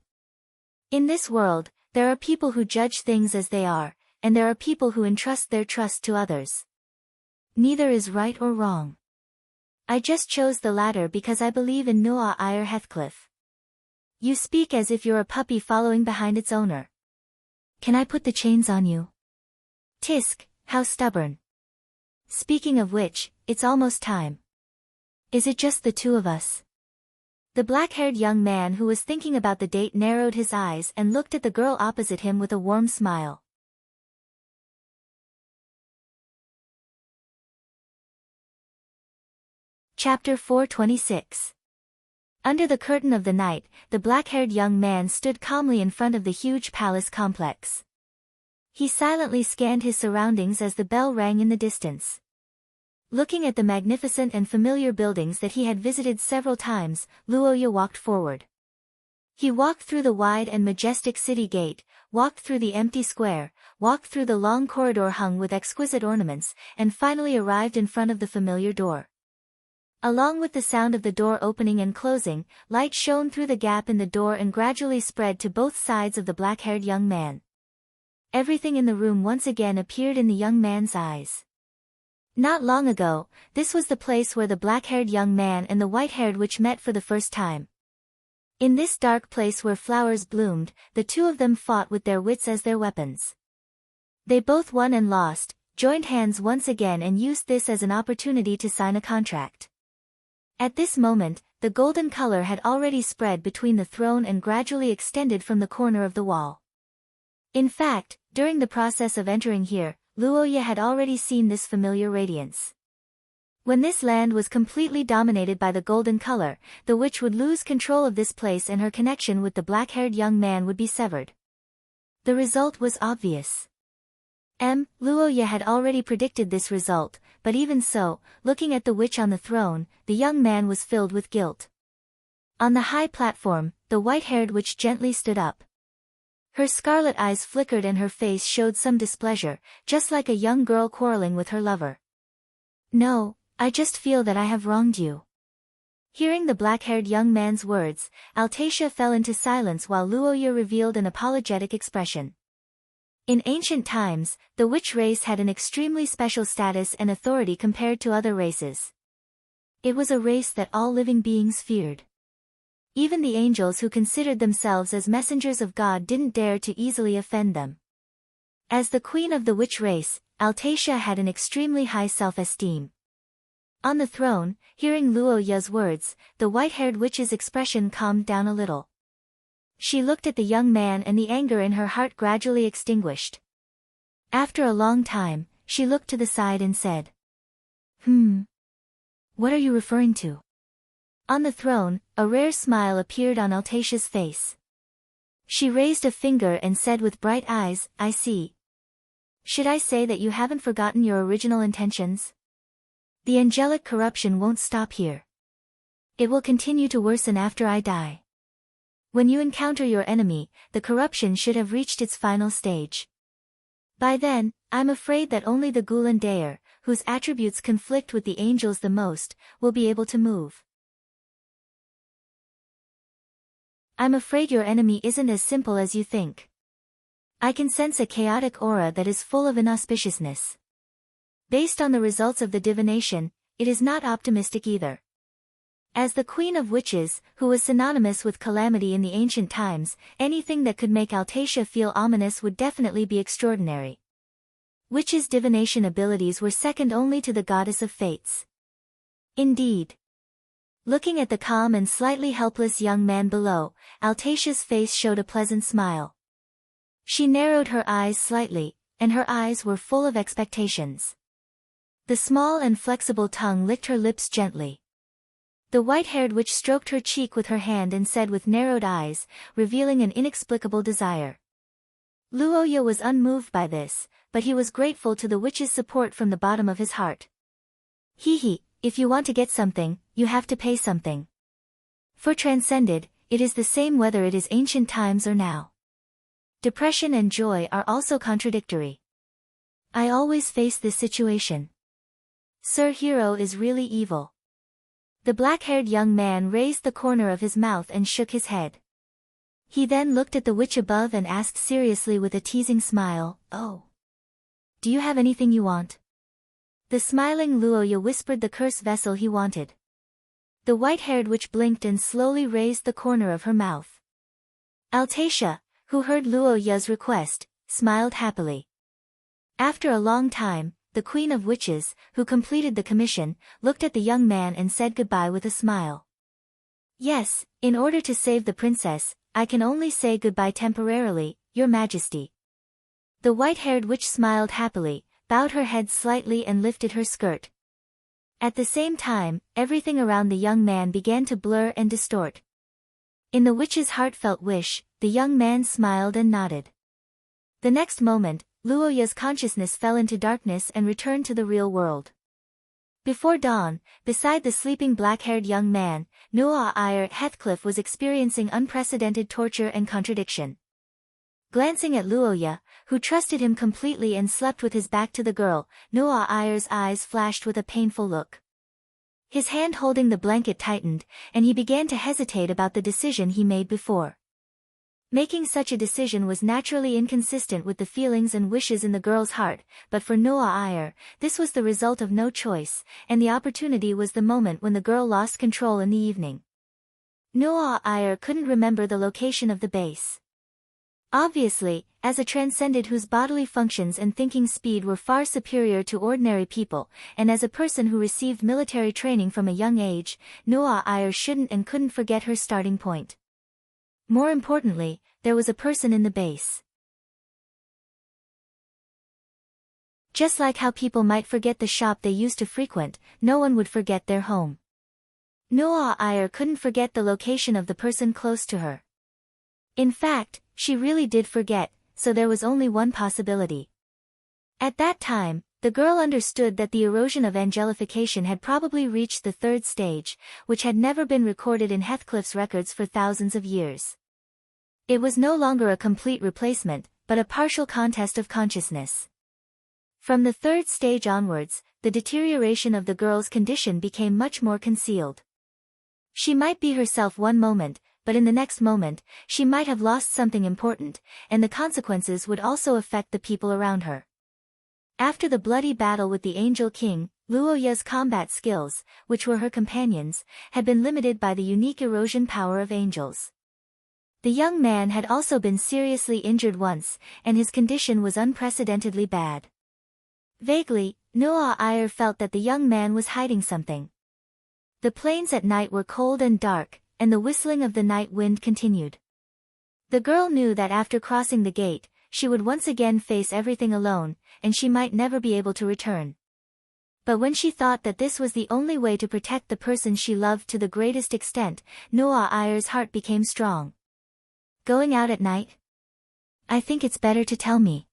In this world, there are people who judge things as they are, and there are people who entrust their trust to others. Neither is right or wrong. I just chose the latter because I believe in Noah Iyer Heathcliff. You speak as if you're a puppy following behind its owner. Can I put the chains on you? Tisk, how stubborn. Speaking of which, it's almost time. Is it just the two of us? The black-haired young man who was thinking about the date narrowed his eyes and looked at the girl opposite him with a warm smile. Chapter 426. Under the curtain of the night, the black-haired young man stood calmly in front of the huge palace complex. He silently scanned his surroundings as the bell rang in the distance. Looking at the magnificent and familiar buildings that he had visited several times, Luoya walked forward. He walked through the wide and majestic city gate, walked through the empty square, walked through the long corridor hung with exquisite ornaments, and finally arrived in front of the familiar door. Along with the sound of the door opening and closing, light shone through the gap in the door and gradually spread to both sides of the black-haired young man. Everything in the room once again appeared in the young man's eyes. Not long ago, this was the place where the black-haired young man and the white-haired witch met for the first time. In this dark place where flowers bloomed, the two of them fought with their wits as their weapons. They both won and lost, joined hands once again and used this as an opportunity to sign a contract. At this moment, the golden color had already spread between the throne and gradually extended from the corner of the wall. In fact, during the process of entering here, Luoya had already seen this familiar radiance. When this land was completely dominated by the golden color, the witch would lose control of this place and her connection with the black-haired young man would be severed. The result was obvious. Luoya had already predicted this result, but even so, looking at the witch on the throne, the young man was filled with guilt. On the high platform, the white-haired witch gently stood up. Her scarlet eyes flickered and her face showed some displeasure, just like a young girl quarreling with her lover. No, I just feel that I have wronged you. Hearing the black-haired young man's words, Altacia fell into silence while Luoya revealed an apologetic expression. In ancient times, the witch race had an extremely special status and authority compared to other races. It was a race that all living beings feared. Even the angels who considered themselves as messengers of God didn't dare to easily offend them. As the queen of the witch race, Altacia had an extremely high self-esteem. On the throne, hearing Luoya's words, the white-haired witch's expression calmed down a little. She looked at the young man and the anger in her heart gradually extinguished. After a long time, she looked to the side and said, What are you referring to? On the throne, a rare smile appeared on Altacia's face. She raised a finger and said with bright eyes, I see. Should I say that you haven't forgotten your original intentions? The angelic corruption won't stop here. It will continue to worsen after I die. When you encounter your enemy, the corruption should have reached its final stage. By then, I'm afraid that only the Gulan Daer, whose attributes conflict with the angels the most, will be able to move. I'm afraid your enemy isn't as simple as you think. I can sense a chaotic aura that is full of inauspiciousness. Based on the results of the divination, it is not optimistic either. As the queen of witches, who was synonymous with calamity in the ancient times, anything that could make Altacia feel ominous would definitely be extraordinary. Witches' divination abilities were second only to the goddess of fates. Indeed. Looking at the calm and slightly helpless young man below, Altacia's face showed a pleasant smile. She narrowed her eyes slightly, and her eyes were full of expectations. The small and flexible tongue licked her lips gently. The white-haired witch stroked her cheek with her hand and said with narrowed eyes, revealing an inexplicable desire. Luoya was unmoved by this, but he was grateful to the witch's support from the bottom of his heart. If you want to get something, you have to pay something. For Transcended, it is the same whether it is ancient times or now. Depression and joy are also contradictory. I always face this situation. Sir Hero is really evil. The black-haired young man raised the corner of his mouth and shook his head. He then looked at the witch above and asked seriously with a teasing smile, Oh. Do you have anything you want? The smiling Luoya whispered the curse vessel he wanted. The white-haired witch blinked and slowly raised the corner of her mouth. Altacia, who heard Luoya's request, smiled happily. After a long time, the Queen of Witches, who completed the commission, looked at the young man and said goodbye with a smile. Yes, in order to save the princess, I can only say goodbye temporarily, Your Majesty. The white-haired witch smiled happily, bowed her head slightly and lifted her skirt. At the same time, everything around the young man began to blur and distort. In the witch's heartfelt wish, the young man smiled and nodded. The next moment, Luoya's consciousness fell into darkness and returned to the real world. Before dawn, beside the sleeping black-haired young man, Noah Eyre Heathcliff was experiencing unprecedented torture and contradiction. Glancing at Luoya, who trusted him completely and slept with his back to the girl, Noah Eyre's eyes flashed with a painful look. His hand holding the blanket tightened, and he began to hesitate about the decision he made before. Making such a decision was naturally inconsistent with the feelings and wishes in the girl's heart, but for Noah Eyre, this was the result of no choice, and the opportunity was the moment when the girl lost control in the evening. Noah Eyre couldn't remember the location of the base. Obviously, as a transcendent whose bodily functions and thinking speed were far superior to ordinary people, and as a person who received military training from a young age, Noah Eyre shouldn't and couldn't forget her starting point. More importantly, there was a person in the base. Just like how people might forget the shop they used to frequent, no one would forget their home. Noah Eyre couldn't forget the location of the person close to her. In fact, she really did forget, so there was only one possibility. At that time, the girl understood that the erosion of angelification had probably reached the third stage, which had never been recorded in Heathcliff's records for thousands of years. It was no longer a complete replacement, but a partial contest of consciousness. From the third stage onwards, the deterioration of the girl's condition became much more concealed. She might be herself one moment, but in the next moment, she might have lost something important, and the consequences would also affect the people around her. After the bloody battle with the Angel King, Luoya's combat skills, which were her companions, had been limited by the unique erosion power of angels. The young man had also been seriously injured once, and his condition was unprecedentedly bad. Vaguely, Noah Eyre felt that the young man was hiding something. The plains at night were cold and dark, and the whistling of the night wind continued. The girl knew that after crossing the gate, she would once again face everything alone, and she might never be able to return. But when she thought that this was the only way to protect the person she loved to the greatest extent, Noah Eyre's heart became strong. Going out at night? I think it's better to tell me.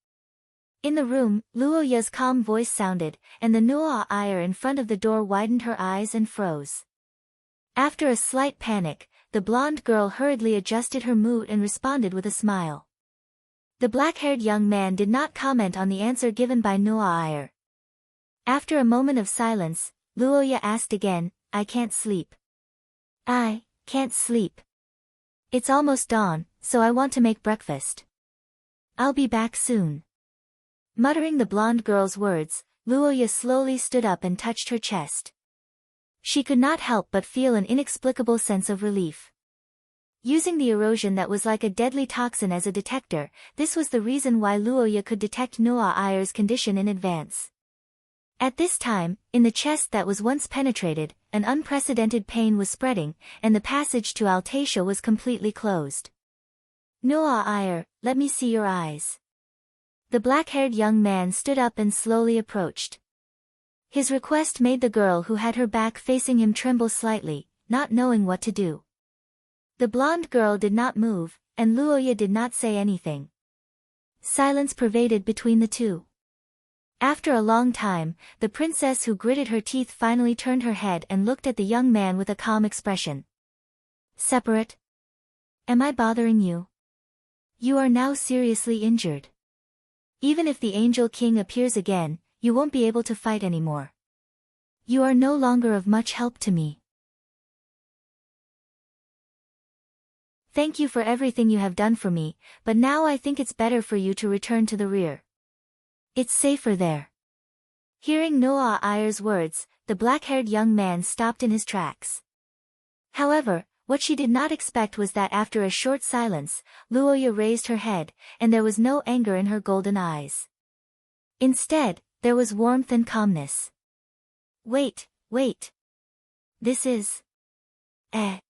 In the room, Luoya's calm voice sounded, and the Noah Eyre in front of the door widened her eyes and froze. After a slight panic, the blonde girl hurriedly adjusted her mood and responded with a smile. The black-haired young man did not comment on the answer given by Noah Eyre. After a moment of silence, Luoya asked again, I can't sleep. I can't sleep. It's almost dawn, so I want to make breakfast. I'll be back soon. Muttering the blonde girl's words, Luoya slowly stood up and touched her chest. She could not help but feel an inexplicable sense of relief. Using the erosion that was like a deadly toxin as a detector, this was the reason why Luoya could detect Noah Eyre's condition in advance. At this time, in the chest that was once penetrated, an unprecedented pain was spreading, and the passage to Altacia was completely closed. Noah Eyre, let me see your eyes. The black-haired young man stood up and slowly approached. His request made the girl who had her back facing him tremble slightly, not knowing what to do. The blonde girl did not move, and Luoya did not say anything. Silence pervaded between the two. After a long time, the princess who gritted her teeth finally turned her head and looked at the young man with a calm expression. Separate? Am I bothering you? You are now seriously injured. Even if the Angel King appears again, you won't be able to fight anymore. You are no longer of much help to me. Thank you for everything you have done for me, but now I think it's better for you to return to the rear. It's safer there. Hearing Noah Eyre's words, the black-haired young man stopped in his tracks. However, what she did not expect was that after a short silence, Luoya raised her head, and there was no anger in her golden eyes. Instead, there was warmth and calmness. Wait. This is... a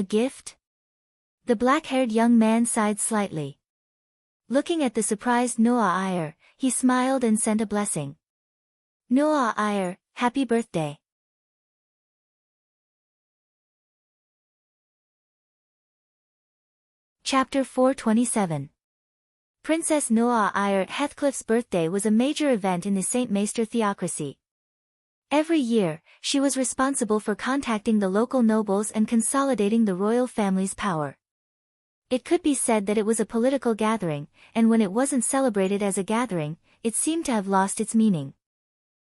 gift? The black-haired young man sighed slightly. Looking at the surprised Noah Iyer, he smiled and sent a blessing. Noah Iyer, happy birthday. Chapter 427. Princess Noah Iyer Heathcliff's birthday was a major event in the St. Maester theocracy. Every year, she was responsible for contacting the local nobles and consolidating the royal family's power. It could be said that it was a political gathering, and when it wasn't celebrated as a gathering, it seemed to have lost its meaning.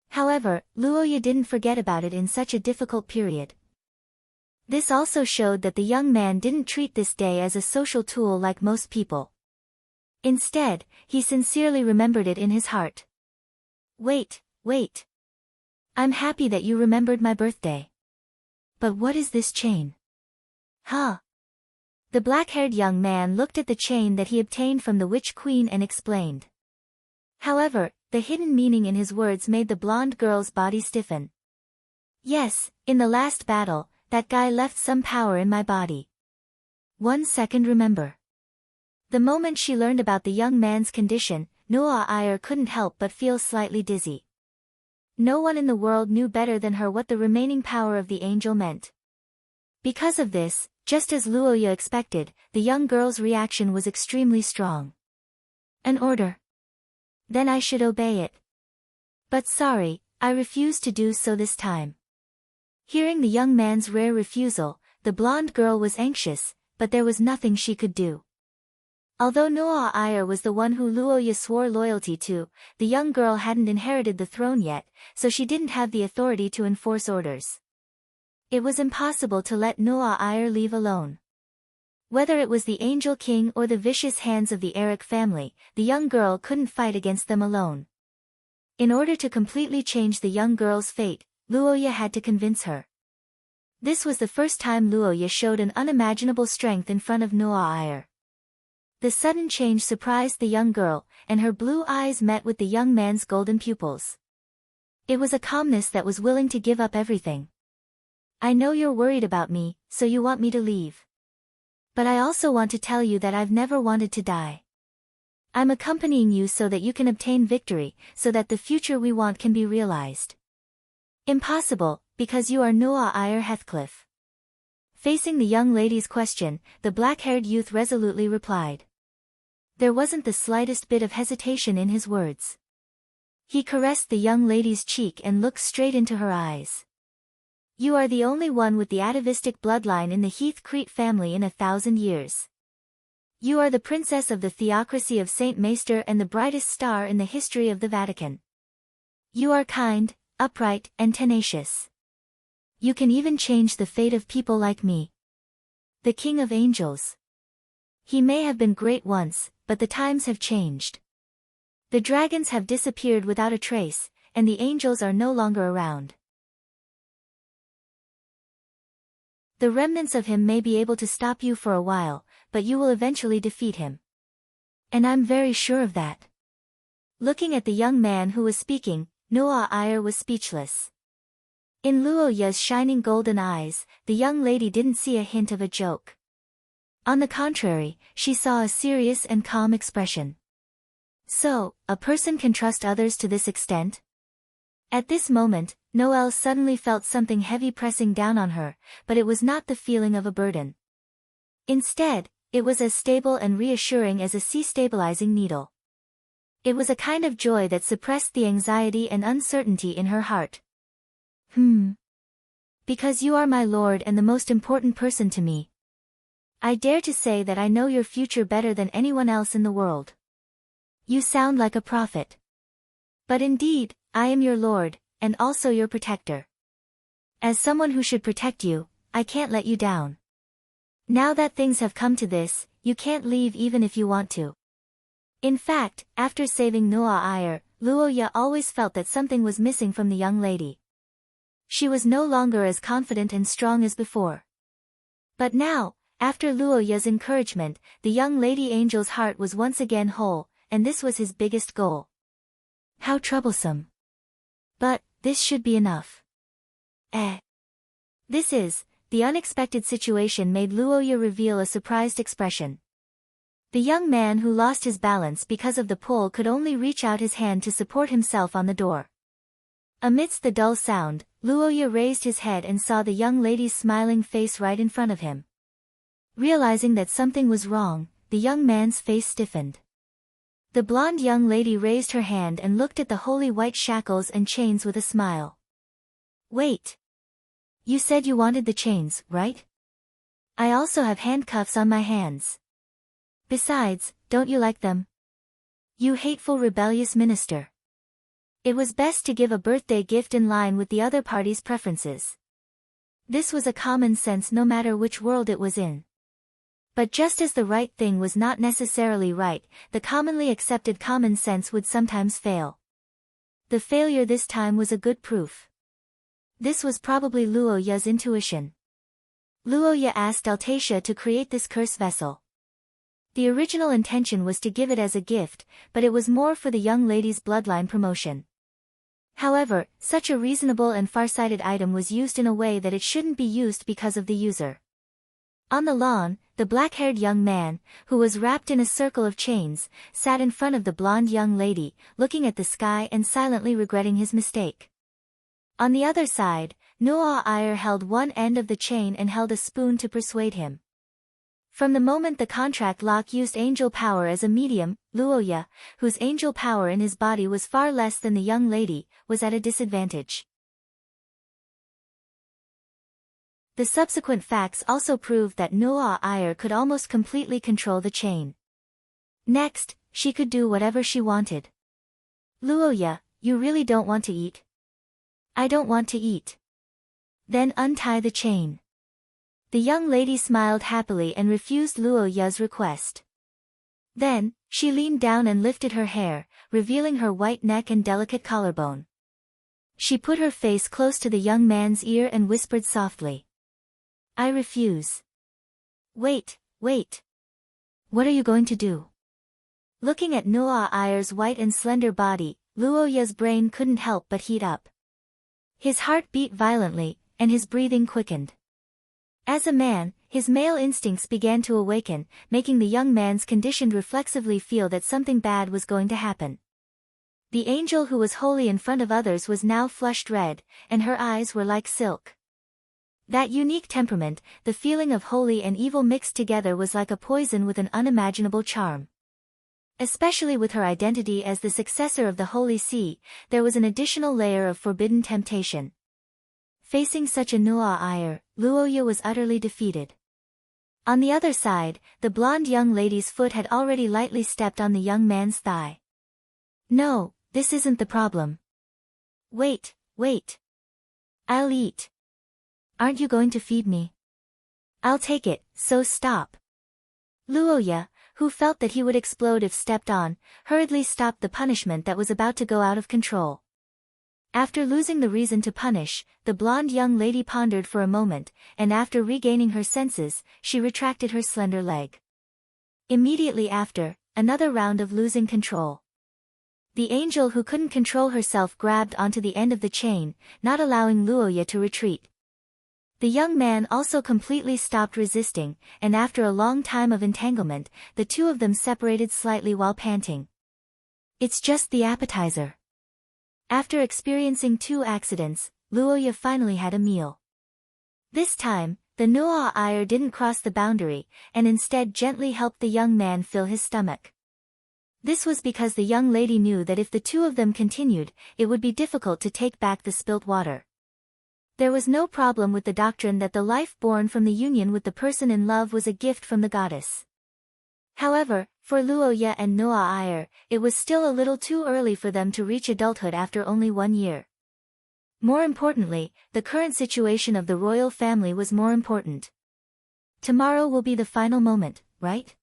However, Luoya didn't forget about it in such a difficult period. This also showed that the young man didn't treat this day as a social tool like most people. Instead, he sincerely remembered it in his heart. Wait. I'm happy that you remembered my birthday. But what is this chain? Huh? The black-haired young man looked at the chain that he obtained from the Witch Queen and explained. However, the hidden meaning in his words made the blonde girl's body stiffen. Yes, in the last battle, that guy left some power in my body. 1 second, remember. The moment she learned about the young man's condition, Noah Iyer couldn't help but feel slightly dizzy. No one in the world knew better than her what the remaining power of the angel meant. Because of this, just as Luoya expected, the young girl's reaction was extremely strong. An order. Then I should obey it. But sorry, I refuse to do so this time. Hearing the young man's rare refusal, the blonde girl was anxious, but there was nothing she could do. Although Noah Iyer was the one who Luoya swore loyalty to, the young girl hadn't inherited the throne yet, so she didn't have the authority to enforce orders. It was impossible to let Noah Iyer leave alone. Whether it was the Angel King or the vicious hands of the Eric family, the young girl couldn't fight against them alone. In order to completely change the young girl's fate, Luoya had to convince her. This was the first time Luoya showed an unimaginable strength in front of Noah Iyer. The sudden change surprised the young girl, and her blue eyes met with the young man's golden pupils. It was a calmness that was willing to give up everything. I know you're worried about me, so you want me to leave. But I also want to tell you that I've never wanted to die. I'm accompanying you so that you can obtain victory, so that the future we want can be realized. Impossible, because you are Noah Iyer Heathcliff. Facing the young lady's question, the black-haired youth resolutely replied. There wasn't the slightest bit of hesitation in his words. He caressed the young lady's cheek and looked straight into her eyes. You are the only one with the atavistic bloodline in the Heathcrete family in 1,000 years. You are the princess of the theocracy of St. Maester and the brightest star in the history of the Vatican. You are kind, upright, and tenacious. You can even change the fate of people like me. The King of Angels. He may have been great once, but the times have changed. The dragons have disappeared without a trace, and the angels are no longer around. The remnants of him may be able to stop you for a while, but you will eventually defeat him. And I'm very sure of that. Looking at the young man who was speaking, Noah Iyer was speechless. In Luoya's shining golden eyes, the young lady didn't see a hint of a joke. On the contrary, she saw a serious and calm expression. So, a person can trust others to this extent? At this moment, Noelle suddenly felt something heavy pressing down on her, but it was not the feeling of a burden. Instead, it was as stable and reassuring as a sea-stabilizing needle. It was a kind of joy that suppressed the anxiety and uncertainty in her heart. Because you are my lord and the most important person to me. I dare to say that I know your future better than anyone else in the world. You sound like a prophet. But indeed, I am your lord, and also your protector. As someone who should protect you, I can't let you down. Now that things have come to this, you can't leave even if you want to. In fact, after saving Noah Iyer, Luoya always felt that something was missing from the young lady. She was no longer as confident and strong as before. But now, after Luoya's encouragement, the young lady angel's heart was once again whole, and this was his biggest goal. How troublesome. But, this should be enough. The unexpected situation made Luoya reveal a surprised expression. The young man who lost his balance because of the pull could only reach out his hand to support himself on the door. Amidst the dull sound, Luoya raised his head and saw the young lady's smiling face right in front of him. Realizing that something was wrong, the young man's face stiffened. The blonde young lady raised her hand and looked at the holy white shackles and chains with a smile. Wait. You said you wanted the chains, right? I also have handcuffs on my hands. Besides, don't you like them? You hateful rebellious minister. It was best to give a birthday gift in line with the other party's preferences. This was a common sense no matter which world it was in. But just as the right thing was not necessarily right, the commonly accepted common sense would sometimes fail. The failure this time was a good proof. This was probably Luoya's intuition. Luoya asked Altacia to create this curse vessel. The original intention was to give it as a gift, but it was more for the young lady's bloodline promotion. However, such a reasonable and far-sighted item was used in a way that it shouldn't be used because of the user. On the lawn, the black-haired young man, who was wrapped in a circle of chains, sat in front of the blonde young lady, looking at the sky and silently regretting his mistake. On the other side, Noah Iyer held one end of the chain and held a spoon to persuade him. From the moment the contract lock used angel power as a medium, Luoya, whose angel power in his body was far less than the young lady, was at a disadvantage. The subsequent facts also proved that Noah Iyer could almost completely control the chain. Next, she could do whatever she wanted. Luoya, you really don't want to eat? I don't want to eat. Then untie the chain. The young lady smiled happily and refused Luoya's request. Then, she leaned down and lifted her hair, revealing her white neck and delicate collarbone. She put her face close to the young man's ear and whispered softly. I refuse. Wait. What are you going to do? Looking at Noah Iyer's white and slender body, Luoya's brain couldn't help but heat up. His heart beat violently, and his breathing quickened. As a man, his male instincts began to awaken, making the young man's conditioned reflexively feel that something bad was going to happen. The angel who was holy in front of others was now flushed red, and her eyes were like silk. That unique temperament, the feeling of holy and evil mixed together, was like a poison with an unimaginable charm. Especially with her identity as the successor of the Holy See, there was an additional layer of forbidden temptation. Facing such a Noah Iyer, Luoya was utterly defeated. On the other side, the blonde young lady's foot had already lightly stepped on the young man's thigh. No, this isn't the problem. Wait. I'll eat. Aren't you going to feed me? I'll take it, so stop. Luoya, who felt that he would explode if stepped on, hurriedly stopped the punishment that was about to go out of control. After losing the reason to punish, the blonde young lady pondered for a moment, and after regaining her senses, she retracted her slender leg. Immediately after, another round of losing control. The angel who couldn't control herself grabbed onto the end of the chain, not allowing Luoya to retreat. The young man also completely stopped resisting, and after a long time of entanglement, the two of them separated slightly while panting. It's just the appetizer. After experiencing 2 accidents, Luoya finally had a meal. This time, the Noah Iyer didn't cross the boundary, and instead gently helped the young man fill his stomach. This was because the young lady knew that if the two of them continued, it would be difficult to take back the spilt water. There was no problem with the doctrine that the life born from the union with the person in love was a gift from the goddess. However, for Luoya and Noah Iyer, it was still a little too early for them to reach adulthood after only 1 year. More importantly, the current situation of the royal family was more important. Tomorrow will be the final moment, right?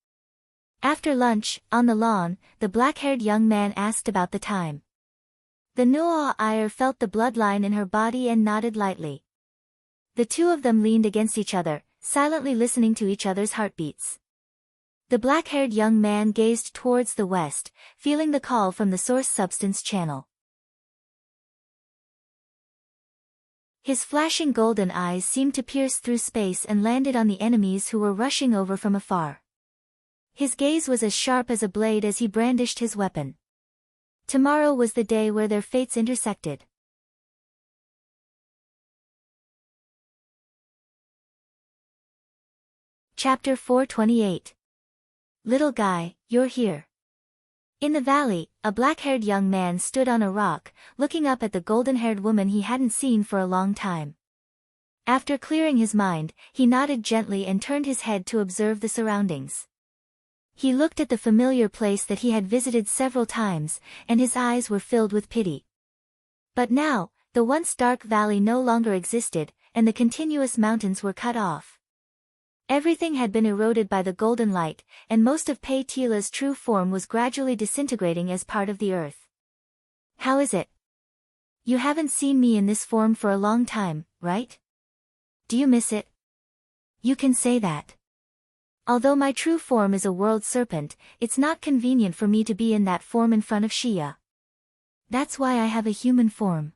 After lunch, on the lawn, the black-haired young man asked about the time. The Noah Iyer felt the bloodline in her body and nodded lightly. The two of them leaned against each other, silently listening to each other's heartbeats. The black-haired young man gazed towards the west, feeling the call from the source substance channel. His flashing golden eyes seemed to pierce through space and landed on the enemies who were rushing over from afar. His gaze was as sharp as a blade as he brandished his weapon. Tomorrow was the day where their fates intersected. Chapter 428. Little guy, you're here. In the valley, a black-haired young man stood on a rock, looking up at the golden-haired woman he hadn't seen for a long time. After clearing his mind, he nodded gently and turned his head to observe the surroundings. He looked at the familiar place that he had visited several times, and his eyes were filled with pity. But now, the once dark valley no longer existed, and the continuous mountains were cut off. Everything had been eroded by the golden light, and most of Pei Tila's true form was gradually disintegrating as part of the earth. How is it? You haven't seen me in this form for a long time, right? Do you miss it? You can say that. Although my true form is a world serpent, it's not convenient for me to be in that form in front of Xia. That's why I have a human form.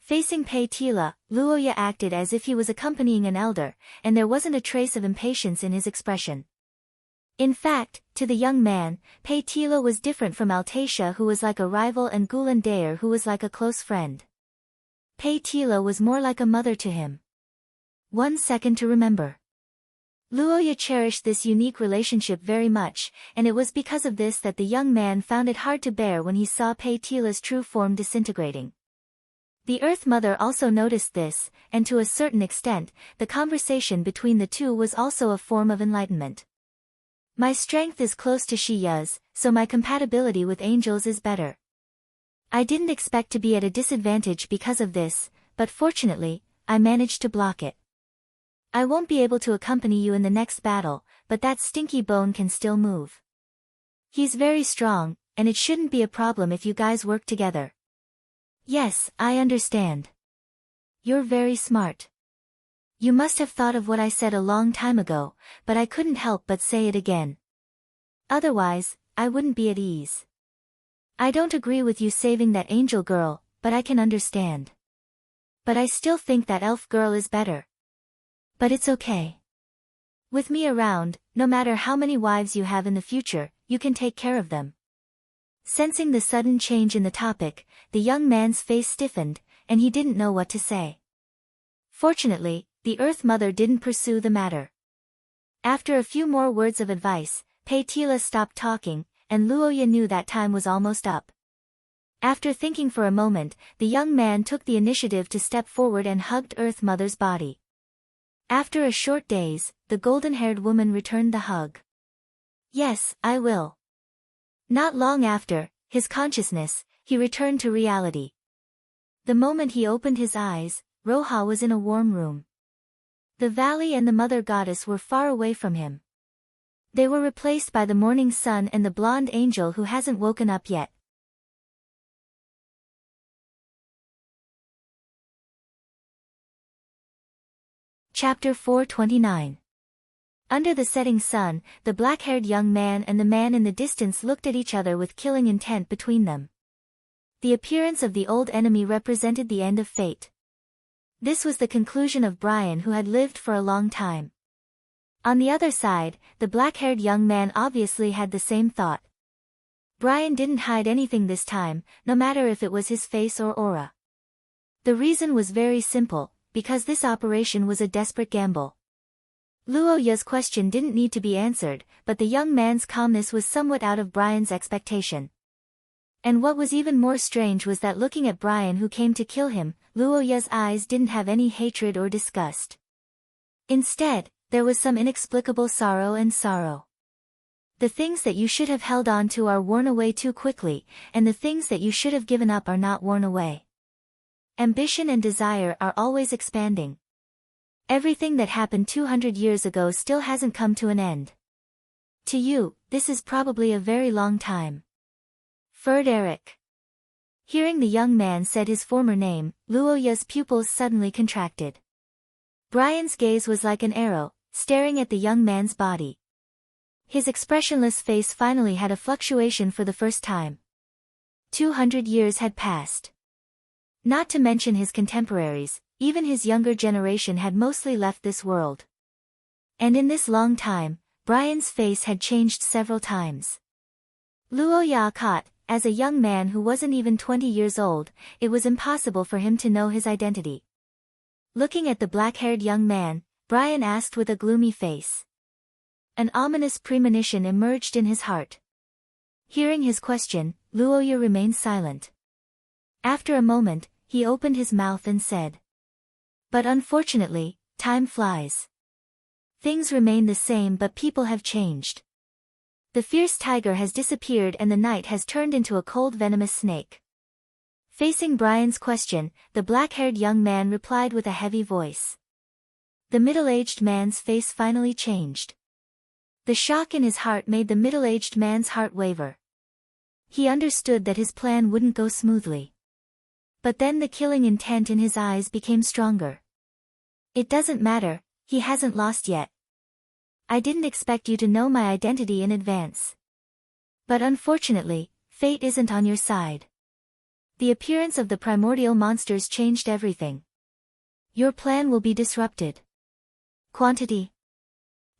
Facing Pei Tila, Luoya acted as if he was accompanying an elder, and there wasn't a trace of impatience in his expression. In fact, to the young man, Pei Tila was different from Altacia, who was like a rival, and Gulan Daer, who was like a close friend. Pei Tila was more like a mother to him. 1 second to remember. Luoya cherished this unique relationship very much, and it was because of this that the young man found it hard to bear when he saw Pei Tila's true form disintegrating. The Earth Mother also noticed this, and to a certain extent, the conversation between the two was also a form of enlightenment. My strength is close to Xia's, so my compatibility with angels is better. I didn't expect to be at a disadvantage because of this, but fortunately, I managed to block it. I won't be able to accompany you in the next battle, but that stinky bone can still move. He's very strong, and it shouldn't be a problem if you guys work together. Yes, I understand. You're very smart. You must have thought of what I said a long time ago, but I couldn't help but say it again. Otherwise, I wouldn't be at ease. I don't agree with you saving that angel girl, but I can understand. But I still think that elf girl is better. But it's okay. With me around, no matter how many wives you have in the future, you can take care of them. Sensing the sudden change in the topic, the young man's face stiffened, and he didn't know what to say. Fortunately, the Earth Mother didn't pursue the matter. After a few more words of advice, Pei Tila stopped talking, and Luoya knew that time was almost up. After thinking for a moment, the young man took the initiative to step forward and hugged Earth Mother's body. After a short daze, the golden-haired woman returned the hug. Yes, I will. Not long after, his consciousness, he returned to reality. The moment he opened his eyes, Roha was in a warm room. The valley and the mother goddess were far away from him. They were replaced by the morning sun and the blonde angel who hasn't woken up yet. Chapter 429. Under the setting sun, the black-haired young man and the man in the distance looked at each other with killing intent between them. The appearance of the old enemy represented the end of fate. This was the conclusion of Brian, who had lived for a long time. On the other side, the black-haired young man obviously had the same thought. Brian didn't hide anything this time, no matter if it was his face or aura. The reason was very simple, because this operation was a desperate gamble. Luoya's question didn't need to be answered, but the young man's calmness was somewhat out of Brian's expectation. And what was even more strange was that looking at Brian, who came to kill him, Luoya's eyes didn't have any hatred or disgust. Instead, there was some inexplicable sorrow and sorrow. The things that you should have held on to are worn away too quickly, and the things that you should have given up are not worn away. Ambition and desire are always expanding. Everything that happened 200 years ago still hasn't come to an end. To you, this is probably a very long time. Ferd Eric. Hearing the young man said his former name, Luoya's pupils suddenly contracted. Brian's gaze was like an arrow, staring at the young man's body. His expressionless face finally had a fluctuation for the first time. 200 years had passed. Not to mention his contemporaries, even his younger generation had mostly left this world. And in this long time, Brian's face had changed several times. Luo Ya caught, as a young man who wasn't even 20 years old, it was impossible for him to know his identity. Looking at the black-haired young man, Brian asked with a gloomy face. An ominous premonition emerged in his heart. Hearing his question, Luoya remained silent. After a moment, he opened his mouth and said. But unfortunately, time flies. Things remain the same but people have changed. The fierce tiger has disappeared and the night has turned into a cold venomous snake. Facing Brian's question, the black-haired young man replied with a heavy voice. The middle-aged man's face finally changed. The shock in his heart made the middle-aged man's heart waver. He understood that his plan wouldn't go smoothly. But then the killing intent in his eyes became stronger. It doesn't matter, he hasn't lost yet. I didn't expect you to know my identity in advance. But unfortunately, fate isn't on your side. The appearance of the primordial monsters changed everything. Your plan will be disrupted. Quantity.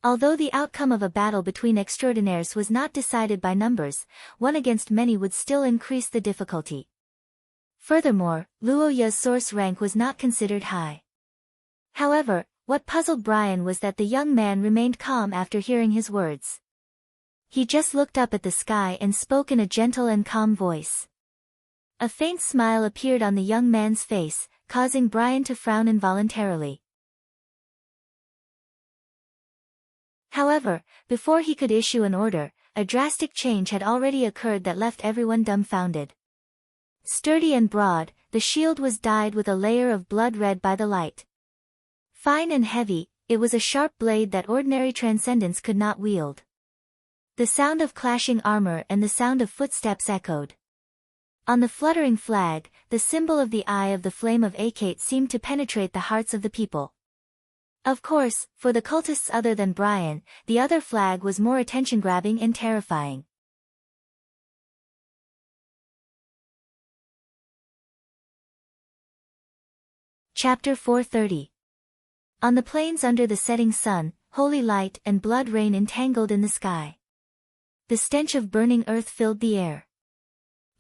Although the outcome of a battle between extraordinaires was not decided by numbers, one against many would still increase the difficulty. Furthermore, Luoya's source rank was not considered high. However, what puzzled Brian was that the young man remained calm after hearing his words. He just looked up at the sky and spoke in a gentle and calm voice. A faint smile appeared on the young man's face, causing Brian to frown involuntarily. However, before he could issue an order, a drastic change had already occurred that left everyone dumbfounded. Sturdy and broad, the shield was dyed with a layer of blood red by the light. Fine and heavy, it was a sharp blade that ordinary transcendence could not wield. The sound of clashing armor and the sound of footsteps echoed. On the fluttering flag, the symbol of the eye of the flame of Akate seemed to penetrate the hearts of the people. Of course, for the cultists other than Brian, the other flag was more attention-grabbing and terrifying. Chapter 430. On the plains under the setting sun, holy light and blood rain entangled in the sky. The stench of burning earth filled the air.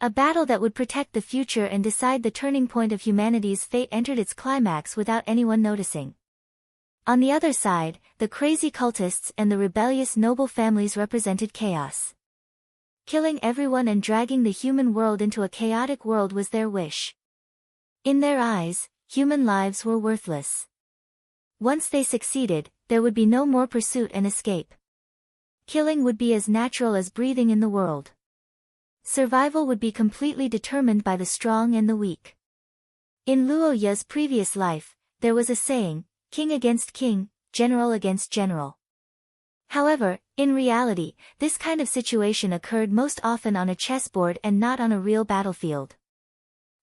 A battle that would protect the future and decide the turning point of humanity's fate entered its climax without anyone noticing. On the other side, the crazy cultists and the rebellious noble families represented chaos. Killing everyone and dragging the human world into a chaotic world was their wish. In their eyes, human lives were worthless. Once they succeeded, there would be no more pursuit and escape. Killing would be as natural as breathing in the world. Survival would be completely determined by the strong and the weak. In Luoya's previous life, there was a saying, king against king, general against general. However, in reality, this kind of situation occurred most often on a chessboard and not on a real battlefield.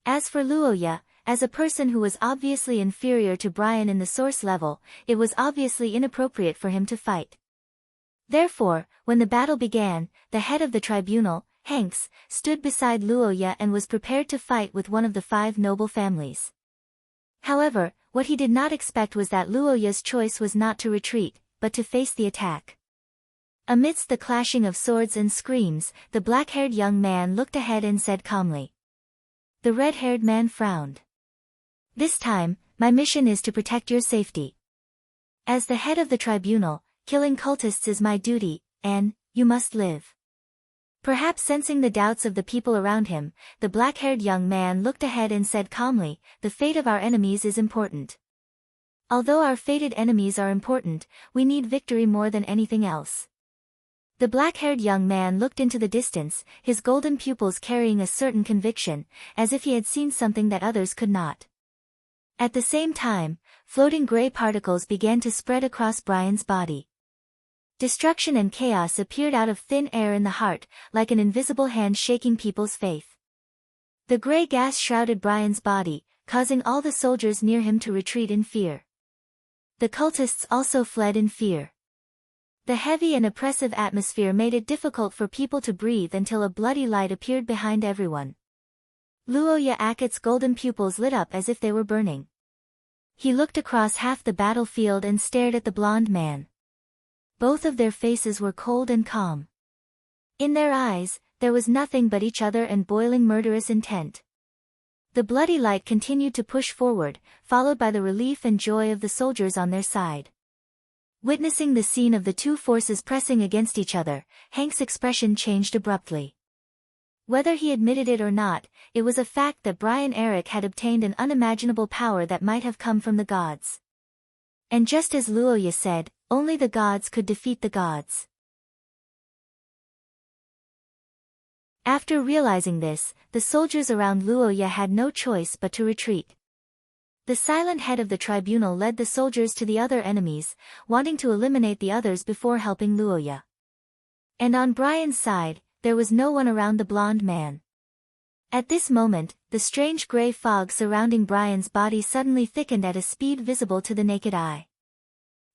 As for Luoya, as a person who was obviously inferior to Brian in the source level, it was obviously inappropriate for him to fight. Therefore, when the battle began, the head of the tribunal, Hanks, stood beside Luoya and was prepared to fight with one of the 5 noble families. However, what he did not expect was that Luoya's choice was not to retreat, but to face the attack. Amidst the clashing of swords and screams, the black-haired young man looked ahead and said calmly. The red-haired man frowned. This time, my mission is to protect your safety. As the head of the tribunal, killing cultists is my duty, and, you must live. Perhaps sensing the doubts of the people around him, the black-haired young man looked ahead and said calmly, the fate of our enemies is important. Although our fated enemies are important, we need victory more than anything else. The black-haired young man looked into the distance, his golden pupils carrying a certain conviction, as if he had seen something that others could not. At the same time, floating gray particles began to spread across Brian's body. Destruction and chaos appeared out of thin air in the heart, like an invisible hand shaking people's faith. The gray gas shrouded Brian's body, causing all the soldiers near him to retreat in fear. The cultists also fled in fear. The heavy and oppressive atmosphere made it difficult for people to breathe until a bloody light appeared behind everyone. Luoya Akat's golden pupils lit up as if they were burning. He looked across half the battlefield and stared at the blonde man. Both of their faces were cold and calm. In their eyes, there was nothing but each other and boiling murderous intent. The bloody light continued to push forward, followed by the relief and joy of the soldiers on their side. Witnessing the scene of the two forces pressing against each other, Hank's expression changed abruptly. Whether he admitted it or not, it was a fact that Brian Eric had obtained an unimaginable power that might have come from the gods. And just as Luoya said, only the gods could defeat the gods. After realizing this, the soldiers around Luoya had no choice but to retreat. The silent head of the tribunal led the soldiers to the other enemies, wanting to eliminate the others before helping Luoya. And on Brian's side, there was no one around the blonde man. At this moment, the strange gray fog surrounding Brian's body suddenly thickened at a speed visible to the naked eye.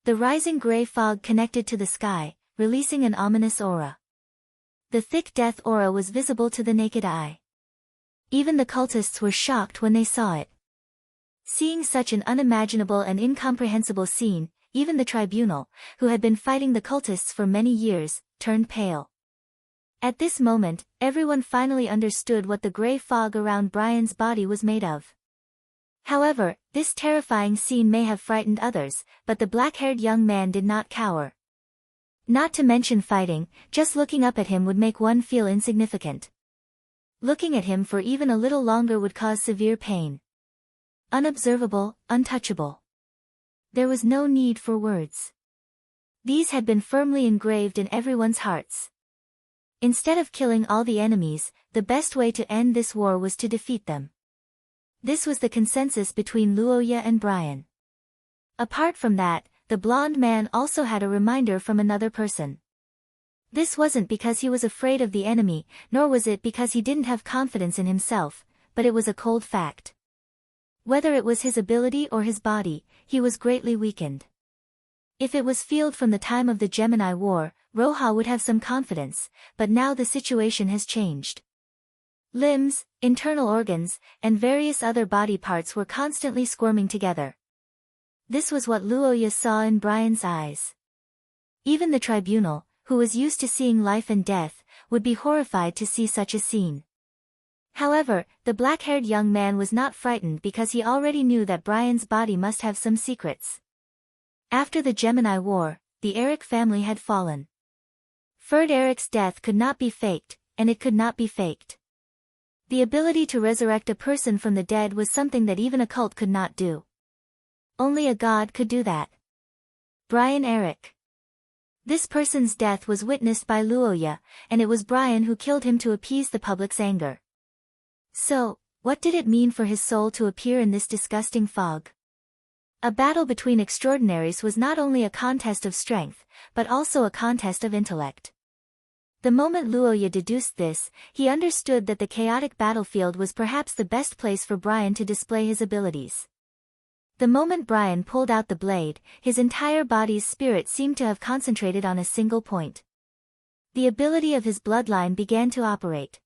The rising gray fog connected to the sky, releasing an ominous aura. The thick death aura was visible to the naked eye. Even the cultists were shocked when they saw it. Seeing such an unimaginable and incomprehensible scene, even the tribunal, who had been fighting the cultists for many years, turned pale. At this moment, everyone finally understood what the gray fog around Brian's body was made of. However, this terrifying scene may have frightened others, but the black-haired young man did not cower. Not to mention fighting, just looking up at him would make one feel insignificant. Looking at him for even a little longer would cause severe pain. Unobservable, untouchable. There was no need for words. These had been firmly engraved in everyone's hearts. Instead of killing all the enemies, the best way to end this war was to defeat them. This was the consensus between Luoya and Brian. Apart from that, the blonde man also had a reminder from another person. This wasn't because he was afraid of the enemy, nor was it because he didn't have confidence in himself, but it was a cold fact. Whether it was his ability or his body, he was greatly weakened. If it was Field from the time of the Gemini War, Roja would have some confidence, but now the situation has changed. Limbs, internal organs, and various other body parts were constantly squirming together. This was what Luoya saw in Brian's eyes. Even the tribunal, who was used to seeing life and death, would be horrified to see such a scene. However, the black-haired young man was not frightened because he already knew that Brian's body must have some secrets. After the Gemini War, the Eric family had fallen. Ferd Eric's death could not be faked, and it could not be faked. The ability to resurrect a person from the dead was something that even a cult could not do. Only a god could do that. Brian Eric. This person's death was witnessed by Luoya, and it was Brian who killed him to appease the public's anger. So, what did it mean for his soul to appear in this disgusting fog? A battle between extraordinaries was not only a contest of strength, but also a contest of intellect. The moment Luoya deduced this, he understood that the chaotic battlefield was perhaps the best place for Brian to display his abilities. The moment Brian pulled out the blade, his entire body's spirit seemed to have concentrated on a single point. The ability of his bloodline began to operate.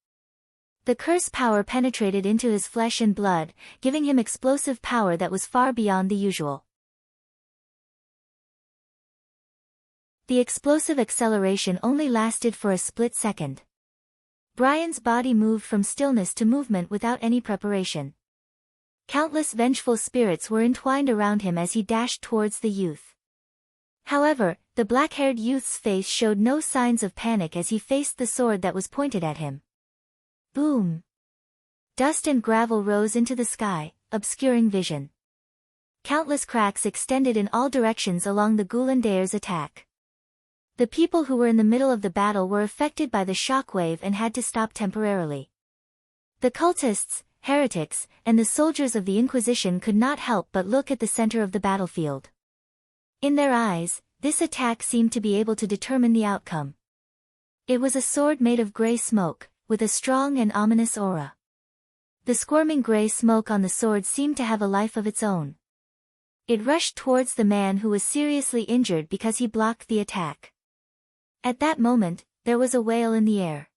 The curse power penetrated into his flesh and blood, giving him explosive power that was far beyond the usual. The explosive acceleration only lasted for a split second. Brian's body moved from stillness to movement without any preparation. Countless vengeful spirits were entwined around him as he dashed towards the youth. However, the black-haired youth's face showed no signs of panic as he faced the sword that was pointed at him. Boom! Dust and gravel rose into the sky, obscuring vision. Countless cracks extended in all directions along the Goulandair's attack. The people who were in the middle of the battle were affected by the shockwave and had to stop temporarily. The cultists, heretics, and the soldiers of the Inquisition could not help but look at the center of the battlefield. In their eyes, this attack seemed to be able to determine the outcome. It was a sword made of gray smoke, with a strong and ominous aura. The squirming gray smoke on the sword seemed to have a life of its own. It rushed towards the man who was seriously injured because he blocked the attack. At that moment, there was a wail in the air.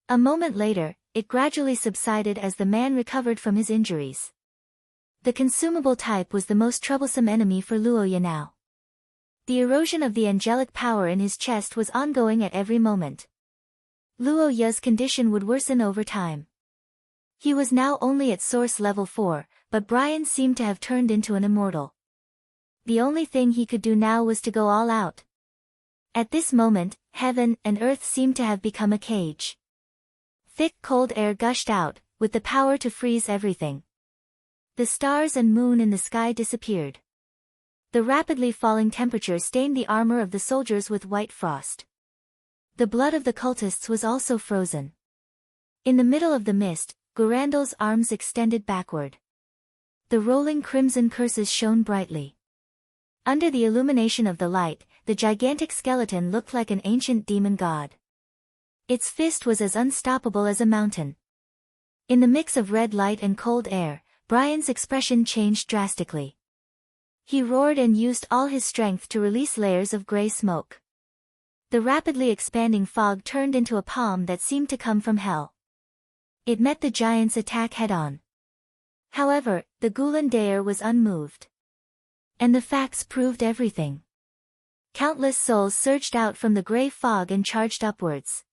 A moment later, it gradually subsided as the man recovered from his injuries. The consumable type was the most troublesome enemy for Luoya now. The erosion of the angelic power in his chest was ongoing at every moment. Luoya's condition would worsen over time. He was now only at source level 4, but Brian seemed to have turned into an immortal. The only thing he could do now was to go all out. At this moment, heaven and earth seemed to have become a cage. Thick cold air gushed out, with the power to freeze everything. The stars and moon in the sky disappeared. The rapidly falling temperature stained the armor of the soldiers with white frost. The blood of the cultists was also frozen. In the middle of the mist, Gurandal's arms extended backward. The rolling crimson curses shone brightly. Under the illumination of the light, the gigantic skeleton looked like an ancient demon god. Its fist was as unstoppable as a mountain. In the mix of red light and cold air, Brian's expression changed drastically. He roared and used all his strength to release layers of gray smoke. The rapidly expanding fog turned into a palm that seemed to come from hell. It met the giant's attack head-on. However, the Gulandair was unmoved. And the facts proved everything. Countless souls surged out from the gray fog and charged upwards.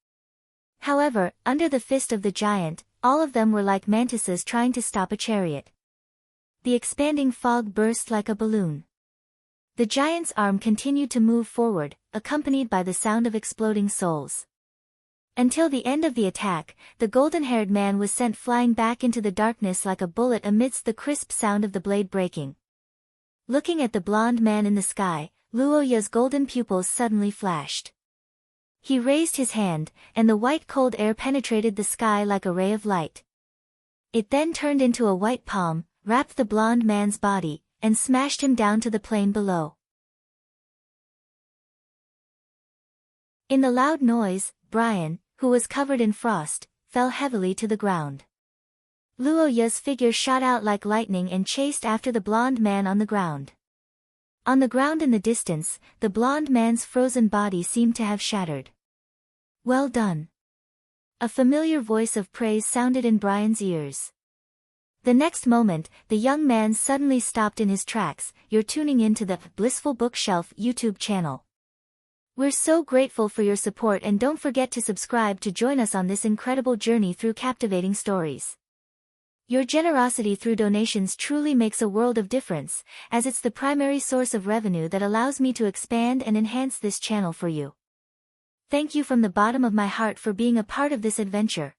However, under the fist of the giant, all of them were like mantises trying to stop a chariot. The expanding fog burst like a balloon. The giant's arm continued to move forward, accompanied by the sound of exploding souls. Until the end of the attack, the golden-haired man was sent flying back into the darkness like a bullet amidst the crisp sound of the blade breaking. Looking at the blonde man in the sky, Luoya's golden pupils suddenly flashed. He raised his hand, and the white cold air penetrated the sky like a ray of light. It then turned into a white palm, wrapped the blonde man's body, and smashed him down to the plain below. In the loud noise, Brian, who was covered in frost, fell heavily to the ground. Luoya's figure shot out like lightning and chased after the blonde man on the ground. On the ground in the distance, the blonde man's frozen body seemed to have shattered. Well done. A familiar voice of praise sounded in Brian's ears. The next moment, the young man suddenly stopped in his tracks. You're tuning in to the Blissful Bookshelf YouTube channel. We're so grateful for your support, and don't forget to subscribe to join us on this incredible journey through captivating stories. Your generosity through donations truly makes a world of difference, as it's the primary source of revenue that allows me to expand and enhance this channel for you. Thank you from the bottom of my heart for being a part of this adventure.